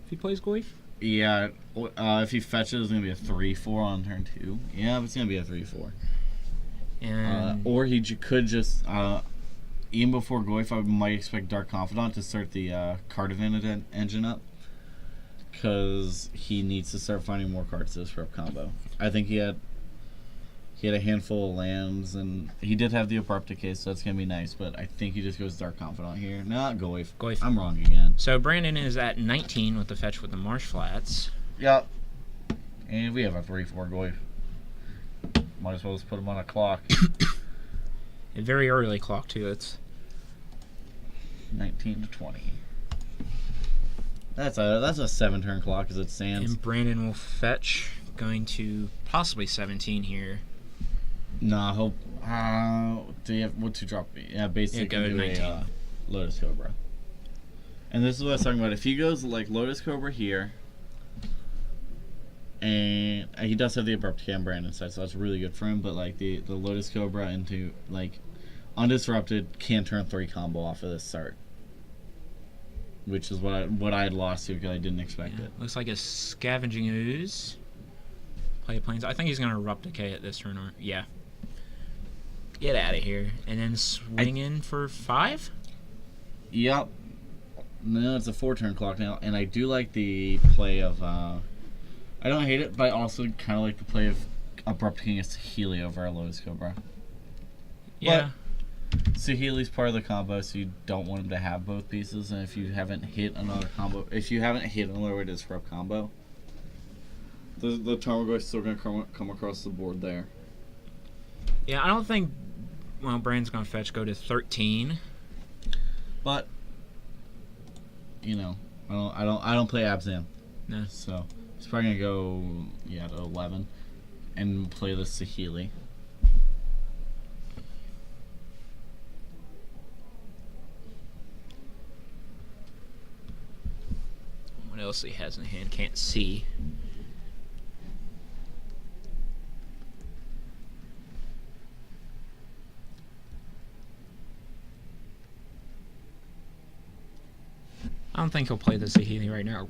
if he plays Goyf. Yeah, if he fetches, it's gonna be a 3/4 on turn 2. Yeah, but it's gonna be a 3/4. And Or he could just even before Goyf, I might expect Dark Confidant to start the Cardivan engine up, because he needs to start finding more cards to disrupt combo. I think he had a handful of lands, and he did have the Abrupt Decay, so that's gonna be nice. But I think he just goes Dark Confidant here. Not Goyf. Goyf. I'm wrong again. So Brandon is at 19 with the fetch with the Marsh Flats. Yep. And we have a 3/4 Goyf. Might as well just put him on a clock. A very early clock too. It's 19 to 20. That's a 7-turn clock as it stands. and Brandon will fetch, going to possibly 17 here. Nah, hope. Do you have what to drop? Yeah, basically Yeah, go to 19. Lotus Cobra. And this is what I was talking about. If he goes like Lotus Cobra here, and he does have the Abrupt Cam Brandon side, so that's really good for him. But like the Lotus Cobra into like Undisrupted can turn 3 combo off of this start, which is what I had lost to because I didn't expect it. Looks like a Scavenging Ooze. Play Plains. I think he's going to Abrupt Decay at this turn. Or yeah. Get out of here. And then swing in for 5? Yep. No, it's a 4-turn clock now, and I do like the play of. I don't hate it, but I also kind of like the play of Abrupt King as Saheeli over our Lotus Cobra. Yeah. Saheeli's part of the combo, so you don't want him to have both pieces. And if you haven't hit another way to disrupt combo, the Tarmogoyf is still going to come across the board there. Yeah, I don't think. Well, Brandon's going to fetch, go to 13. But you know, I don't play Abzan. No. So he's probably gonna go to 11 and play the Saheeli. What else he has in hand? Can't see. I don't think he'll play the Saheeli right now,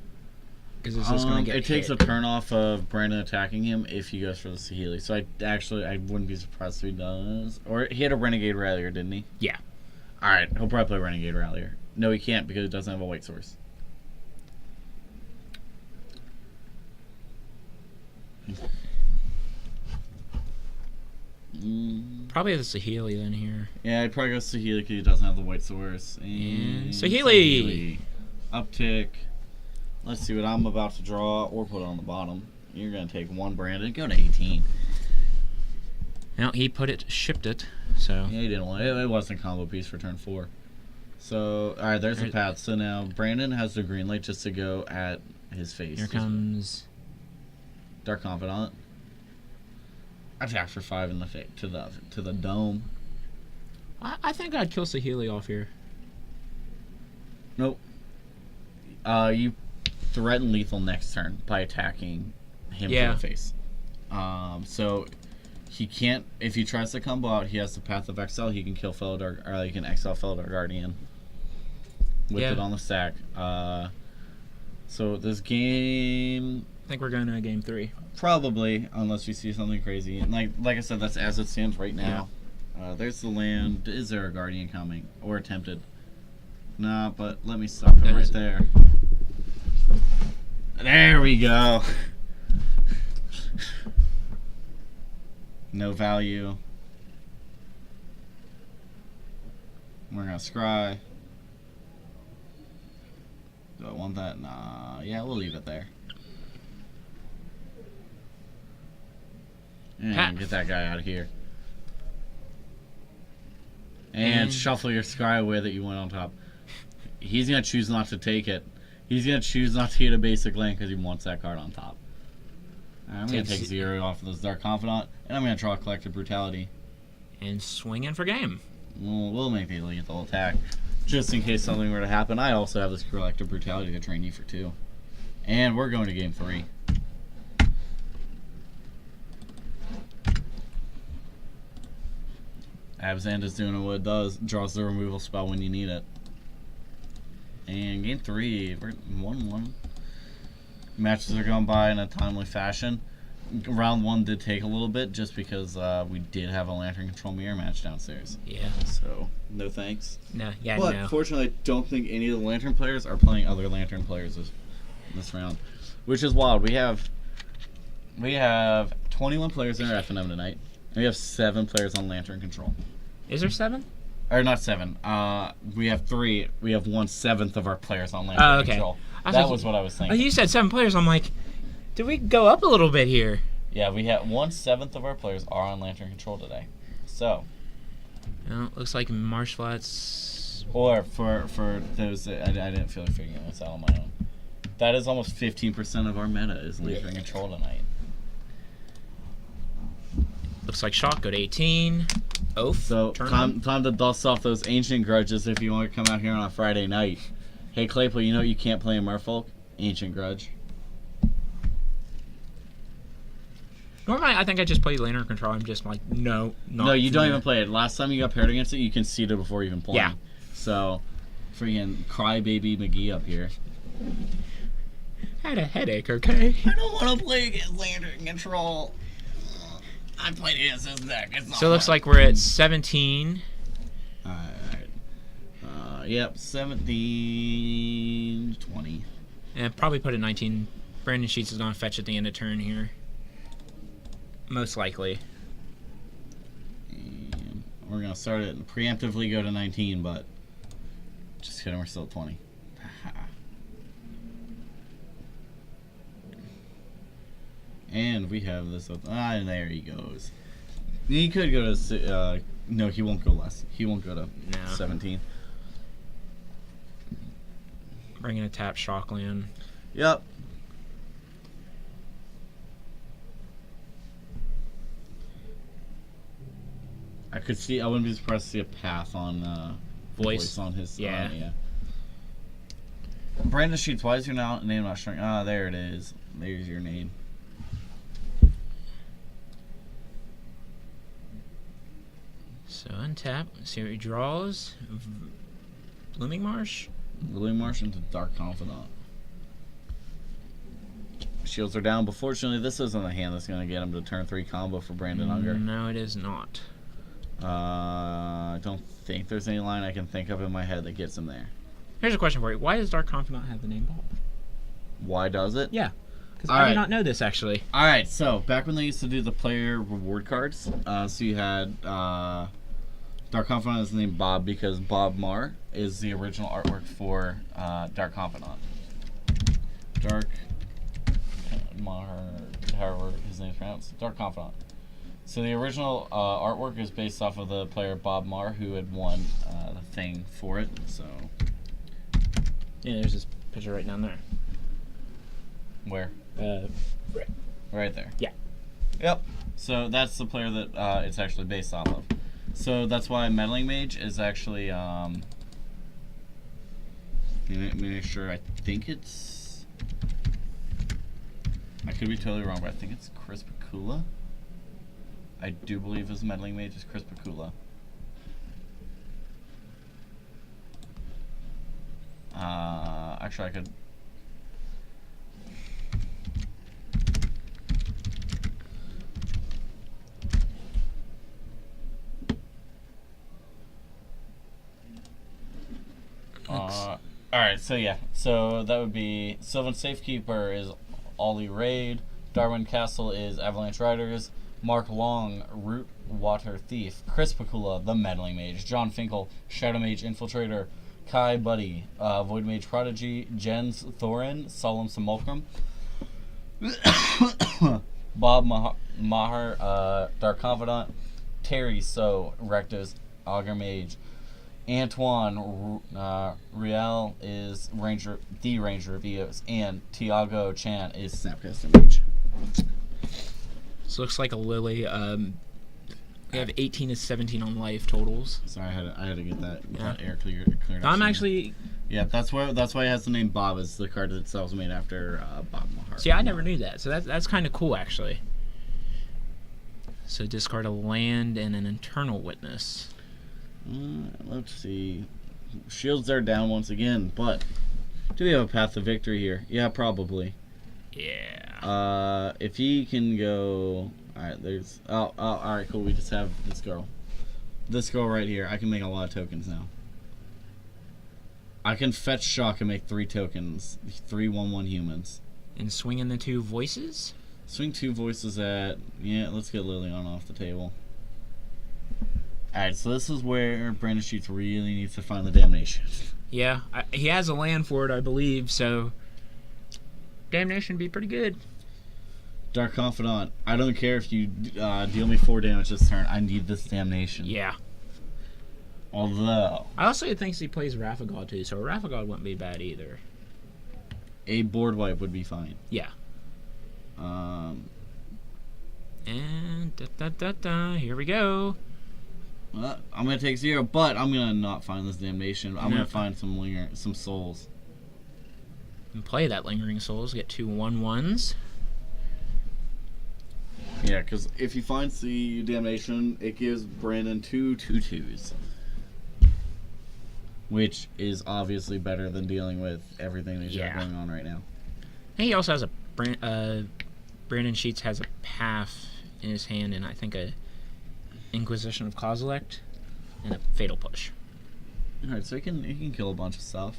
because it's just going to get It takes hit. a turn off of Brandon attacking him if he goes for the Saheeli. So I wouldn't be surprised if he does. Or he had a Renegade Rallier, didn't he? Yeah. All right, he'll probably play Renegade Rallier. No, he can't because he doesn't have a white source. Probably the Saheeli then here. Yeah, I'd probably go Saheeli because he doesn't have the white source. And Saheeli! Uptick. Let's see what I'm about to draw or put on the bottom. You're going to take 1, Brandon. Go to 18. Now he shipped it, so. Yeah, he didn't want it. It wasn't a combo piece for turn 4. So, alright, there's the path. So now Brandon has the green light just to go at his face. Here comes Dark Confidant. Attack for 5 in the to the dome. I think I'd kill Saheeli off here. Nope. You threaten lethal next turn by attacking him to the face. So he can't. If he tries to combo out, he has the Path of Exile. He can kill Felidar, or he can exile Felidar Guardian with it on the stack. So this game. I think we're going to game 3. Probably, unless we see something crazy. And like I said, that's as it stands right now. There's the land. Is there a Guardian coming? Or attempted? Nah, but let me stop him right there. There we go. No value. We're gonna scry. Do I want that? Nah. Yeah, we'll leave it there. And get that guy out of here. And shuffle your scry away that you went on top. He's going to choose not to take it. He's going to choose not to get a basic land because he wants that card on top. Right, I'm going to take 0 off of this Dark Confidant, and I'm going to draw Collective Brutality. And swing in for game. We'll make the lethal attack. Just in case something were to happen, I also have this Collective Brutality to train you for 2. And we're going to game 3. Abzan is doing what it does. Draws the removal spell when you need it. And game 3, we're 1-1. Matches are going by in a timely fashion. Round 1 did take a little bit just because we did have a Lantern Control Mirror match downstairs. Yeah. So, no thanks. No. Yeah. But no. fortunately, I don't think any of the Lantern players are playing other Lantern players this round, which is wild. We have 21 players in our FNM tonight, and we have 7 players on Lantern Control. Is there 7? Or not 7. We have 3. We have 1/7 of our players on Lantern Oh, okay. Control. I was That like- was what I was Oh, thinking. you said 7 players. I'm like, did we go up a little bit here? Yeah, we have 1/7 of our players are on Lantern Control today. So, No, looks like Marsh Flats. or for those that I didn't feel like figuring this out on my own. That is almost 15% of our meta is Lantern Control tonight. Looks like Shock go to 18. Oath. So turn time to dust off those ancient grudges if you want to come out here on a Friday night. Hey Claypool, you know you can't play in Merfolk? Ancient grudge. Normally, I think I just play Lantern Control. I'm just like, no, not No, you don't there. even play it. Last time you got paired against it, you conceded before even playing. Yeah. So, freaking crybaby McGee up here. Had a headache, okay? I don't want to play against Lantern Control. I played against this deck. It's not So it looks fun. like we're at 17. Alright. Yep, 17, 20. And probably put at 19. Brandon Sheets is going to fetch at the end of turn here. Most likely. And we're going to start it and preemptively go to 19, but just kidding, we're still at 20. And we have this up. And there he goes. He could go to. No, he won't go less. He won't go to No. 17. Bringing a tap Shockland. Yep. I could see. I wouldn't be surprised to see a path on Voice. on his. Yeah. Yeah. Brandon Sheets, why is your name not showing? Ah, there it is. There's your name. So untap. See what he draws. Blooming Marsh. Blooming Marsh into Dark Confidant. Shields are down, but fortunately, this isn't the hand that's going to get him to turn 3 combo for Brandon Unger. No, it is not. I don't think there's any line I can think of in my head that gets him there. Here's a question for you. Why does Dark Confidant have the name Bob? Why does it? Yeah. Because All I right. did not know this, actually. Alright, so back when they used to do the player reward cards, so you had Dark Confidant is named Bob because Bob Marr is the original artwork for Dark Confidant. Dark Marr, however his name's pronounced, Dark Confidant. So the original artwork is based off of the player Bob Marr who had won the thing for it, so Yeah, there's this picture right down there. where? Right. Right there. Yeah. Yep. So that's the player that it's actually based off of. So that's why Meddling Mage is actually make sure. I think it's. I could be totally wrong, but I think it's Chris Pakula. I do believe his Meddling Mage is Chris Pakula. Actually, I could. Alright, so yeah. So that would be Sylvan Safekeeper is Ollie Raid, Darwin Castle is Avalanche Riders, Mark Long, Root Water Thief, Chris Pakula, the Meddling Mage, John Finkel, Shadow Mage Infiltrator, Kai Buddy, Void Mage Prodigy, Jens Thorin, Solemn Simulacrum, Bob Maher, Dark Confidant, Terry So, Rectus, Augur Mage, Antoine Riel is Ranger, the Ranger of Eos, and Tiago Chan is Snapcaster Mage. So looks like a Lily. We have 18 to 17 on life totals. Sorry, I had to get that, Yeah. that air cleared up. I'm actually. Yeah, that's why it has the name Bob. Is the card itself is made after Bob Mahar. See, I never knew that. So that's kind of cool, actually. So discard a land and an internal witness. Let's see. Shields are down once again, but do we have a path to victory here? Yeah, probably. Yeah. If he can go, all right. There's all right, cool. We just have this girl. This girl right here. I can make a lot of tokens now. I can fetch shock and make 3 tokens, 3 1/1 humans. And swing in the 2 voices. Swing 2 voices at let's get Liliana off the table. Alright, so this is where Brandon Sheets really needs to find the damnation. Yeah, he has a land for it, I believe, so damnation would be pretty good. Dark Confidant, I don't care if you deal me 4 damage this turn, I need this damnation. Yeah. Although, I also think he plays Rafagod too, so Rafagod wouldn't be bad either. a board wipe would be fine. Yeah. And here we go. Well, I'm gonna take 0, but I'm gonna not find this damnation. I'm No. gonna find some souls. And play that Lingering Souls, get 2 1/1s. Yeah, because if he finds the damnation, it gives Brandon 2 2/2s. Which is obviously better than dealing with everything that you have Yeah. going on right now. And he also has a Brandon Sheets has a Path in his hand, and I think a Inquisition of Kozilek and a Fatal Push. Alright, so he can kill a bunch of stuff.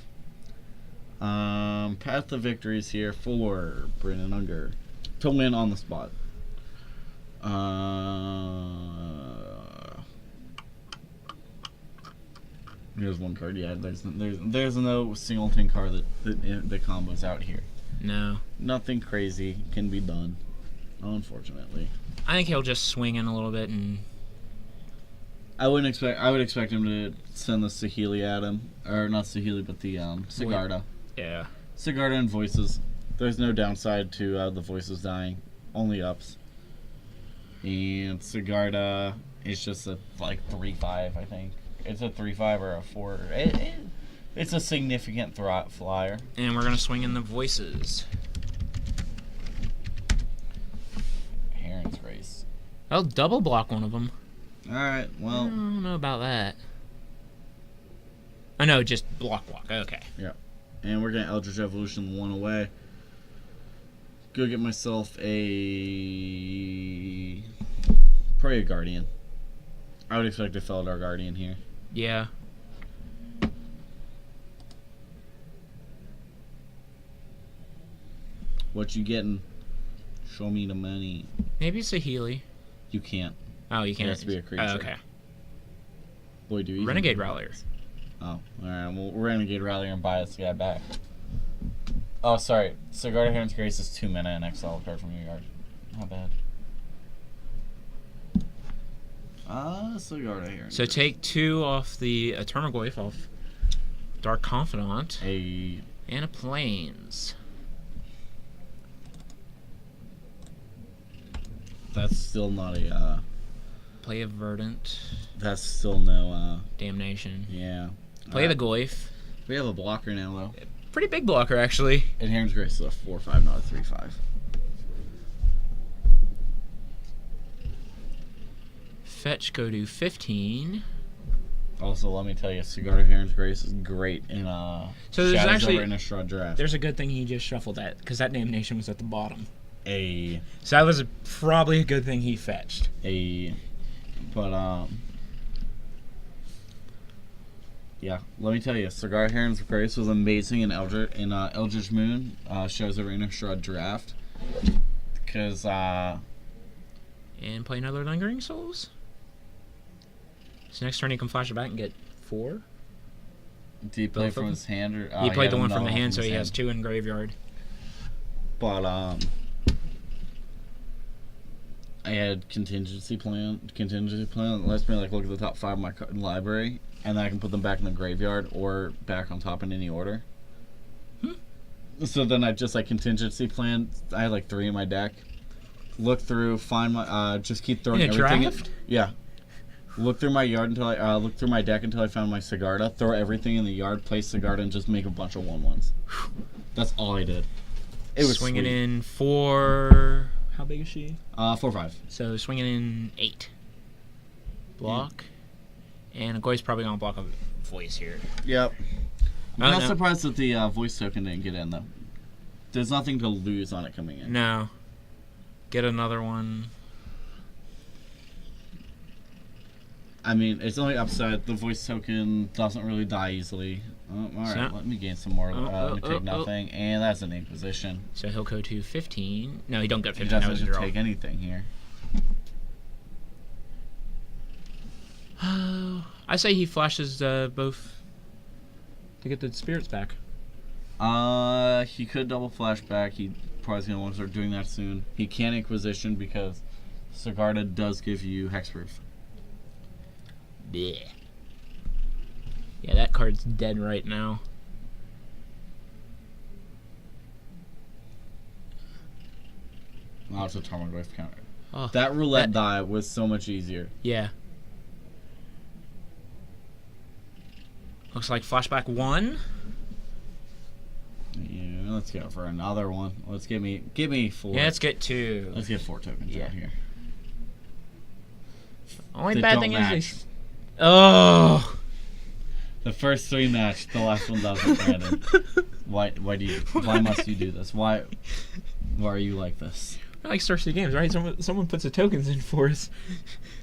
Path to Victory is here for Brandon Unger. To win on the spot. Here's one card. Yeah, there's no singleton card that combos out here. No. Nothing crazy can be done, unfortunately. I think he'll just swing in a little bit and I would expect him to send the Saheeli at him, or not Saheeli, but the Sigarda. yeah. Sigarda and voices. There's no downside to the voices dying, only ups. And Sigarda is just a 3/5, I think. It's a 3/5 or a 4. It's a significant flyer. And we're gonna swing in the voices. Heron's Race. I'll double block one of them. All right. I Well. don't know about that. Oh no, just block. Okay. And we're gonna Eldritch Evolution 1 away. Go get myself probably a Guardian. I would expect a Feldar Guardian here. Yeah. What you getting? Show me the money. Maybe it's a Healy. You can't. Oh, you can't. has to be a creature. Oh, okay. Boy, do you. Renegade Rallier. Oh, alright. Well, Renegade Rallier and buy this guy back. Oh, sorry. Sigarda Heron's Grace is 2 mana and exile a card from your yard. Not bad. Sigarda Heron's So Grace. take 2 off the Termagoyf off Dark Confidant a. and a Plains. That's still not a. Play a Verdant. That's still no. Damnation. Yeah. Play the Goyf. We have a blocker now, though. Pretty big blocker, actually. And Heron's Grace is a 4/5, not a 3/5. Fetch go to 15. Also, let me tell you, Sigarda Heron's Grace is great in So there's Shadows actually- Over Innistrad draft. There's a good thing he just shuffled that, because that Damnation was at the bottom. a So that was probably a good thing he fetched. but yeah, let me tell you, Sigarda Heron's Grace was amazing in Eldritch Moon, Shadows Over Innistrad draft, because And play another Lingering Souls. So next turn he can flash it back and get 4. did he play Both of from them? his hand or He played had the one from another the hand, so his he has 2 in graveyard. But I had contingency plan that lets me look at the top 5 of my library, and then I can put them back in the graveyard or back on top in any order. So then I just contingency plan. I had 3 in my deck. Look through, find my just keep throwing In a everything. draft? Yeah. Look through my yard until I look through my deck until I found my Sigarda. Throw everything in the yard, play Sigarda, and just make a bunch of 1/1s. That's all I did. It was swinging sweet. in 4. How big is she? 4/5. So swinging in 8. Block. And a Goy's probably going to block a voice here. Yep. Oh, I'm not no. surprised that the voice token didn't get in though. there's nothing to lose on it coming in. No. Get another one. I mean, it's only upside. The voice token doesn't really die easily. Oh, all right, So- let me gain some more. Oh, Let me take nothing, and that's an Inquisition. So he'll go to 15. No, he don't get He 15. That was doesn't a draw. take anything here. I say he flashes both to get the spirits back. He could double flashback. He probably gonna want to start doing that soon. He can Inquisition because Sigarda does give you hexproof. Yeah. Yeah, that card's dead right now. Oh, it's a Tarmogoyf counter. Oh, That roulette die was so much easier. yeah. Looks like flashback 1. Yeah, let's go for another one. Let's give me 4. Yeah, let's get 2. Let's get 4 tokens Yeah. out here. Only They bad don't thing match. is oh. The first 3 match, the last one doesn't, Brandon. Why must you do this? Why are you like this? We're like Star City Games, right? Someone puts the tokens in for us.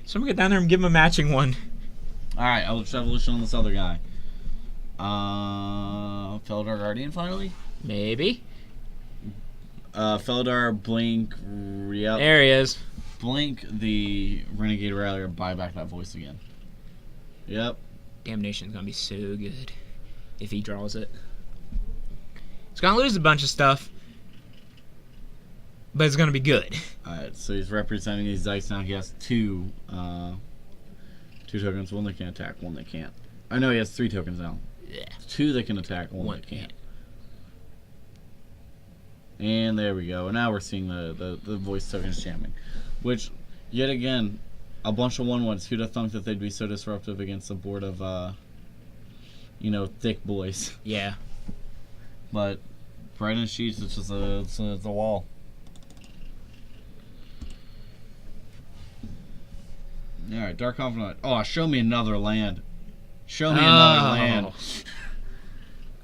Someone get down there and give him a matching one. Alright, Eldritch Evolution on this other guy. Felidar Guardian finally? Maybe. Felidar, Blink, There he is. Blink the Renegade Rallier, buy back that voice again. Yep. Damnation's gonna be so good if he draws it. He's gonna lose a bunch of stuff, but it's gonna be good. Alright, so he's representing his dice now. He has 2 tokens. One that can attack, one that can't. I know he has 3 tokens now. Yeah. 2 that can attack, one that can't. And there we go. And now we're seeing the voice tokens jamming. Which, yet again, a bunch of 1/1s. Who'd have thunk that they'd be so disruptive against a board of, thick boys. Yeah. But, Brighton Sheets, it's just it's a wall. Alright, Dark Confidant. Oh, show me another land. Show me another land.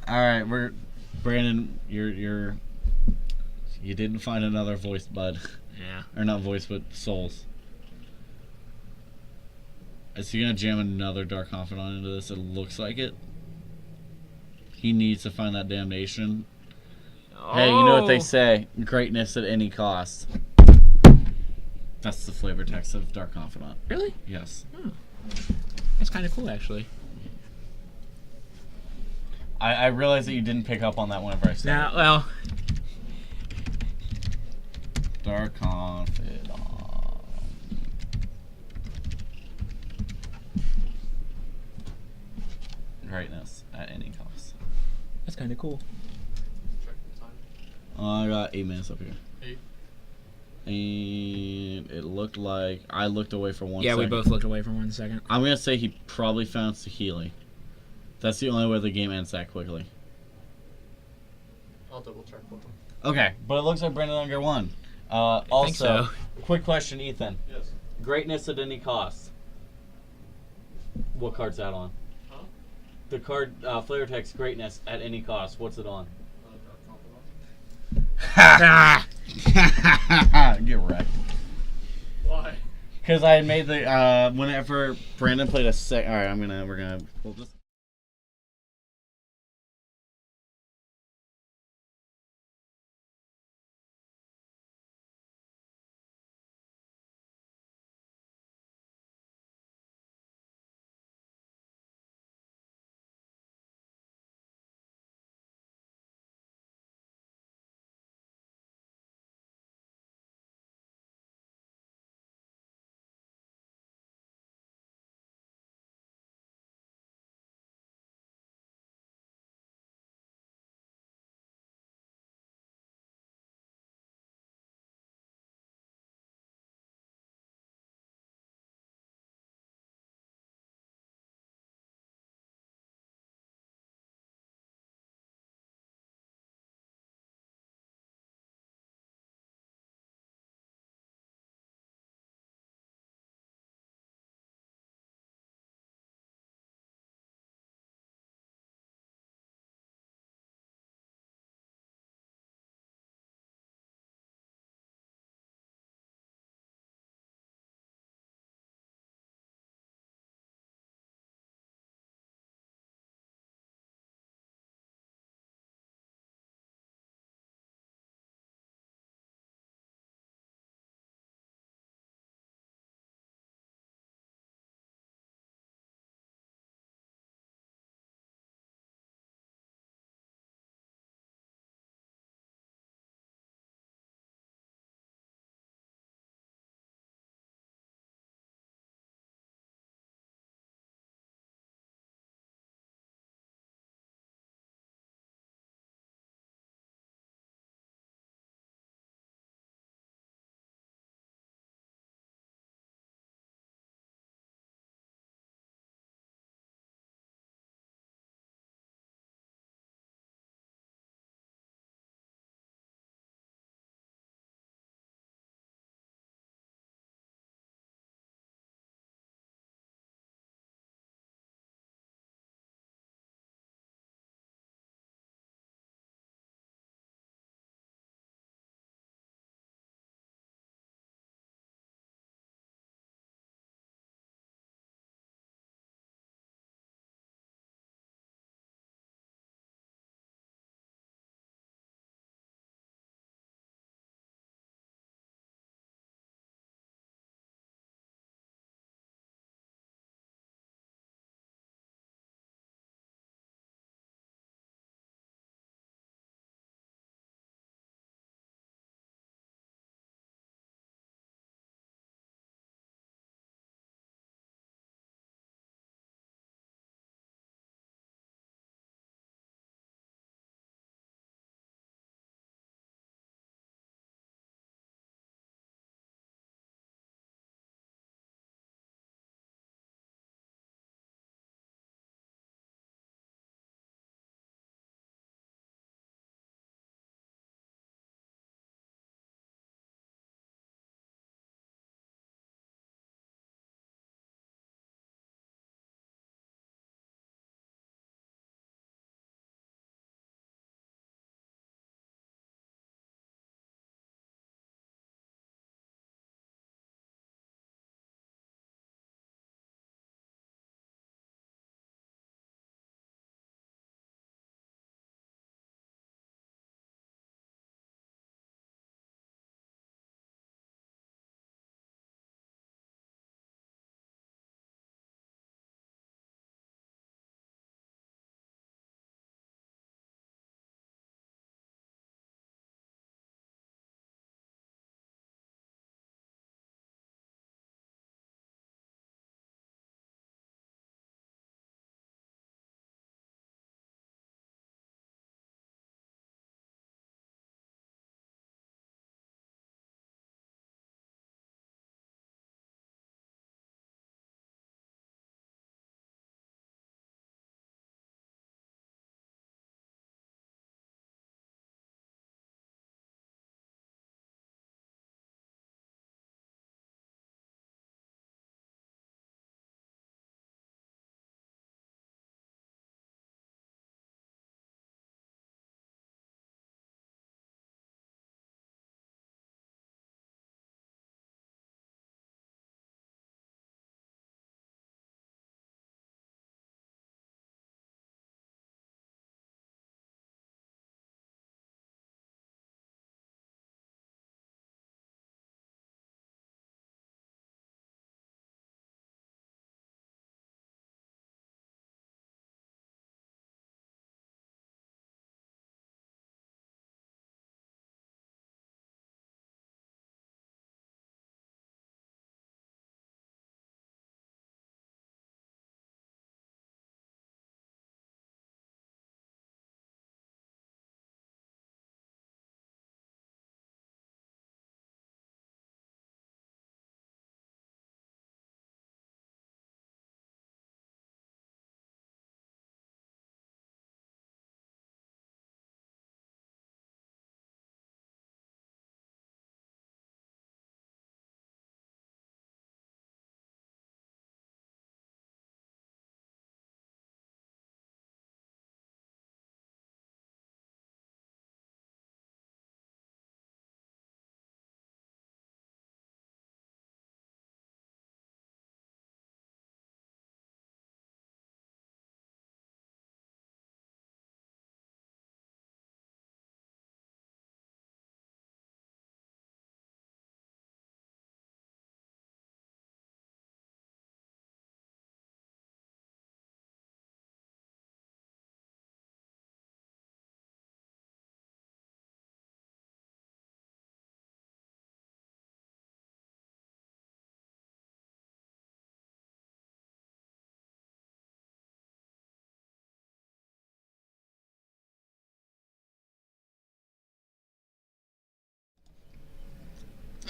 Alright, Brandon, you didn't find another voice, bud. Yeah. Or not voice, but souls. Is he gonna jam another Dark Confidant into this? It looks like it. He needs to find that damnation. Hey, you know what they say? Greatness at any cost. That's the flavor text of Dark Confidant. Really? Yes. That's kind of cool, actually. I realize that you didn't pick up on that whenever I said Now, it. well, Dark Confidant. Greatness at any cost. that's kind of cool. Check the time. I got 8 minutes up here. 8. And it looked like I looked away for 1 Yeah, second. we both looked away for 1 second. I'm gonna say he probably found Saheeli. That's the only way the game ends that quickly. I'll double check with them. Okay, but it looks like Brandon Unger won. I think Also, so. quick question, Ethan. Yes. Greatness at any cost. What card's that on? Huh? The card, Flavor Text Greatness at any cost. What's it on? Dark Confidant. Get wrecked. Why? Because I had made the whenever Brandon played a sec. All right, we're gonna pull this.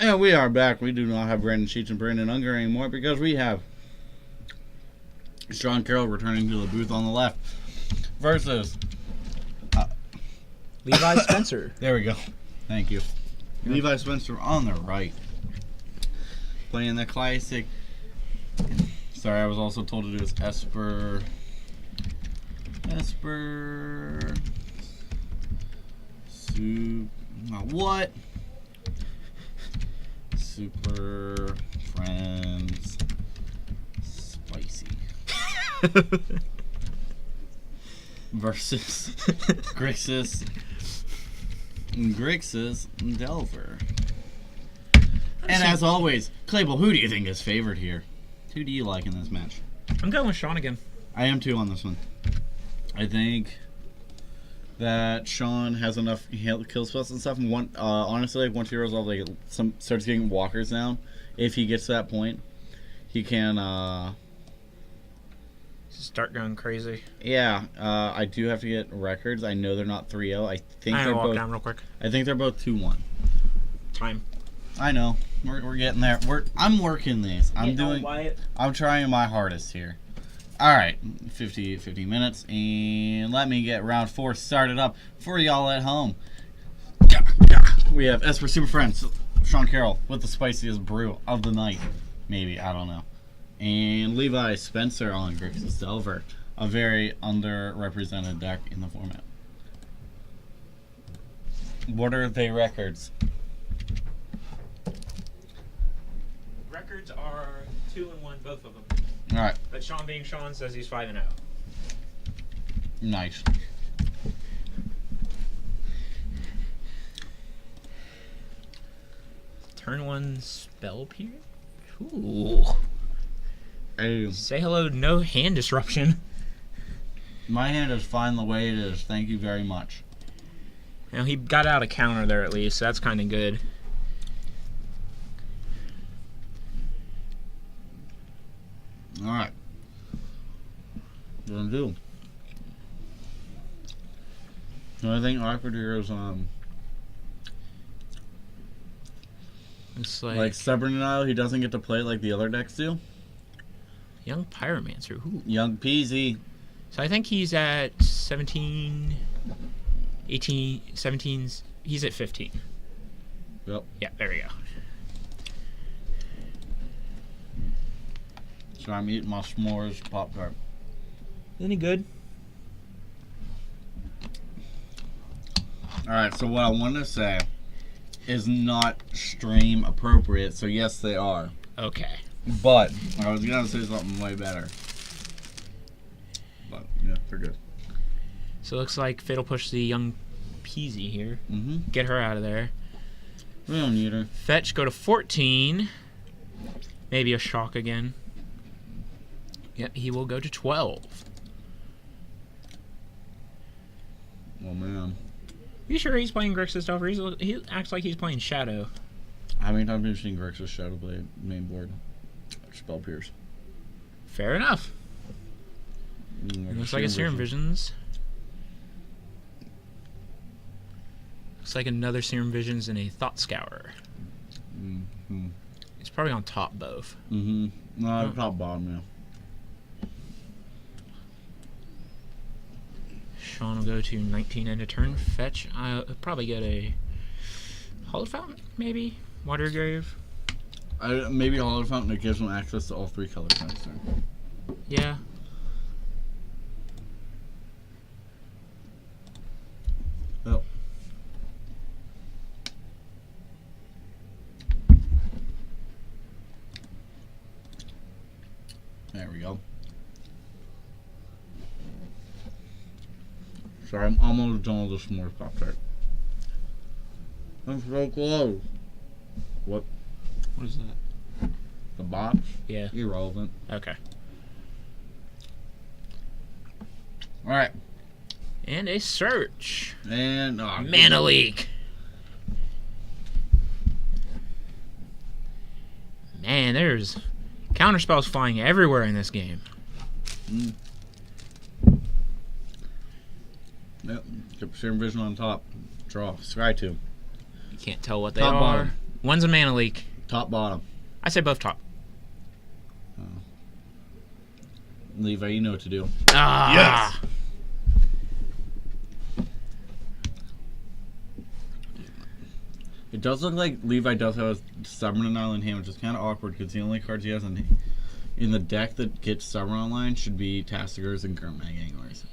And we are back. We do not have Brandon Sheets and Brandon Unger anymore because we have Sean Carroll returning to the booth on the left versus Levi Spencer. there we go. Thank you. Levi Spencer on the right. Playing the classic. Sorry, I was also told to do this Esper. What? Super Friends Spicy versus Grixis Delver. And as always, Claypool, who do you think is favored here? Who do you like in this match? I'm going with Sean again. I am too on this one. I think that Sean has enough kill spells and stuff. And honestly, like once he rolls off, like starts getting walkers down, if he gets to that point, he can. Start going crazy. Yeah, I do have to get records. I know they're not 3-0. I think I'm they're gonna walk both. down real quick. I think they're both 2-1. Time. I know. We're getting there. I'm working this. I'm trying my hardest here. All right, 50 minutes, and let me get round 4 started up for y'all at home. We have Esper Super Friends, Sean Carroll with the spiciest brew of the night, maybe, I don't know, and Levi Spencer on Grixis Delver, a very underrepresented deck in the format. What are their records? Records are 2-1, both of them. All right, But Sean being Sean says he's 5-0. nice. Turn 1 spell period. Ooh. Hey, Say hello, no hand disruption. my hand is fine the way it is. Thank you very much. Now he got out a counter there at least, so that's kind of good. All right. What I'm do? I think Awkward here is It's like Stubborn Denial. He doesn't get to play it like the other decks do. Young Pyromancer. Ooh. Young Peasy. So I think he's at 17, 18, 17's. He's at 15. Yep. Yeah, there we go. So I'm eating my s'mores Pop Tart. Any good? All right. So what I want to say is not stream appropriate. So yes, they are. Okay. But I was gonna say something way better. But yeah, they're good. So it looks like Fatal push the Young Peasy here. Mm-hmm. Get her out of there. We don't need her. Fetch, go to 14. Maybe a shock again. Yep, he will go to 12. Oh man. You sure he's playing Grixis Delver? He acts like he's playing Shadow. How many times have you seen Grixis Shadowblade main board? Spell Pierce. Fair enough. Looks like a Serum Visions. Looks like another Serum Visions and a Thought Scour. Mm-hmm. It's probably on top both. Mm-hmm. No, Oh. top bottom, yeah. Sean will go to 19 end of turn. Fetch. I'll probably get a Hollow Fountain, maybe? Water Grave. Maybe a Hollow Fountain that gives them access to all 3 colors next turn. Yeah. Oh. There we go. Sorry, I'm almost done with the s'mores Pop Tart. I'm so close. What? What is that? The box? Yeah. Irrelevant. Okay. Alright. And a Search. And Mana Leak. Man, there's counterspells flying everywhere in this game. Mm. Yep. Keep Serum Vision on top. Draw. Sky 2. You can't tell what they Top are. bottom. One's a mana leak. Top, bottom. I say both top. Levi, you know what to do. Ah. Yes. It does look like Levi does have a Stubborn Island hand, which is kind of awkward because the only cards he has in the deck that get Stubborn Online should be Tassigurs and Gurmag Anglers.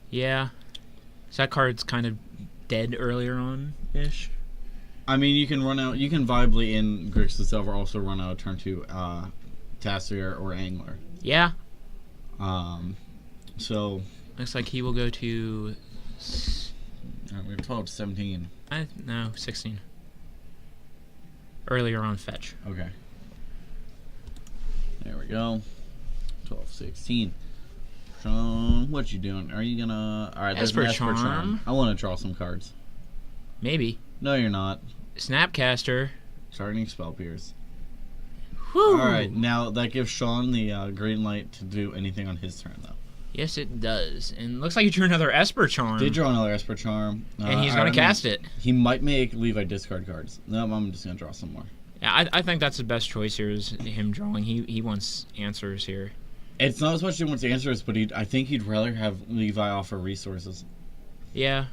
Yeah. So that card's kind of dead earlier on ish. I mean, you can viably in Grix the Silver also run out of turn 2 Tassigur or Angler. Yeah. So Looks like he will go to. we're 12 to 17. No, 16. Earlier on fetch. Okay. There we go. 12, 16. Sean, what you doing? Are you gonna... Alright, there's an Esper Esper Charm. Charm. I want to draw some cards. Maybe. No, you're not. Snapcaster. Starting Spell Pierce. Whew. Alright, now that gives Sean the green light to do anything on his turn, though. Yes, it does. And looks like you drew another Esper Charm. Did draw another Esper Charm. And he's going to cast it. He might make Levi discard cards. No, I'm just going to draw some more. Yeah, I think that's the best choice here is him drawing. He wants answers here. It's not as much he wants answers, but I think he'd rather have Levi offer resources. Yeah.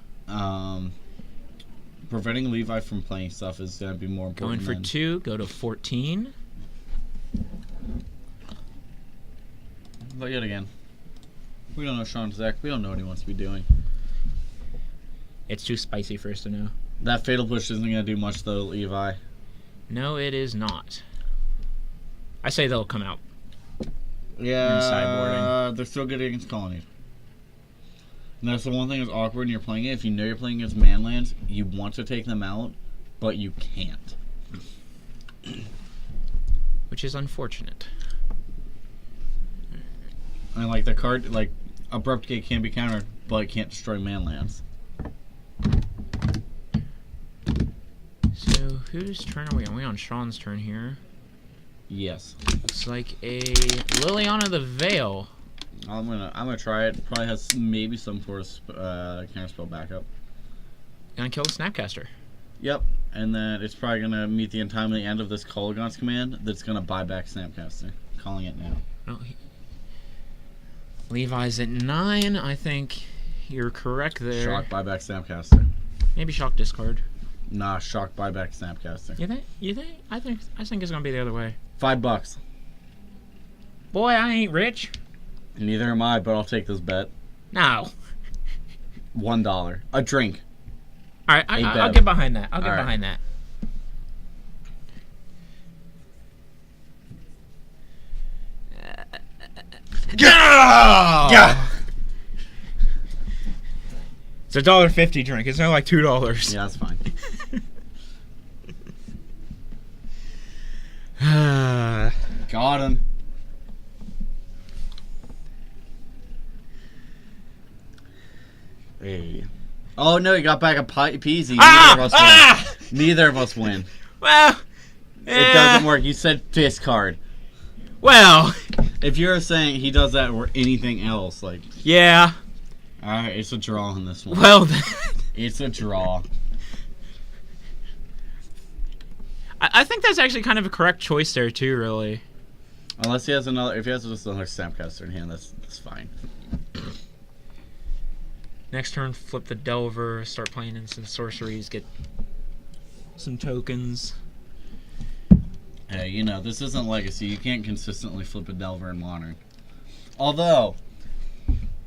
Preventing Levi from playing stuff is going to be more Going important. for 2, go to 14. Look yet again. We don't know Sean's deck. We don't know what he wants to be doing. It's too spicy for us to know. That Fatal Push isn't going to do much, though, Levi. No, it is not. I say they'll come out. Yeah, sideboarding. they're still good against colonies. And that's the one thing that's awkward when you're playing it. If you know you're playing against manlands, you want to take them out, but you can't. Which is unfortunate. And like the card, like Abrupt Gate can be countered, but it can't destroy manlands. So, whose turn are we on? We're on Sean's turn here. Yes. Looks like a Liliana the Veil. I'm gonna try it. Probably has maybe some sort of counterspell backup. Gonna kill the Snapcaster. Yep. And then it's probably gonna meet the untimely end of this Kolaghan's command that's gonna buy back Snapcaster. Calling it now. Oh, Levi's at 9. I think you're correct there. Shock buyback Snapcaster. Maybe shock discard. Nah, shock buyback Snapcaster. You think? I think it's gonna be the other way. $5. Boy, I ain't rich. Neither am I, but I'll take this bet. No. $1. A drink. All right, Ain't I'll bad. get behind that. I'll get All right. behind that. Yeah! It's a $1.50 drink. It's not like $2. Yeah, that's fine. Got him. Hey. Oh no, you got back a peasy. Neither of us win. Well, It doesn't work. You said discard. Well, If you're saying he does that or anything else, like, yeah. alright, it's a draw on this one. Well, It's a draw. I think that's actually kind of a correct choice there too. Really. Unless he has another, if he has just another Snapcaster in hand, that's fine. Next turn, flip the Delver, start playing in some sorceries, get some tokens. Hey, you know, this isn't Legacy. You can't consistently flip a Delver in Modern. Although,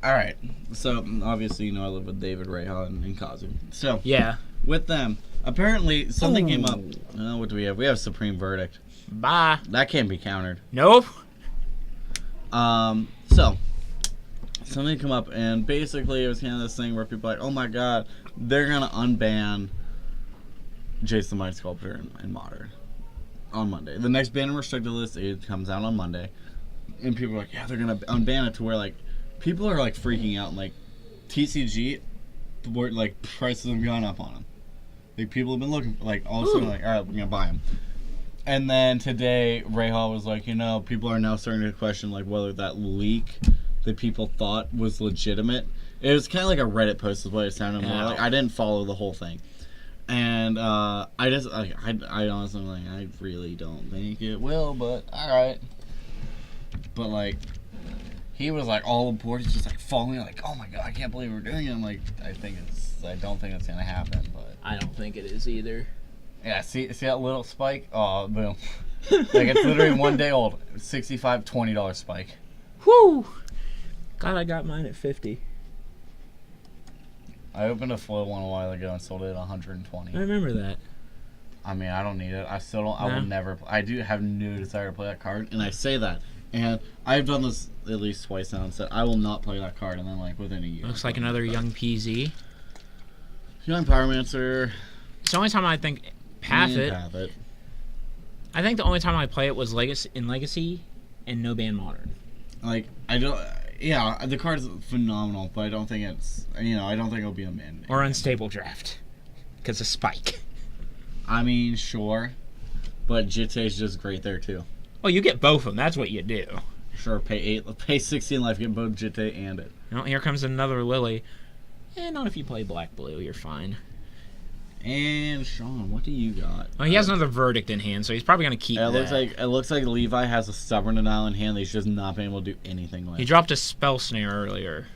alright, so obviously, you know, I live with David, Reha, and Kazu. So, Yeah. with them, apparently something came up. Ooh. What do we have? We have Supreme Verdict. Bye. That can't be countered. Nope. So, something come up, and basically it was kind of this thing where people are like, oh my god, they're gonna unban Jason the Mind Sculptor in Modern on Monday. The next ban and restricted list, it comes out on Monday, and people are like, yeah, they're gonna unban it, to where like people are like freaking out, like TCG, where like prices have gone up on them. Like people have been looking, like all of a sudden, like, all right, we're gonna buy them. And then today, Reha was like, you know, people are now starting to question like whether that leak that people thought was legitimate. It was kind of like a Reddit post, is what it sounded more Yeah. like. I didn't follow the whole thing. And I honestly like I really don't think it will, but all right. But like, he was like all aboard. He's just like falling, like, oh my god, I can't believe we're doing it. I'm like, I don't think it's gonna happen, but I don't think it is either. yeah. See that little spike? Oh, boom. Like it's literally 1 day old. $65, $20 spike. Whew! God, I got mine at 50. I opened a flow one a while ago and sold it at 120. I remember that. I mean, I don't need it. I still don't. I No. will never. I do have no desire to play that card, and I say that. And I've done this at least twice now and said I will not play that card, and then like within a year. Looks like another young PZ. Young Pyromancer. It's the only time I think Path and it. Path it. I think the only time I play it was Legacy and No Ban Modern. Like I don't. Yeah, the card's phenomenal, but I don't think it's. I don't think it'll be a man. Or Unstable Draft. Because of Spike. I mean, sure, but Jitte's just great there too. Well, you get both of them. That's what you do. Sure, pay 16 life, get both Jitte and it. Well, here comes another Lily. Not if you play Black-Blue. You're fine. And Sean, what do you got? Well, he has another Verdict in hand, so he's probably going to keep It that. looks like Levi has a stubborn denial in hand that he's just not been able to do anything with. He dropped a Spell Snare earlier.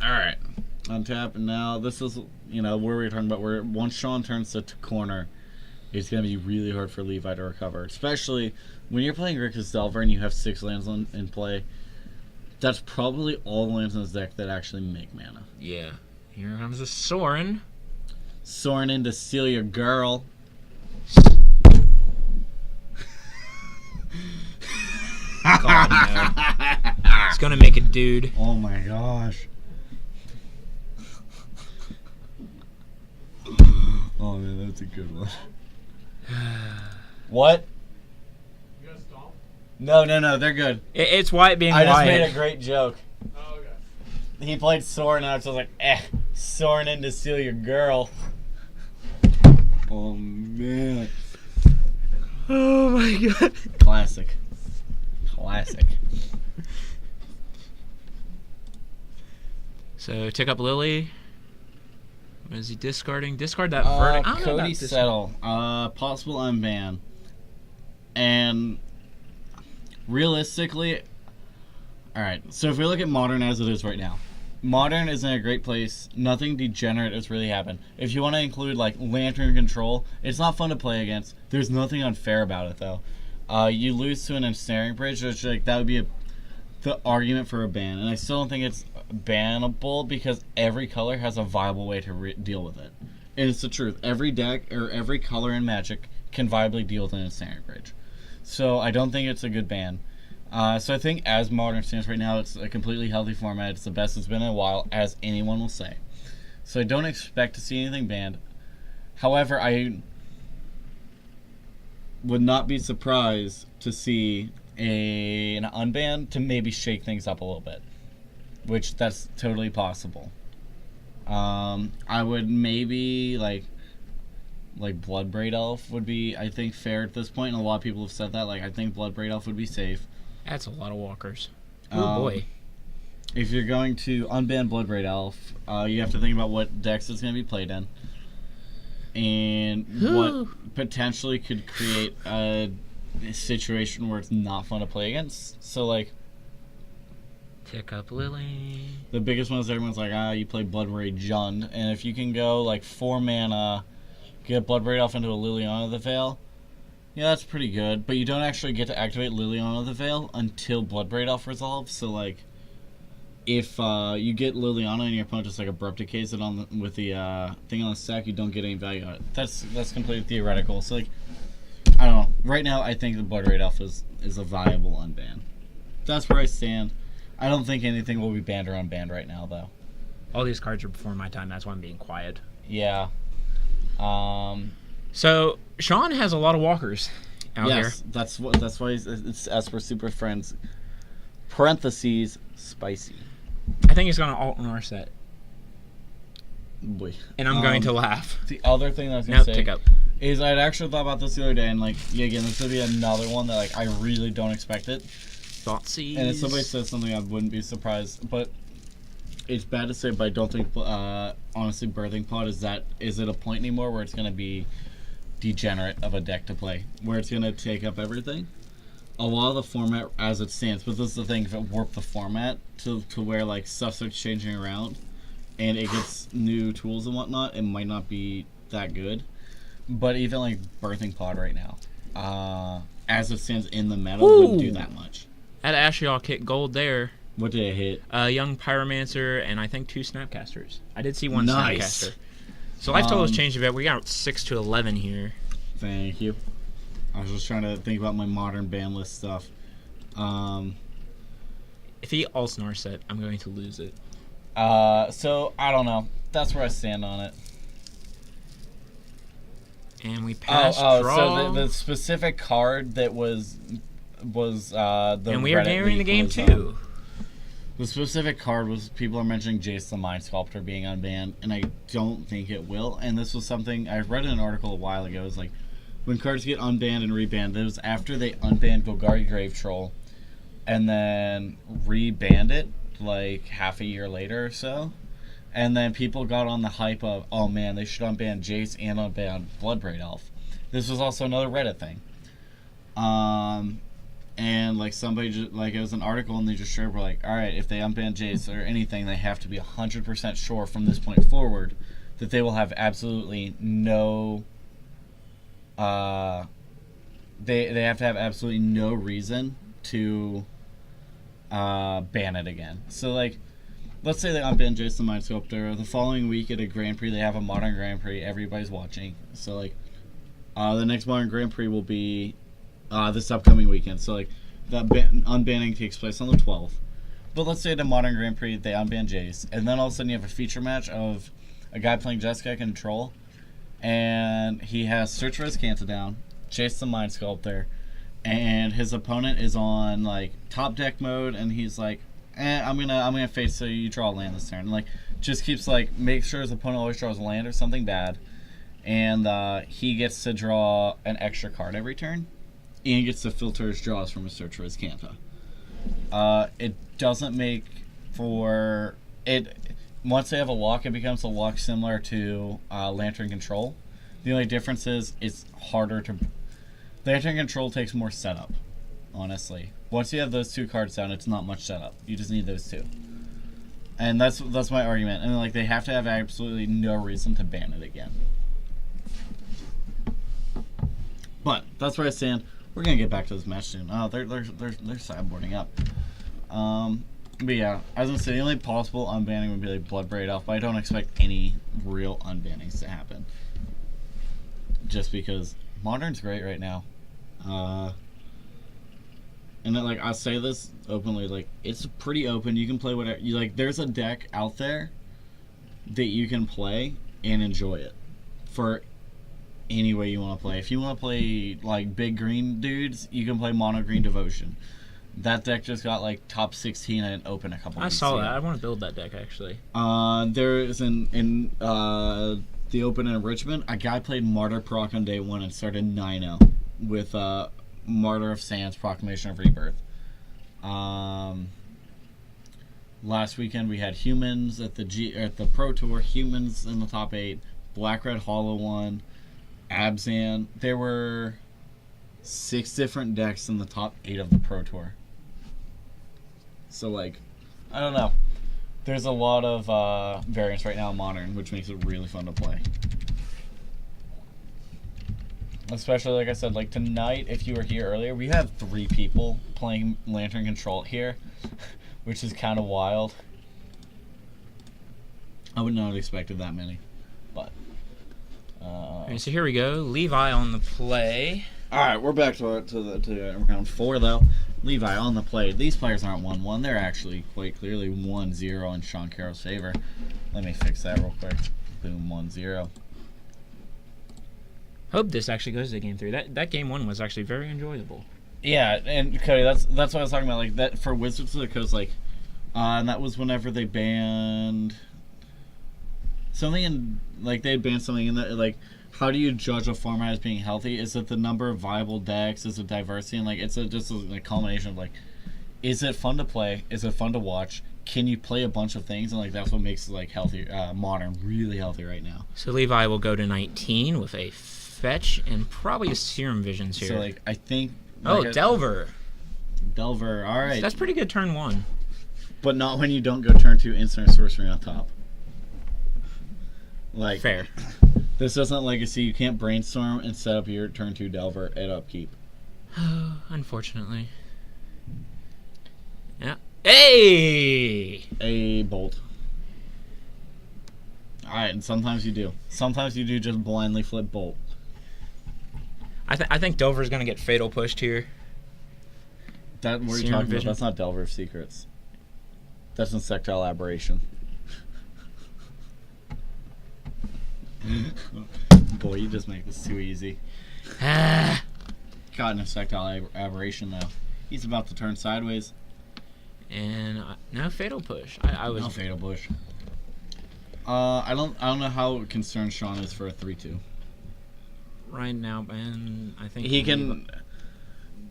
Alright. Untap, and now this is, where we were talking about where once Sean turns to corner, it's going to be really hard for Levi to recover. Especially when you're playing Grixis Delver and you have 6 lands in play. That's probably all the lands in his deck that actually make mana. Yeah. Here comes a Sorin. Soaring in to steal your girl. God, no. It's going to make a dude. Oh my gosh. Oh man, that's a good one. What? You guys stomp? No, they're good. It's Wyatt being I just Wyatt. made a great joke. Oh, okay. He played Soren and I was like, Soren in to steal your girl. Oh man. Oh my god. Classic. So, tick up Lily. What is he discarding? Discard that Verdict. I don't know Cody about this. Settle. Possible unban. And realistically, alright, so if we look at Modern as it is right now, Modern is in a great place. Nothing degenerate has really happened. If you want to include like Lantern Control, it's not fun to play against. There's nothing unfair about it though. You lose to an Ensnaring Bridge, which like that would be the argument for a ban, and I still don't think it's bannable because every color has a viable way to deal with it. And it's the truth. Every deck or every color in Magic can viably deal with an Ensnaring Bridge. So I don't think it's a good ban. So I think as Modern stands right now, it's a completely healthy format. It's the best it's been in a while, as anyone will say. So I don't expect to see anything banned. However, I would not be surprised to see an unban to maybe shake things up a little bit, which that's totally possible. I would maybe like Bloodbraid Elf would be, I think, fair at this point, and a lot of people have said that. Like, I think Bloodbraid Elf would be safe. That's a lot of walkers. Oh boy. If you're going to unban Bloodbraid Elf, you have to think about what decks it's going to be played in, and what potentially could create a situation where it's not fun to play against. So, like, Tick up Lily. the biggest one is everyone's like, you play Bloodbraid Jund, and if you can go, like, 4 mana, get Bloodbraid Elf into a Liliana of the Veil, yeah, that's pretty good, but you don't actually get to activate Liliana of the Veil until Bloodbraid Elf resolves, so, like, if you get Liliana and your opponent just, like, Abrupt Decays it with the thing on the stack, you don't get any value out of it. That's completely theoretical, so, like, I don't know. Right now, I think the Bloodbraid Elf is a viable unban. That's where I stand. I don't think anything will be banned or unbanned right now, though. All these cards are before my time. That's why I'm being quiet. Yeah. So Sean has a lot of walkers out here. Yes, that's why it's Esper Super Friends. Parentheses spicy. I think he's gonna alt Norset, set, Boy. and I'm going to laugh. The other thing that I was gonna Nope, say tick up. is I'd actually thought about this the other day, and like, yeah, again, this would be another one that like I really don't expect it. Thoughtseize. And if somebody says something, I wouldn't be surprised. But it's bad to say, but I don't think honestly Birthing Pod is it a point anymore where it's gonna be degenerate of a deck to play, where it's gonna take up everything. A lot of the format as it stands, but this is the thing, if it warped the format to where like stuff starts changing around and it gets new tools and whatnot, it might not be that good. But even like Birthing Pod right now, as it stands in the meta, wouldn't do that much. At Ashiok hit gold there. What did it hit? Young Pyromancer and I think 2 Snapcasters. I did see 1 Nice. Snapcaster. So life total has changed a bit. We got 6 to 11 here. Thank you. I was just trying to think about my modern ban list stuff. If he all-snar set, I'm going to lose it. So I don't know. That's where I stand on it. And we passed draw. So the specific card that was the and we are Reddit nearing the leak game was, too. The specific card was, people are mentioning Jace the Mind Sculptor being unbanned, and I don't think it will. And this was something I read in an article a while ago. It was like, when cards get unbanned and rebanned, it was after they unbanned Golgari Grave Troll and then rebanned it like half a year later or so. And then people got on the hype of, oh man, they should unban Jace and unban Bloodbraid Elf. This was also another Reddit thing. And like somebody just, like, it was an article and they just shared, were like, alright, if they unban Jace or anything, they have to be 100% sure from this point forward that they will have absolutely no they have to have absolutely no reason to ban it again. So like, let's say they unban Jace the Mind Sculptor. The following week at a Grand Prix, they have a Modern Grand Prix. Everybody's watching. So like, the next Modern Grand Prix will be this upcoming weekend. So like, that unbanning takes place on the 12th. But let's say at a Modern Grand Prix, they unban Jace, and then all of a sudden you have a feature match of a guy playing Jeskai Control, and he has Search for Azcanta down, Jace the Mind Sculptor, and his opponent is on like top deck mode, and he's like, I'm gonna face, so you draw a land this turn. And, like, just keeps like, make sure his opponent always draws a land or something bad, and he gets to draw an extra card every turn, and he gets to filter his draws from a Search for Azcanta. It doesn't make for it. Once they have a lock, it becomes a lock similar to Lantern Control. The only difference is it's harder to. Lantern Control takes more setup, honestly. Once you have those 2 cards down, it's not much setup. You just need those 2. And that's my argument. And like, they have to have absolutely no reason to ban it again. But that's where I stand. We're gonna get back to this match soon. Oh, they're sideboarding up. But yeah, as I say, the only possible unbanning would be like Bloodbraid Elf, but I don't expect any real unbannings to happen. Just because Modern's great right now. And then, like, I'll say this openly, like, it's pretty open. You can play whatever you like. There's a deck out there that you can play and enjoy it for any way you want to play. If you want to play like big green dudes, you can play Mono Green Devotion. That deck just got like top 16 and open a couple. I saw that. I want to build that deck actually. There is in the open in Richmond, a guy played Martyr Proc on day 1 and started 9-0 with Martyr of Sands, Proclamation of Rebirth. Last weekend we had Humans at the Pro Tour. Humans in the top 8. Black Red Hollow won. Abzan. There were 6 different decks in the top 8 of the Pro Tour. So like, I don't know. There's a lot of variance right now in Modern, which makes it really fun to play. Especially, like I said, like tonight, if you were here earlier, we have 3 people playing Lantern Control here, which is kind of wild. I would not have expected that many, but. Alright, so here we go. Levi on the play. All right, we're back to round 4 though. Levi on the play. These players aren't 1-1. They're actually quite clearly 1-0 in Sean Carroll's favor. Let me fix that real quick. Boom, 1-0. Hope this actually goes to game 3. That game 1 was actually very enjoyable. Yeah, and Cody, that's what I was talking about. Like that for Wizards of the Coast, like, and that was whenever they banned something in, like, they banned something in that, like, how do you judge a format as being healthy? Is it the number of viable decks? Is it diversity? And like, it's just a culmination of like, is it fun to play? Is it fun to watch? can you play a bunch of things, and like that's what makes like healthy, modern really healthy right now. So Levi will go to 19 with a fetch and probably a Serum Visions here. So like I think. oh, like, Delver. Delver. All right. That's pretty good turn 1. But not when you don't go turn 2 instant sorcery on top. Like Fair. This isn't Legacy. You can't brainstorm and set up your turn 2 Delver at upkeep. Unfortunately. Yeah. Hey! A bolt. Alright, and sometimes you do. Sometimes you do just blindly flip bolt. I think Delver's gonna get fatal pushed here. That what are you Serum talking Vision. about? That's not Delver of Secrets. That's Insectile Aberration. Boy, you just make this too easy. Ah. Got an Insectile Aberration though. He's about to turn sideways. And no fatal push. I was No Fatal Bush. I don't know how concerned Sean is for a 3-2. right now, and I think He can.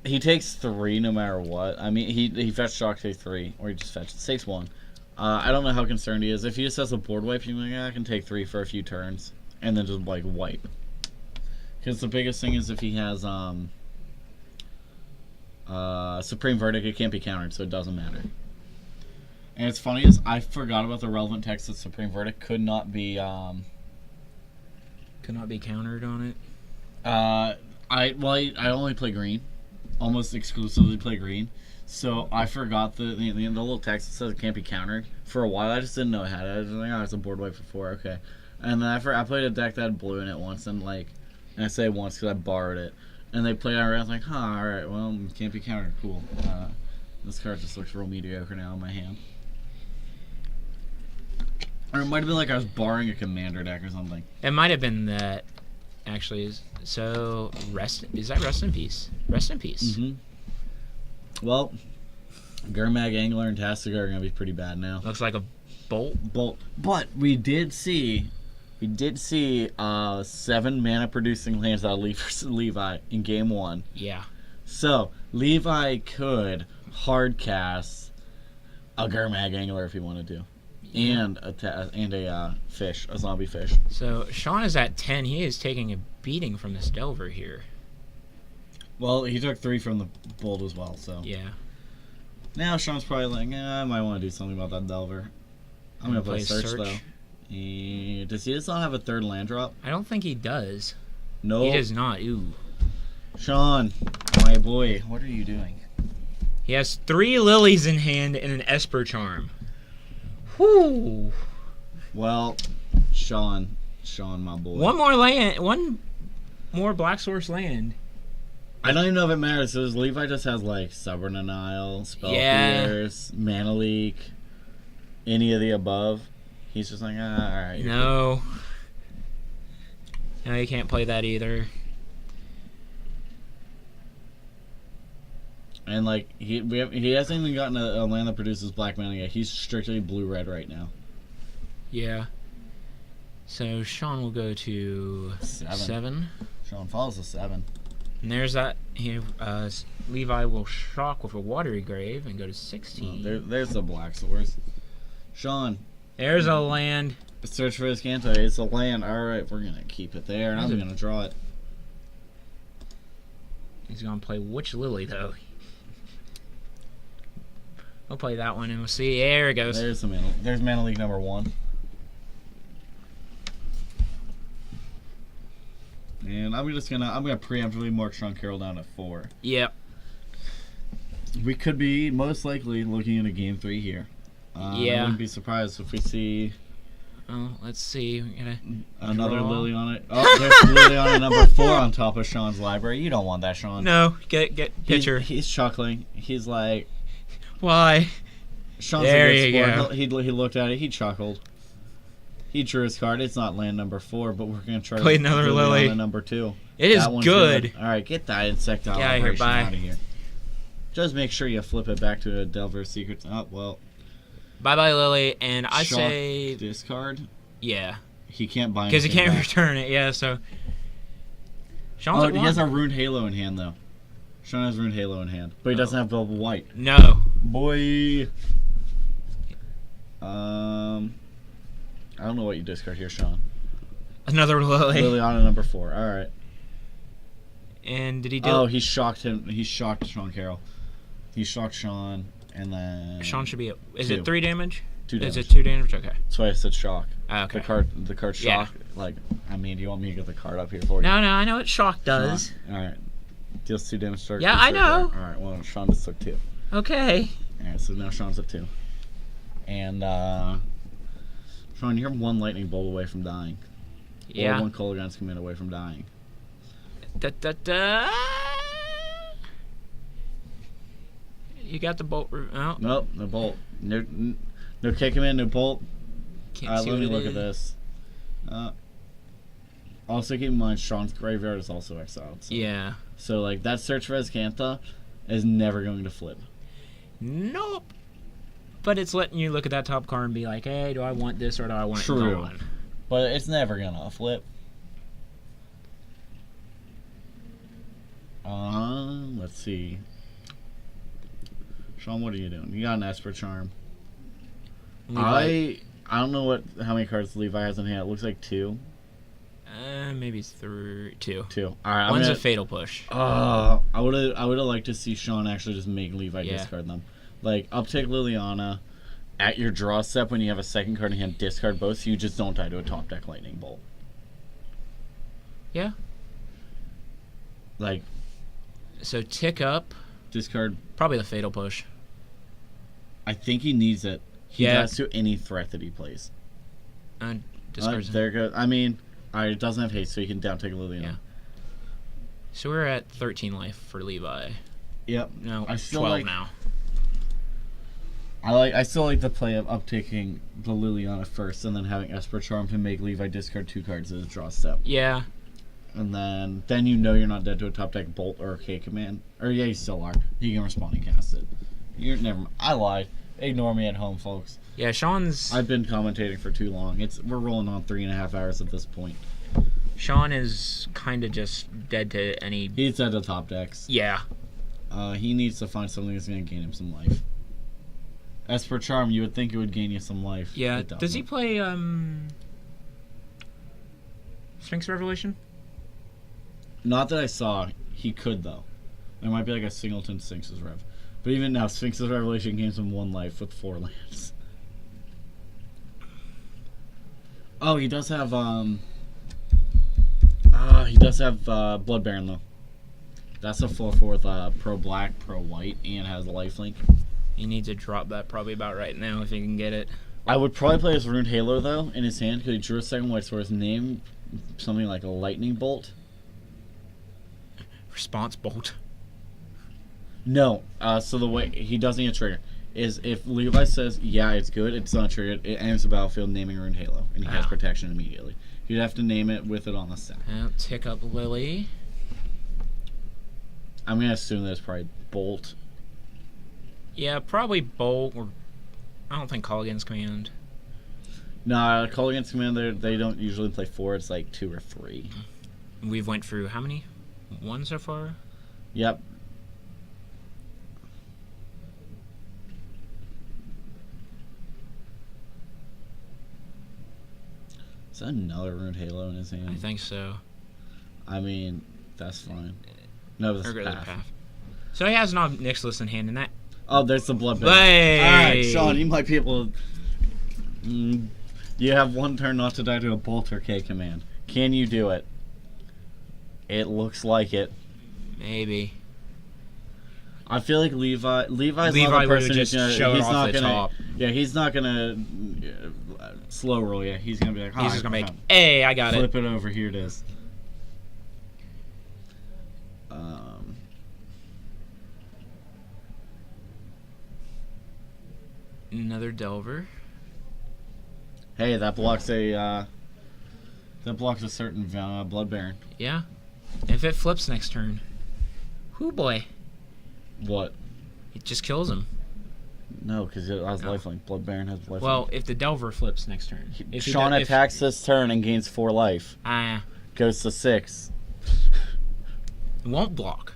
He takes 3 no matter what. I mean, he fetched Shock take 3, or he just fetched takes 1. I don't know how concerned he is. If he just has a board wipe, you're like, I can take 3 for a few turns, and then just like wipe. Because the biggest thing is if he has Supreme Verdict, it can't be countered, so it doesn't matter. And it's funny is I forgot about the relevant text that Supreme Verdict could not be countered on it. I only play green, almost exclusively play green, so I forgot the little text that says it can't be countered. For a while, I just didn't know it had it. I was like, oh, it's a board wipe for 4, okay. And then I played a deck that had blue in it once, and I say once because I borrowed it, and they played it around. I was like, huh, all right, well, it can't be countered. Cool. This card just looks real mediocre now in my hand. Or it might have been like I was borrowing a commander deck or something. It might have been that, actually. So, is that Rest in Peace? Rest in Peace. Mm-hmm. Well, Gurmag, Angler, and Tastigar are going to be pretty bad now. Looks like a bolt. But we did see 7 mana producing lands out of Levi in game 1. Yeah. So, Levi could hard cast a Gurmag Angler if he wanted to. And a fish, a zombie fish. So Sean is at 10. He is taking a beating from this Delver here. Well, he took 3 from the bolt as well, so. Yeah. Now Sean's probably like, I might want to do something about that Delver. I'm going to play Search, though. Does he just not have a 3rd land drop? I don't think he does. No. He does not. Ooh. Sean, my boy, what are you doing? He has 3 Lilies in hand and an Esper Charm. Whoo. Well, Sean, my boy. One more Black Source land. I don't even know if it matters. So Levi just has like Stubborn Denial, Spell Pierce, Mana Leak, any of the above. He's just like, alright. No. No, you can't play that either. And like he hasn't even gotten a land that produces black mana yet. He's strictly blue-red right now. Yeah. So Sean will go to 7. Sean falls to 7. And there's that. Levi will shock with a Watery Grave and go to 16. There's the Black Source. Sean. There's a land. Search for his Canto. It's a land. Alright, we're going to keep it there. And I'm going to draw it. He's going to play which Lily, though? We'll play that one and we'll see. There it goes. There's Mana Leak number 1. And I'm gonna preemptively mark Sean Carroll down at 4. Yep. We could be most likely looking at a game 3 here. Yeah. I wouldn't be surprised if we see Oh, let's see. We're gonna another draw. Lily on it. Oh, there's Lily on it number 4 on top of Sean's library. You don't want that, Sean. No, get pitcher. He's chuckling. He's like, Why? Sean's There a you good go. sport. He looked at it. He chuckled. He drew his card. It's not land number 4, but we're gonna try Play to another Lily Lily. on the number 2. It is That one's good. All right, get that Insectile Get out of here, Operation bye. out of here. Just make sure you flip it back to a Delver Secrets. Oh well. Bye bye Lily, and I Shock say discard. yeah, He can't buy because he anything can't back. return it. Yeah, so Sean's Oh, at he has a 1. Ruined Halo in hand though. Sean has Ruined Halo in hand, but he doesn't have Double White. No. Boy. I don't know what you discard here, Sean. Another Lily. Liliana number 4. All right. And did he do? Oh, he shocked him. He shocked Sean Carroll. He shocked Sean, and then Sean should be. Is 2. it 3 damage? 2 damage. Is it 2 damage? Okay. That's why I said shock. Okay. The card Yeah. shock. Like, I mean, do you want me to get the card up here for you? No, I know what shock does. All right. Deals 2 damage. Start. Yeah, I know. All right. Well, Sean just took 2. Okay. All right. So now Sean's up 2. And Sean, you're 1 lightning bolt away from dying. Yeah. Or 1 Kolaghan's command away from dying. Da, da, da. You got the bolt. Oh, Nope. No bolt. No kick command. No bolt. can't see Let what me it look at is. this. Also keep in mind, Sean's graveyard is also exiled. So, Yeah. so like that search for Azcantha is never going to flip. Nope. But it's letting you look at that top card and be like, hey, do I want this or do I want True. it gone? But it's never gonna flip. Let's see. Sean, what are you doing? You got an Esper Charm. Levi, I don't know how many cards Levi has in hand. It looks like 2. maybe 3, 2. 2. All right. One's a fatal push. I would have liked to see Sean actually just make Levi Yeah. discard them. Like uptake Liliana at your draw step when you have a second card in hand, discard both, so you just don't die to a top deck lightning bolt. Yeah. Like So tick up, discard. probably the fatal push. I think he needs it. He Yeah. dies to any threat that he plays. Discards. There goes. I mean, it doesn't have haste, so you can down take Liliana. Yeah. So we're at 13 life for Levi. Yep. No, I still 12 like- now. I still like the play of uptaking the Liliana first, and then having Esper Charm to make Levi discard 2 cards as a draw step. Yeah. And then you know you're not dead to a top deck bolt or a K command. Or yeah, you still are. You can respond and cast it. You're never. I lied. Ignore me at home, folks. Yeah, Sean's I've been commentating for too long. We're rolling on 3.5 hours at this point. Sean is kind of just dead to any. He's dead to top decks. Yeah. He needs to find something that's going to gain him some life. Esper Charm, you would think it would gain you some life. Yeah. It Does he doesn't. play Sphinx Revelation? Not that I saw. He could though. There might be like a singleton Sphinx's Rev. But even now, Sphinx's Revelation gains him 1 life with 4 lands. Oh, he does have Blood Baron though. That's a 4/4 with pro black, pro white, and has a lifelink. You need to drop that probably about right now if you can get it. I would probably play his Runed Halo though in his hand because he drew a second white sword. His name something like a lightning bolt. Response bolt. No, so the way he doesn't get triggered is if Levi says yeah it's good, it's not triggered. It enters the battlefield naming Runed Halo, and he has Wow. protection immediately. You'd have to name it with it on the stack. I'll tick up Lily. I'm gonna assume that it's probably Bolt. Yeah, probably bolt or I don't think Colligan's command. Nah, Call Against Commander, they don't usually play 4. It's like 2 or 3. We've went through how many? 1 so far? Yep. Is that another Runed Halo in his hand? I think so. I mean, that's fine. No, Or that's go to the path. path. So he has an Obnixilis in hand in that. Oh, there's the blood bank. Hey! Alright, Sean, you might be able to... you have 1 turn not to die to a Bolt or K command. Can you do it? It looks like it. Maybe. I feel like Levi's Levi not the would person just who's gonna, show it he's off not the gonna, top. Yeah, he's not gonna slow roll you. He's gonna be like, He's just gonna make, fine. hey, I got Flip it. it over. Here it is. Another Delver. Hey, that blocks a certain Blood Baron. Yeah. If it flips next turn. Whoo boy. What? It just kills him. No, because it has No. lifelink. Blood Baron has lifelink. Well, if the Delver flips next turn. If he Sean do- attacks this turn and gains 4 life. Goes to 6. It won't block.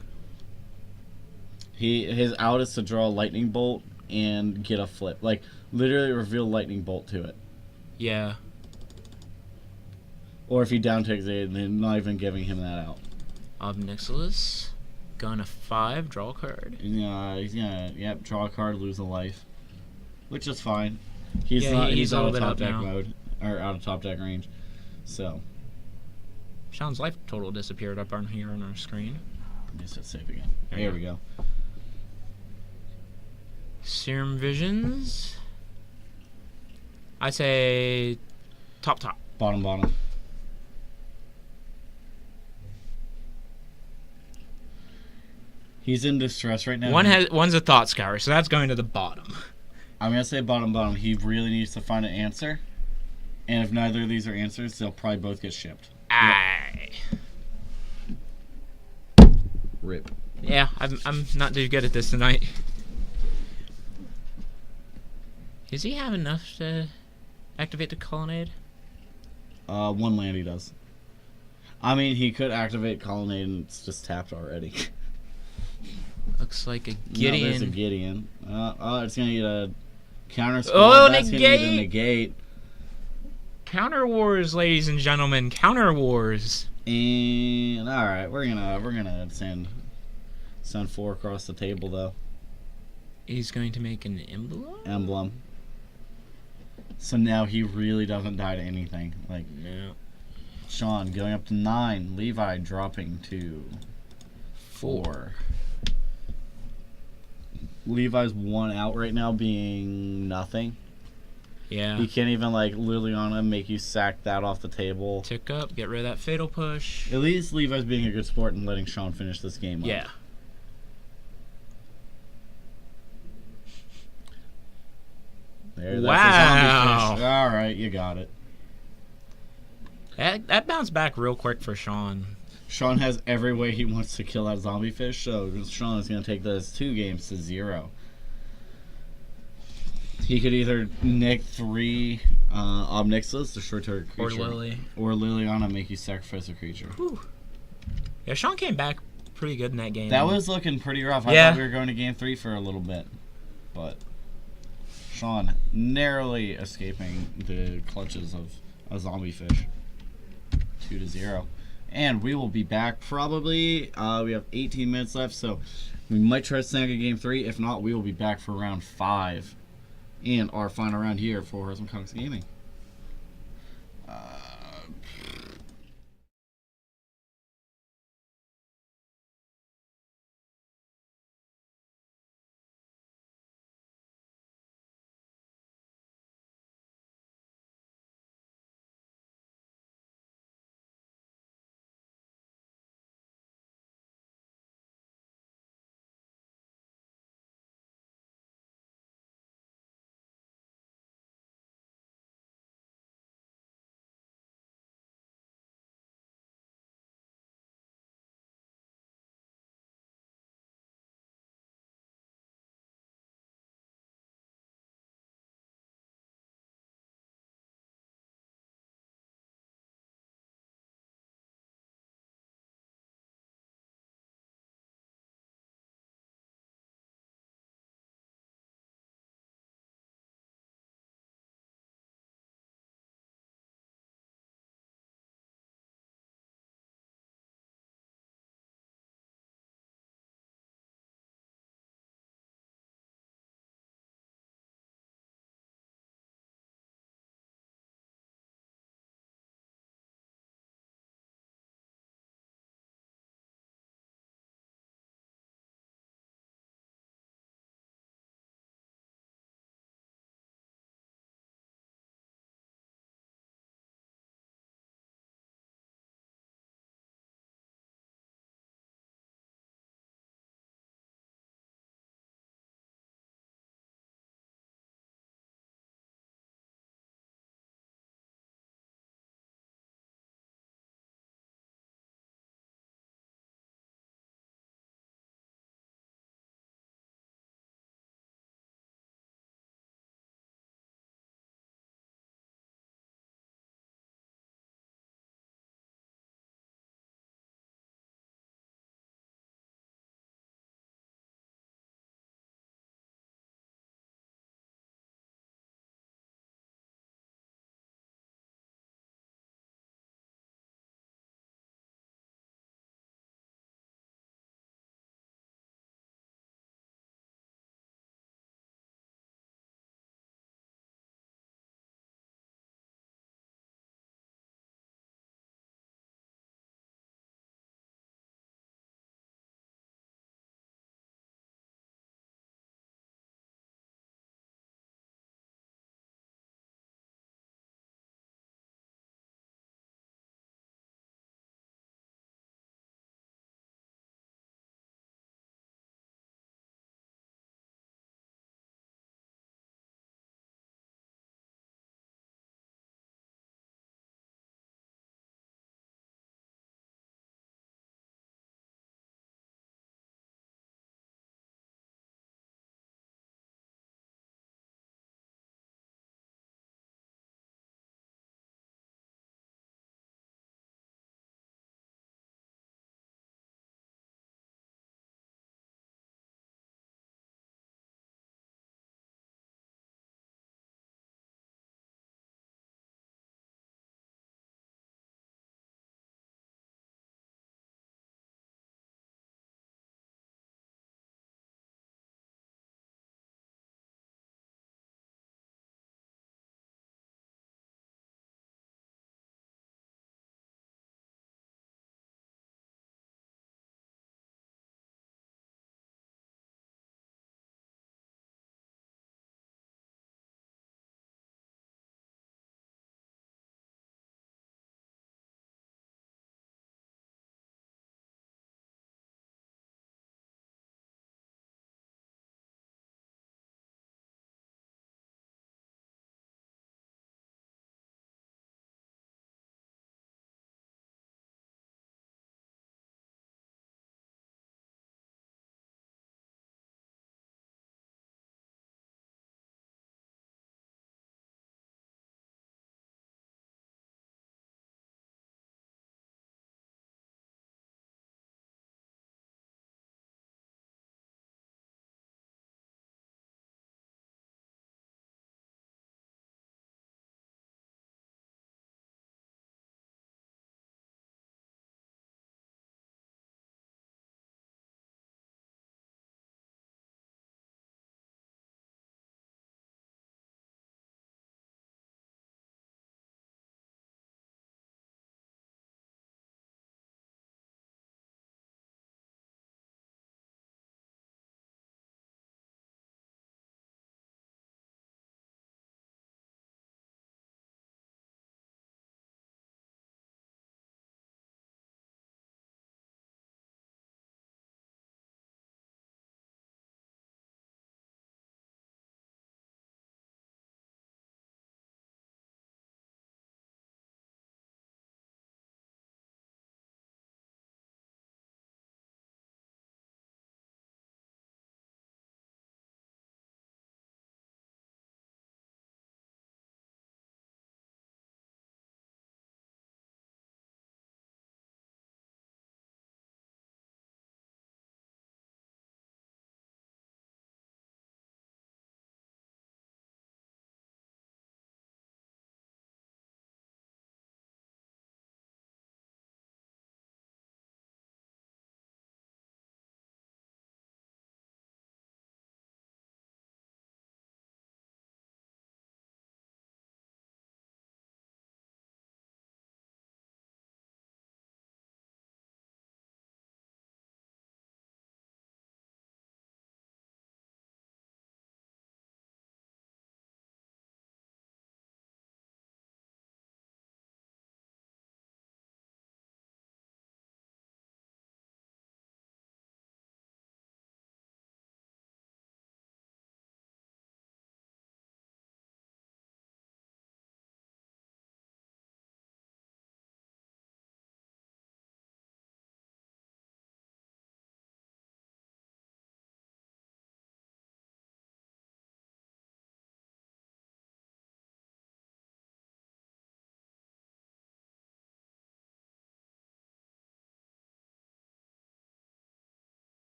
His out is to draw a lightning bolt, and get a flip. Like, literally reveal lightning bolt to it. Yeah. Or if he down takes it, then not even giving him that out. Obnixilis. Gun a 5, draw a card. He's gonna, yep, draw a card, lose a life. Which is fine. He's Yeah, not, he's he's a out little of bit top up deck now. mode. Or out of top deck range. So, Sean's life total disappeared up on here on our screen. let me set save again. There we go. Serum Visions. I say top. Bottom. He's in distress right now. One's a Thought Scour, so that's going to the bottom. I'm gonna say bottom. He really needs to find an answer. And if neither of these are answers, they'll probably both get shipped. Aye. Rip. Yeah, I'm not too good at this tonight. Does he have enough to activate the Colonnade? One land he does. I mean, he could activate Colonnade and it's just tapped already. Looks like a No, Gideon. there's a Gideon. It's gonna need a counter spell. Oh, That's gonna need a negate! negate. Counter Wars, ladies and gentlemen. Counter Wars. And alright, we're gonna send 4 across the table though. He's going to make an Emblem. So now he really doesn't die to anything. Like, No. Sean going up to 9. Levi dropping to 4. Levi's 1 out right now being nothing. Yeah. He can't even, like, Liliana make you sack that off the table. Tick up, get rid of that Fatal Push. At least Levi's being a good sport and letting Sean finish this game up. Yeah. There, Wow. that's a zombie fish. Alright, you got it. That bounced back real quick for Sean. Sean has every way he wants to kill that zombie fish, so Sean is going to take those 2 games to 0. He could either nick 3 Obnixilis, the short turret Or creature, Lily. or Liliana make you sacrifice a creature. Whew. Yeah, Sean came back pretty good in that game. That was looking pretty rough. I Yeah. thought we were going to game 3 for a little bit, but Sean narrowly escaping the clutches of a zombie fish. 2-0. And we will be back probably. We have 18 minutes left, so we might try to snag a game 3. If not, we will be back for round 5 and our final round here for Hearthstone Comics Gaming.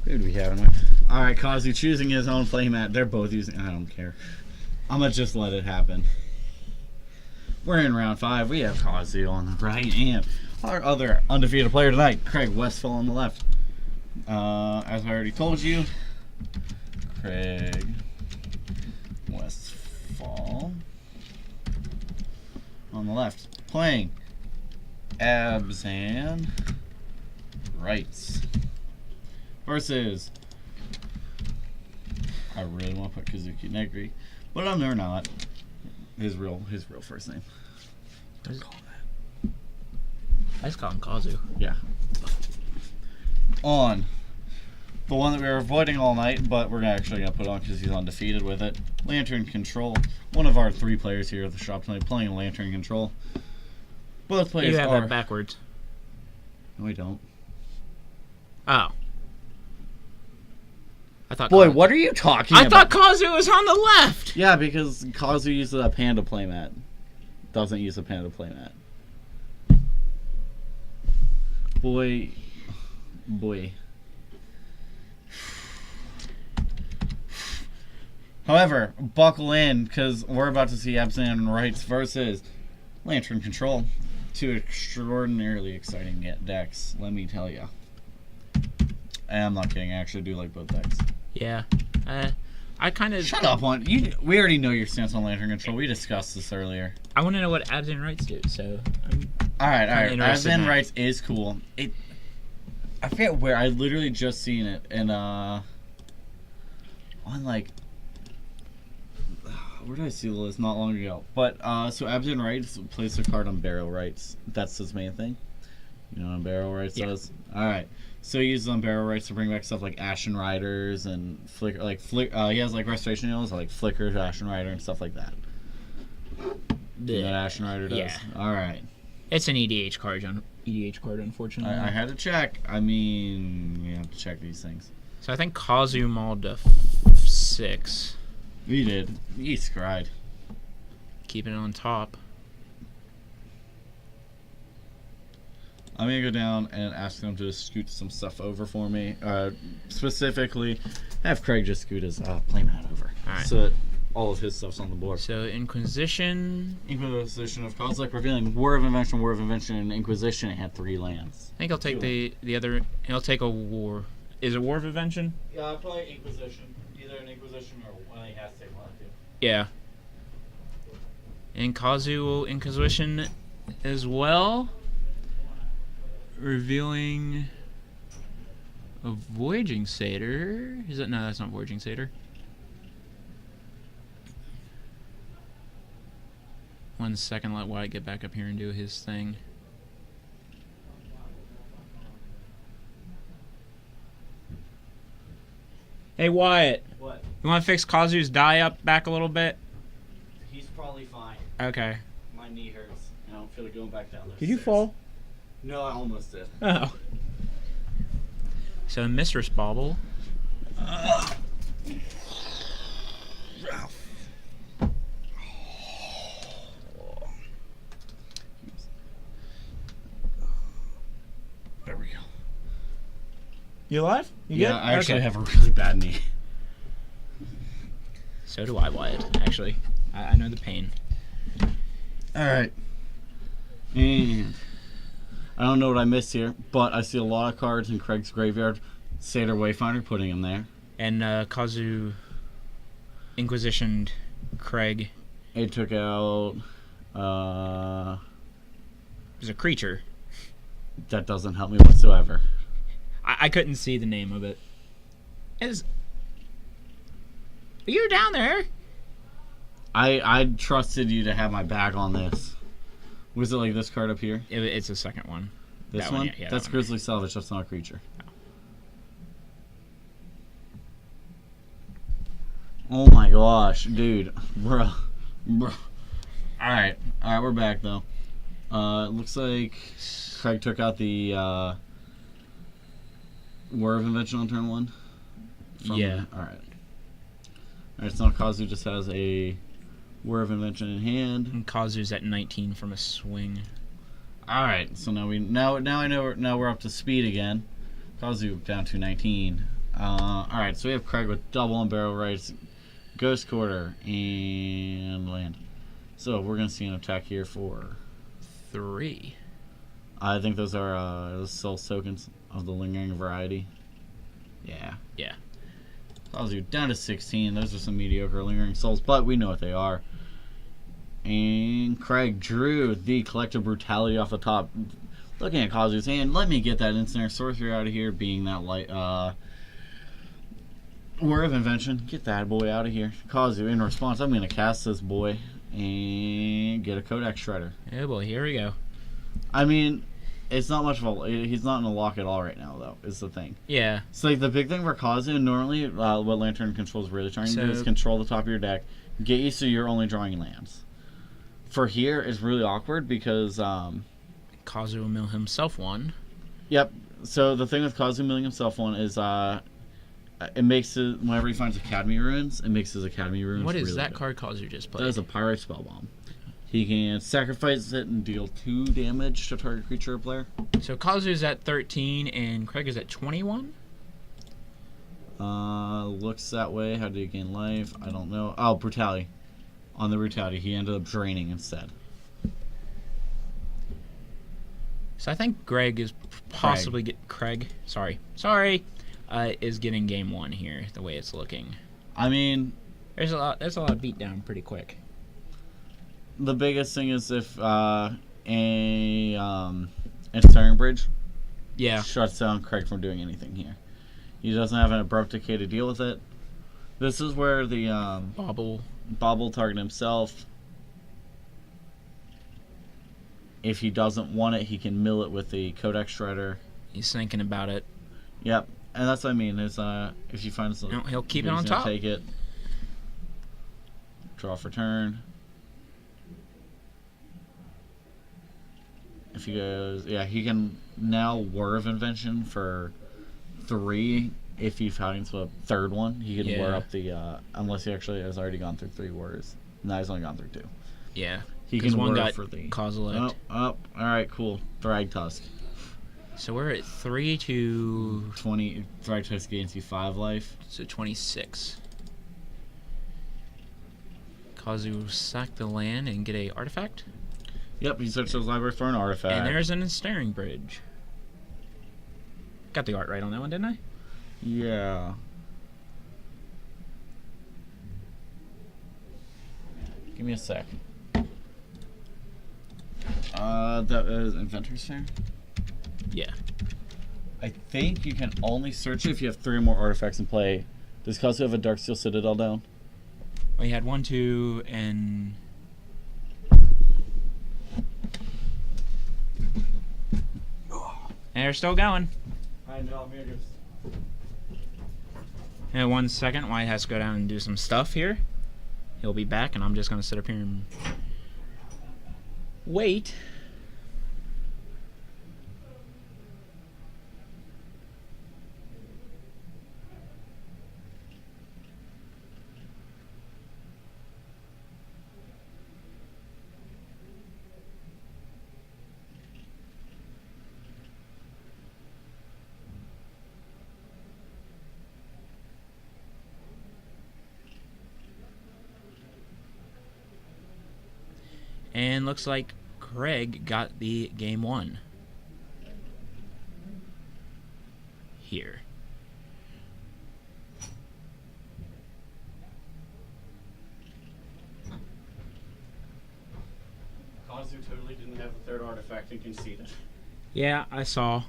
Who do we have in my... Alright, Kazu choosing his own playmat. They're both using... I don't care. I'm gonna just let it happen. We're in round 5. We have Kazu on the right and our other undefeated player tonight, Craig Westfall on the left. As I already told you, Craig Westfall on the left, playing Abzan Rights versus, I really want to put Kazuki Negri, but they're not. His real first name. I just call him Kazu. Yeah. On the one that we were avoiding all night, but we're actually going to put on because he's undefeated with it. Lantern Control. One of our 3 players here at the shop tonight playing Lantern Control. Both players You have are... that backwards. No, we don't. Oh. I thought. Boy, what are you talking I about? thought Kazu was on the left. Yeah, because Kazu uses a Panda playmat. Doesn't use a Panda playmat. Boy. However, buckle in, because we're about to see Abzan Rights versus Lantern Control. 2 extraordinarily exciting decks, let me tell you. And I'm not kidding, I actually do like both decks. Yeah. I kind of. Shut up on you. We already know your stance on Lantern Control. We discussed this earlier. I want to know what Abzan Rights do. So. All right. interested in Abzan that. Rights is cool. I forget where. I literally just seen it and on like. Where did I see the list? Not long ago. But so Abzan Rights plays a card on Barrow Rights. That's his main thing. You know what Barrow Rights does? All right. So he uses on Barrow Rights to bring back stuff like Ashen Riders and Flicker. He has like Restoration Heals, like Flicker, Ashen Rider, and stuff like that. You know what Ashen Rider does? Yeah. All right. It's an EDH card, unfortunately. I had to check. I mean, you have to check these things. So I think Kazu mauled to 6. We did. He scried. Keeping it on top. I'm gonna go down and ask them to scoot some stuff over for me. Specifically, have Craig just scoot his playmat over, Alright. so that all of his stuff's on the board. So Inquisition. Inquisition of Kozilek revealing War of Invention, and Inquisition. It had 3 lands. I think he'll take the other. He'll take a War. Is it War of Invention? Yeah, probably Inquisition. Either an Inquisition or one he has to take one or 2. Yeah. And Kazu will Inquisition as well. Revealing a Voyaging Satyr. Is it? No, that's not Voyaging Satyr. 1 second, let Wyatt get back up here and do his thing. Hey Wyatt, What? you want to fix Kazu's die up back a little bit? He's probably fine. Okay. My knee hurts. I don't feel like going back down there. Did you fall? No, I almost did. Oh. So Mistress Bauble. There we go. You alive? You Yeah, good? I actually Okay. have a really bad knee. So do I, Wyatt. Actually, I know the pain. All right. And I don't know what I missed here, but I see a lot of cards in Craig's graveyard. Satyr Wayfinder, putting him there. And Kazu Inquisitioned Craig. It took out. Is a creature. That doesn't help me whatsoever. I couldn't see the name of it. You're down there. I trusted you to have my back on this. Was it like this card up here? It's the second one. This That one? one, yeah, That's that one. Grizzly Salvage. That's not a creature. Oh my gosh, dude. Bruh. Alright, we're back though. It looks like Craig took out the War of Invention on turn 1. Yeah. Alright. Alright, so now Kazu just has a War of Invention in hand. And Kazu's at 19 from a swing. Alright, so now I know now we're up to speed again. Kazu down to 19. Alright, so we have Craig with double and barrel rights, Ghost Quarter, and land. So we're going to see an attack here for... 3. I think those are soul tokens of the lingering variety. Yeah. Yeah. Allows you down to 16. Those are some mediocre lingering souls, but we know what they are. And Craig drew the collective brutality off the top. Looking at Kazu's hand, let me get that instant sorcery out of here, being that light War of Invention. Get that boy out of here. Kazu, in response, I'm going to cast this boy and get a Codex Shredder. Oh boy, here we go. I mean, it's not much of a... He's not in a lock at all right now, though, is the thing. Yeah. So, like, the big thing for Kazu, normally, what Lantern Control is really trying to do is control the top of your deck, get you so you're only drawing lands. For here, it's really awkward because... Kazu will mill himself one. Yep. So, the thing with Kazu milling himself one is, it makes it... Whenever he finds Academy Ruins, it makes his Academy Ruins What is really that good. card Kazu just played? That is a Pyrite Spell Bomb. He can sacrifice it and deal 2 damage to target creature or player. So Kazu's at 13 and Craig is at 21? Looks that way. How did he gain life? I don't know. Oh, Brutality. On the Brutality, he ended up draining instead. So I think Greg is possibly Craig. Sorry, is getting game 1 here. The way it's looking, I mean, there's a lot of beatdown pretty quick. the biggest thing is if Ensnaring Bridge shuts down Craig from doing anything here. He doesn't have an Abrupt Decay to deal with it. This is where the Bobble target himself. If he doesn't want it, he can mill it with the Codex Shredder. He's thinking about it. Yep, and that's what I mean. Is if you find No, he'll keep it he's on gonna top. take it. Draw for turn. If he goes, yeah, he can now War of Invention for 3. If he's fighting to a third one, he can war up the. Unless he actually has already gone through 3 wars. No, he's only gone through 2. Yeah. He 'Cause can one war got for the. Kozilek. All right, cool. Thrag Tusk. So we're at 3 to 20. Thrag Tusk gains you 5 life. 26. Kazu sack the land and get a artifact. Yep, he searches his library for an artifact. And there's an Ensnaring Bridge. Got the art right on that one, didn't I? Yeah. Give me a sec. That is Inventor's turn. Yeah. I think you can only search it if you have 3 or more artifacts in play. Does Kazu have a Darksteel Citadel down? We had 1, 2, and... And they're still going. I know, I'm here. And 1 second, White has to go down and do some stuff here. He'll be back, and I'm just going to sit up here and wait. And looks like Craig got the game 1. Here. Kazu totally didn't have the 3rd artifact and conceded. Yeah, I saw.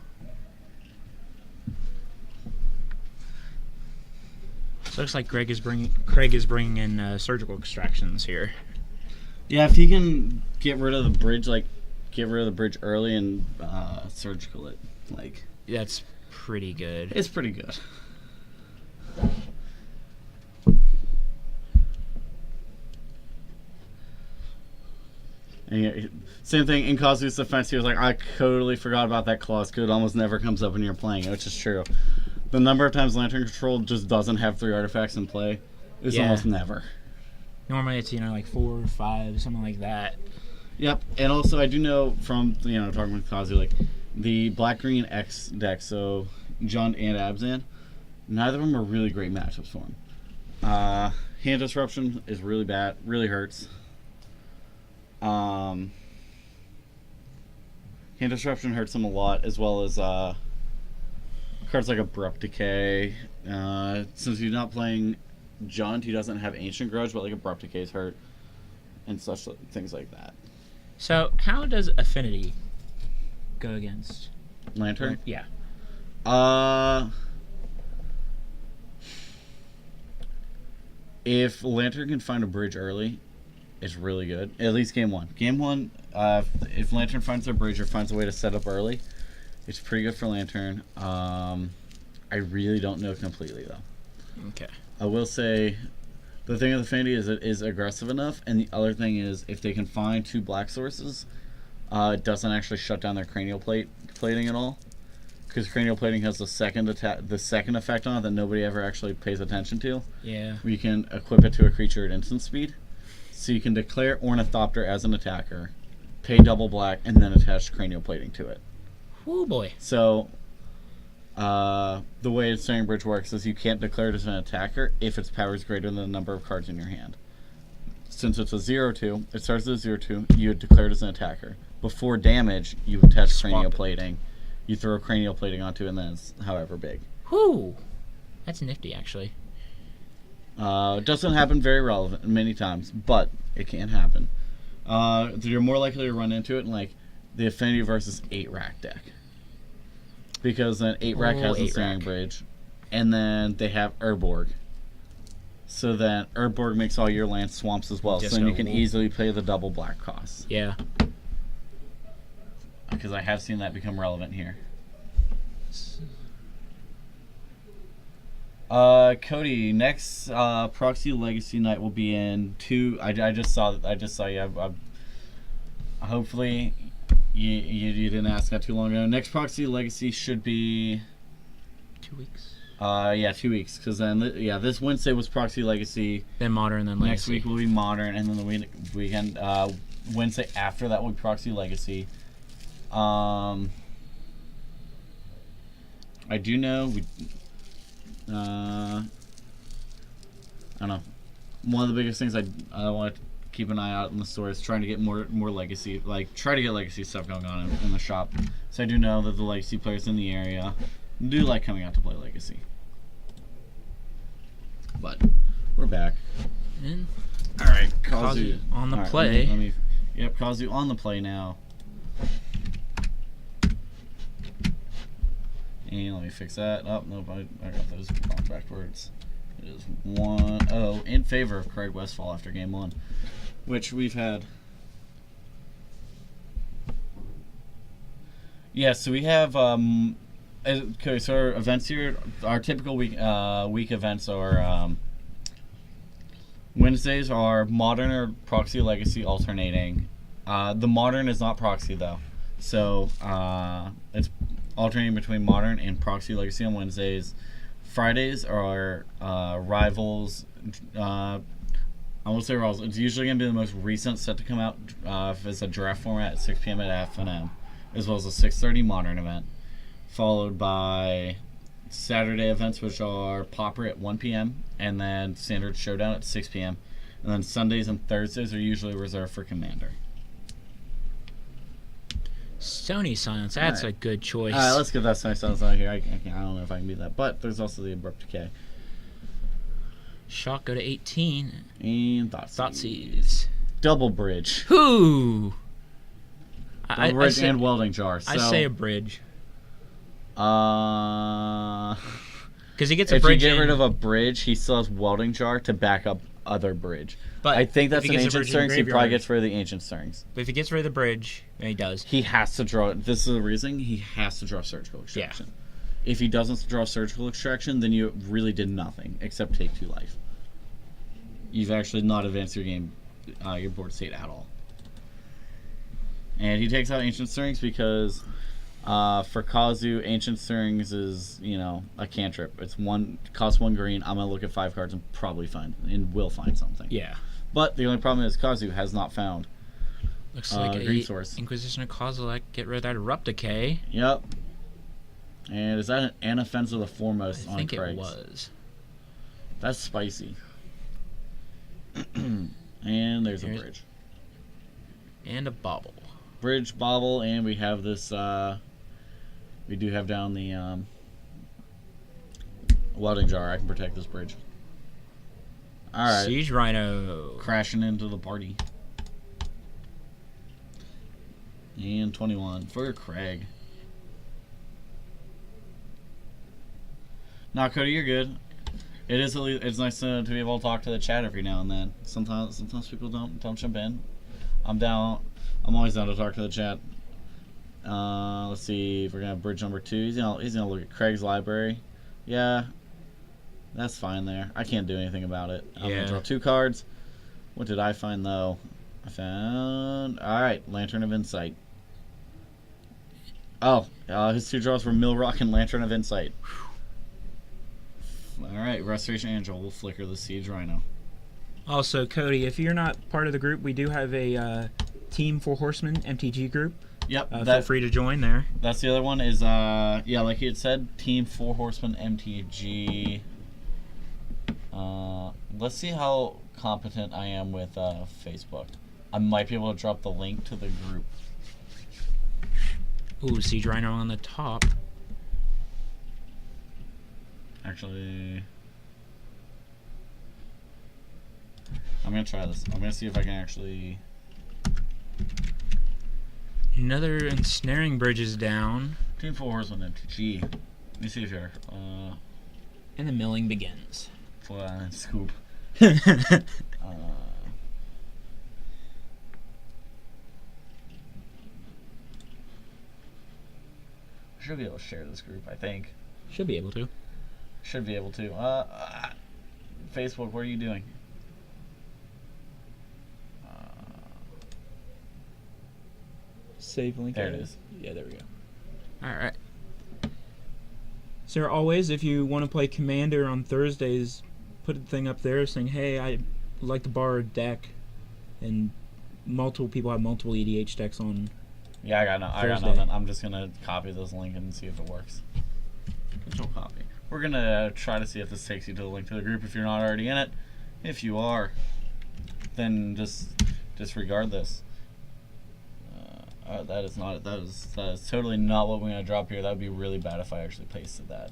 So looks like Craig is bringing in surgical extractions here. Yeah, if he can get rid of the bridge, early and surgical it, like That's pretty good. it's pretty good. And same thing in Kazu's defense. He was like, I totally forgot about that clause. It almost never comes up when you're playing it, which is true. The number of times Lantern Control just doesn't have 3 artifacts in play is almost never. Normally it's, like 4 or 5, something like that. Yep, and also I do know from, talking with Kazu, like, the Black-Green X deck, so Jund and Abzan, Neither of them are really great matchups for him. Hand Disruption is really bad, really hurts. Hand Disruption hurts him a lot, as well as cards like Abrupt Decay. Since he's not playing Jund, he doesn't have Ancient Grudge, but like Abrupt Decay's hurt, and such things like that. So, how does Affinity go against Lantern? Yeah. If Lantern can find a bridge early, it's really good. At least game one. Game one, if Lantern finds their bridge or finds a way to set up early, it's pretty good for Lantern. I really don't know completely, though. Okay. I will say the thing with Affinity is it is aggressive enough, and the other thing is if they can find 2 black sources, it doesn't actually shut down their cranial plating at all. Because cranial plating has the second effect on it that nobody ever actually pays attention to. Yeah. Where you can equip it to a creature at instant speed. So you can declare Ornithopter as an attacker, pay double black, and then attach cranial plating to it. Oh boy. So the way Ensnaring Bridge works is you can't declare it as an attacker if its power is greater than the number of cards in your hand. Since it's a 0/2, it starts as a 0/2, you would declare it as an attacker. Before damage, you attach cranial plating. You throw cranial plating onto it, and then it's however big. Whoo! That's nifty, actually. It doesn't happen very relevant many times, but it can happen. You're more likely to run into it in like the Affinity versus 8-rack deck. Because then 8-rack has the Ensnaring Bridge, and then they have Urborg. So then Urborg makes all your land swamps as well, so then you can easily play the double black costs. Yeah. Because I have seen that become relevant here. Cody, next Proxy Legacy night will be in 2. I just saw you. Hopefully you didn't ask that too long ago. Next Proxy Legacy should be 2 weeks. Yeah, 2 weeks. Because then this Wednesday was Proxy Legacy. Then Modern, then Legacy. Next week will be Modern, and then the weekend Wednesday after that will be Proxy Legacy. I do know I don't know. One of the biggest things I want to keep an eye out in the store is trying to get more legacy, like try to get legacy stuff going on in the shop. So I do know that the legacy players in the area do like coming out to play legacy. But we're back. And all right, Kazu on the all right, play. Yep, Kazu on the play now. And let me fix that. Oh, nope, I got those bombs backwards. It is 1-0 in favor of Craig Westfall after game 1, which we've had. Yeah, so we have okay. So our events here, our typical week events are Wednesdays are Modern or Proxy Legacy alternating. The Modern is not Proxy though, so it's alternating between Modern and Proxy Legacy on Wednesdays. Fridays are Rivals. I won't say Rivals. It's usually going to be the most recent set to come out if it's a draft format at 6 p.m. at F&M, as well as a 6:30 Modern event, followed by Saturday events, which are Pauper at 1 p.m. and then Standard Showdown at 6 p.m. And then Sundays and Thursdays are usually reserved for Commander. Sony Silence, that's a good choice. All right, let's get that Sony Silence out here. I don't know if I can beat that, but there's also the Abrupt Decay. Shock go to 18. And Thoughtseize. Double Bridge. Whoo! Double Bridge and Welding Jar. So, I say a bridge. Because he gets a if bridge. If you get rid of a bridge, he still has Welding Jar to back up other bridge. But I think that's an Ancient Stirrings. He probably gets rid of the Ancient Stirrings. But if he gets rid of the bridge, and he does, he has to draw. This is the reason he has to draw Surgical Extraction. Yeah. If he doesn't draw Surgical Extraction, then you really did nothing except take 2 life. You've actually not advanced your game, your board state at all. And he takes out Ancient Stirrings because for Kazu, Ancient Stirrings is, a cantrip. It's costs 1 green. I'm gonna look at 5 cards and probably will find something. Yeah. But the only problem is Kazu has not found. Looks like green source. Inquisition of Kozilek, get rid of that Abrupt Decay. Yep. And is that an offense of the foremost I on think Craig's? it was. That's spicy. And there's a Here's- bridge. And a bobble. Bridge, bobble, and we have this, we do have down the, welding jar. I can protect this bridge. Alright. Siege Rhino. Crashing into the party. And 21 for Craig. Now, Cody, you're good. It's nice to be able to talk to the chat every now and then. Sometimes people don't jump in. I'm down. I'm always down to talk to the chat. Let's see if we're gonna have bridge number 2. He's gonna look at Craig's library. Yeah, that's fine there. I can't do anything about it. I'm Yeah. gonna draw 2 cards. What did I find though? I found Lantern of Insight. Oh, his 2 draws were Millrock and Lantern of Insight. Alright, Restoration Angel will flicker the Siege Rhino. Also, Cody, if you're not part of the group, we do have a Team 4 Horsemen MTG group. Yep, Feel free to join there. that's the other one is, yeah, like you had said, Team 4 Horsemen MTG. Let's see how competent I am with Facebook. I might be able to drop the link to the group. Ooh, Siege Rhino on the top. Actually, I'm gonna try this. I'm gonna see if I can actually. Another ensnaring bridge is down. Team 4 Horsemen MTG. Let me see if you're. And the milling begins. Scoop. Should be able to share this group, I think. Should be able to. Should be able to. Facebook, what are you doing? Save link. There it is. Yeah, there we go. Alright. So always, if you want to play Commander on Thursdays, put a thing up there saying, hey, I'd like to borrow a deck. And multiple people have multiple EDH decks on. Yeah, I got Thursday. nothing. I'm just gonna copy this link and see if it works. Control copy. We're gonna try to see if this takes you to the link to the group if you're not already in it. If you are, then just disregard this. That is totally not what we're gonna drop here. That would be really bad if I actually pasted that.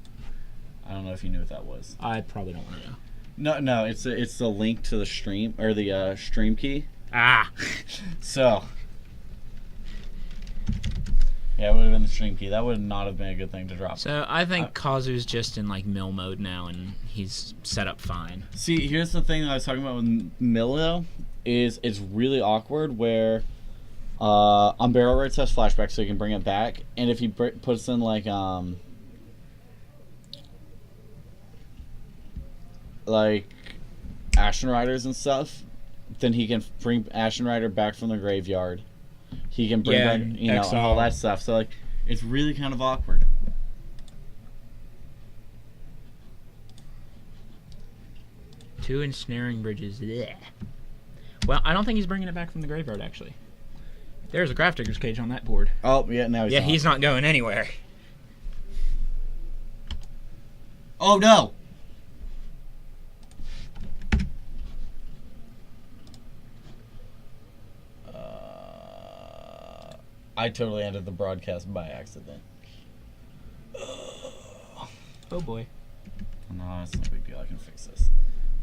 I don't know if you knew what that was. I probably don't want to know. No, it's the link to the stream or the stream key. Ah! So, yeah, it would have been the stream key. That would not have been a good thing to drop. So I think Kazu's just in like mill mode now, and he's set up fine. See, here's the thing that I was talking about with Milo, is it's really awkward where on Barrel Rates has flashback, so you can bring it back, and if he puts in like Ashen Riders and stuff, then he can bring Ashen Rider back from the graveyard. He can bring back, and and all exile. that stuff. So like, it's really kind of awkward. Two ensnaring bridges. Blech. Well, I don't think he's bringing it back from the graveyard, actually. There's a Grafdigger's Cage on that board. Oh yeah, now he's not. He's not going anywhere. Oh no! I totally ended the broadcast by accident. Oh boy. No, it's no big deal. I can fix this.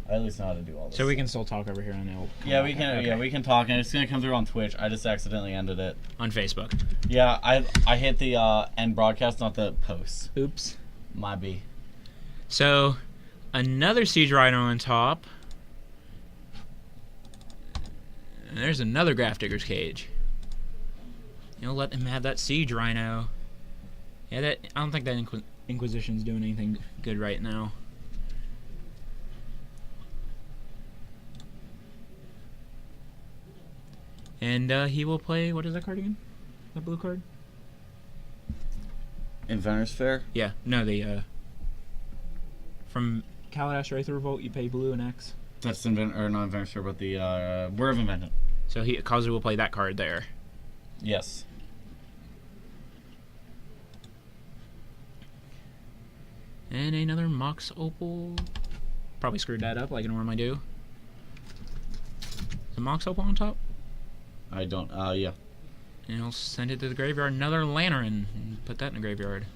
I at least know how to do all this. So we can still talk over here on the Yeah, we can. Okay. Yeah, we can talk, and it's gonna come through on Twitch. I just accidentally ended it. On Facebook. Yeah, I hit the end broadcast, not the post. Oops. My B. So, another Siege Rhino on top. And there's another Grafdigger's Cage. You'll let him have that Siege Rhino. Yeah, that I don't think that Inquisition's doing anything good right now. And he will play, what is that card again? That blue card? Inventor's Fair. Yeah, no, the from Kaladesh Wraith Revolt, you pay blue and X. That's not Inventor's Fair, but the War of Invention. So Kazu will play that card there. Yes. And another Mox Opal. Probably screwed that up like I normally do. The Mox Opal on top. I don't. Yeah. And he'll send it to the graveyard. Another Lantern. And put that in the graveyard.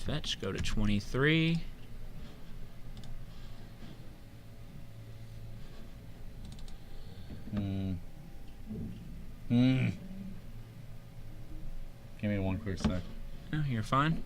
Fetch, go to 23. Give me one quick sec. Oh, you're fine.